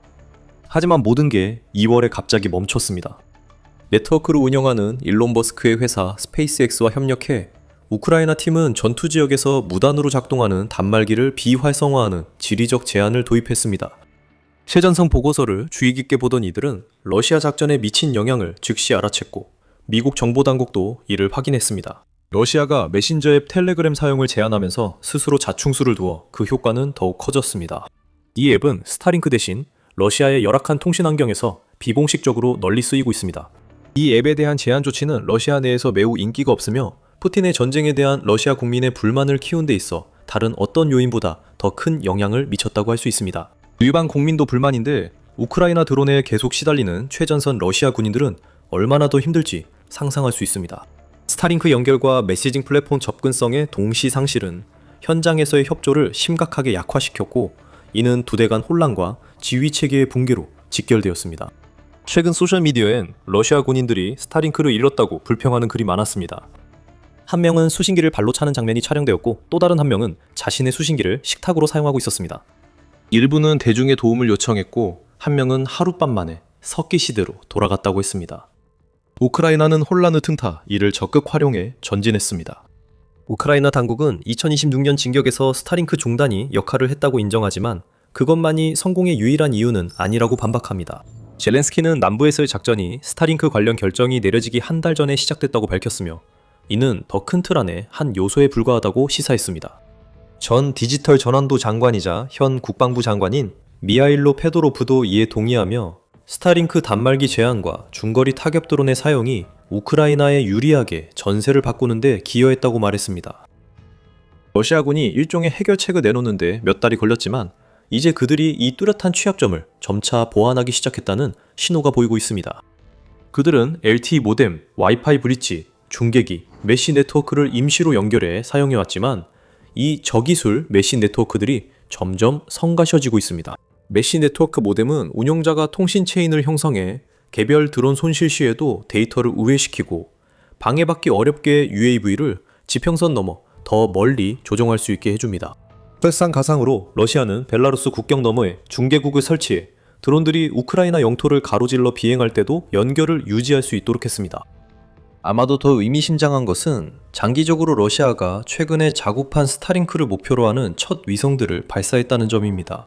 하지만 모든 게 2월에 갑자기 멈췄습니다. 네트워크를 운영하는 일론 머스크의 회사 스페이스X와 협력해 우크라이나 팀은 전투 지역에서 무단으로 작동하는 단말기를 비활성화하는 지리적 제한을 도입했습니다. 최전성 보고서를 주의 깊게 보던 이들은 러시아 작전에 미친 영향을 즉시 알아챘고 미국 정보당국도 이를 확인했습니다. 러시아가 메신저 앱 텔레그램 사용을 제한하면서 스스로 자충수를 두어 그 효과는 더욱 커졌습니다. 이 앱은 스타링크 대신 러시아의 열악한 통신 환경에서 비공식적으로 널리 쓰이고 있습니다. 이 앱에 대한 제한 조치는 러시아 내에서 매우 인기가 없으며 푸틴의 전쟁에 대한 러시아 국민의 불만을 키운 데 있어 다른 어떤 요인보다 더 큰 영향을 미쳤다고 할 수 있습니다. 일반 국민도 불만인데 우크라이나 드론에 계속 시달리는 최전선 러시아 군인들은 얼마나 더 힘들지 상상할 수 있습니다. 스타링크 연결과 메시징 플랫폼 접근성의 동시 상실은 현장에서의 협조를 심각하게 약화시켰고 이는 두 대 간 혼란과 지휘 체계의 붕괴로 직결되었습니다. 최근 소셜미디어엔 러시아 군인들이 스타링크를 잃었다고 불평하는 글이 많았습니다. 한 명은 수신기를 발로 차는 장면이 촬영되었고 또 다른 한 명은 자신의 수신기를 식탁으로 사용하고 있었습니다. 일부는 대중의 도움을 요청했고 한 명은 하룻밤 만에 석기시대로 돌아갔다고 했습니다. 우크라이나는 혼란을 틈타 이를 적극 활용해 전진했습니다. 우크라이나 당국은 2026년 진격에서 스타링크 중단이 역할을 했다고 인정하지만 그것만이 성공의 유일한 이유는 아니라고 반박합니다. 젤렌스키는 남부에서의 작전이 스타링크 관련 결정이 내려지기 한 달 전에 시작됐다고 밝혔으며 이는 더 큰 틀 안의 한 요소에 불과하다고 시사했습니다. 전 디지털 전환도 장관이자 현 국방부 장관인 미하일로 페도로프도 이에 동의하며 스타링크 단말기 제한과 중거리 타격 드론의 사용이 우크라이나에 유리하게 전세를 바꾸는 데 기여했다고 말했습니다. 러시아군이 일종의 해결책을 내놓는데 몇 달이 걸렸지만 이제 그들이 이 뚜렷한 취약점을 점차 보완하기 시작했다는 신호가 보이고 있습니다. 그들은 LTE 모뎀, 와이파이 브릿지, 중계기, 메시 네트워크를 임시로 연결해 사용해왔지만 이 저기술 메시 네트워크들이 점점 성가셔지고 있습니다. 메시 네트워크 모뎀은 운용자가 통신 체인을 형성해 개별 드론 손실 시에도 데이터를 우회시키고 방해받기 어렵게 UAV를 지평선 넘어 더 멀리 조종할 수 있게 해줍니다. 설상가상으로 러시아는 벨라루스 국경 너머에 중계국을 설치해 드론들이 우크라이나 영토를 가로질러 비행할 때도 연결을 유지할 수 있도록 했습니다. 아마도 더 의미심장한 것은 장기적으로 러시아가 최근에 자국판 스타링크를 목표로 하는 첫 위성들을 발사했다는 점입니다.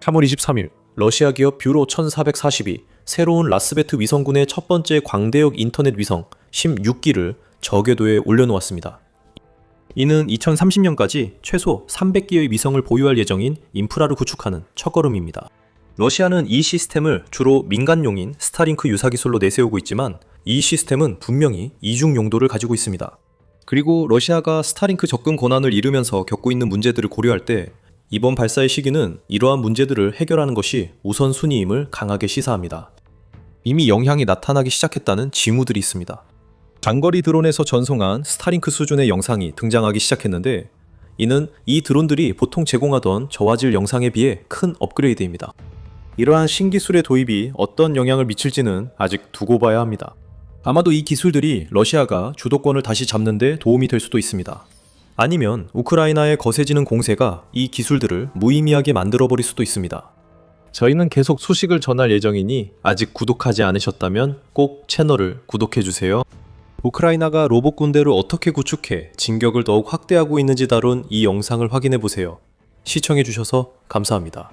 3월 23일 러시아 기업 뷰로 1442 새로운 라스베트 위성군의 첫 번째 광대역 인터넷 위성 16기를 저궤도에 올려놓았습니다. 이는 2030년까지 최소 300기의 위성을 보유할 예정인 인프라를 구축하는 첫걸음입니다. 러시아는 이 시스템을 주로 민간용인 스타링크 유사 기술로 내세우고 있지만 이 시스템은 분명히 이중 용도를 가지고 있습니다. 그리고 러시아가 스타링크 접근 권한을 잃으면서 겪고 있는 문제들을 고려할 때 이번 발사의 시기는 이러한 문제들을 해결하는 것이 우선순위임을 강하게 시사합니다. 이미 영향이 나타나기 시작했다는 징후들이 있습니다. 장거리 드론에서 전송한 스타링크 수준의 영상이 등장하기 시작했는데 이는 이 드론들이 보통 제공하던 저화질 영상에 비해 큰 업그레이드입니다. 이러한 신기술의 도입이 어떤 영향을 미칠지는 아직 두고 봐야 합니다. 아마도 이 기술들이 러시아가 주도권을 다시 잡는 데 도움이 될 수도 있습니다. 아니면 우크라이나의 거세지는 공세가 이 기술들을 무의미하게 만들어버릴 수도 있습니다. 저희는 계속 소식을 전할 예정이니 아직 구독하지 않으셨다면 꼭 채널을 구독해주세요. 우크라이나가 로봇 군대를 어떻게 구축해 진격을 더욱 확대하고 있는지 다룬 이 영상을 확인해보세요. 시청해주셔서 감사합니다.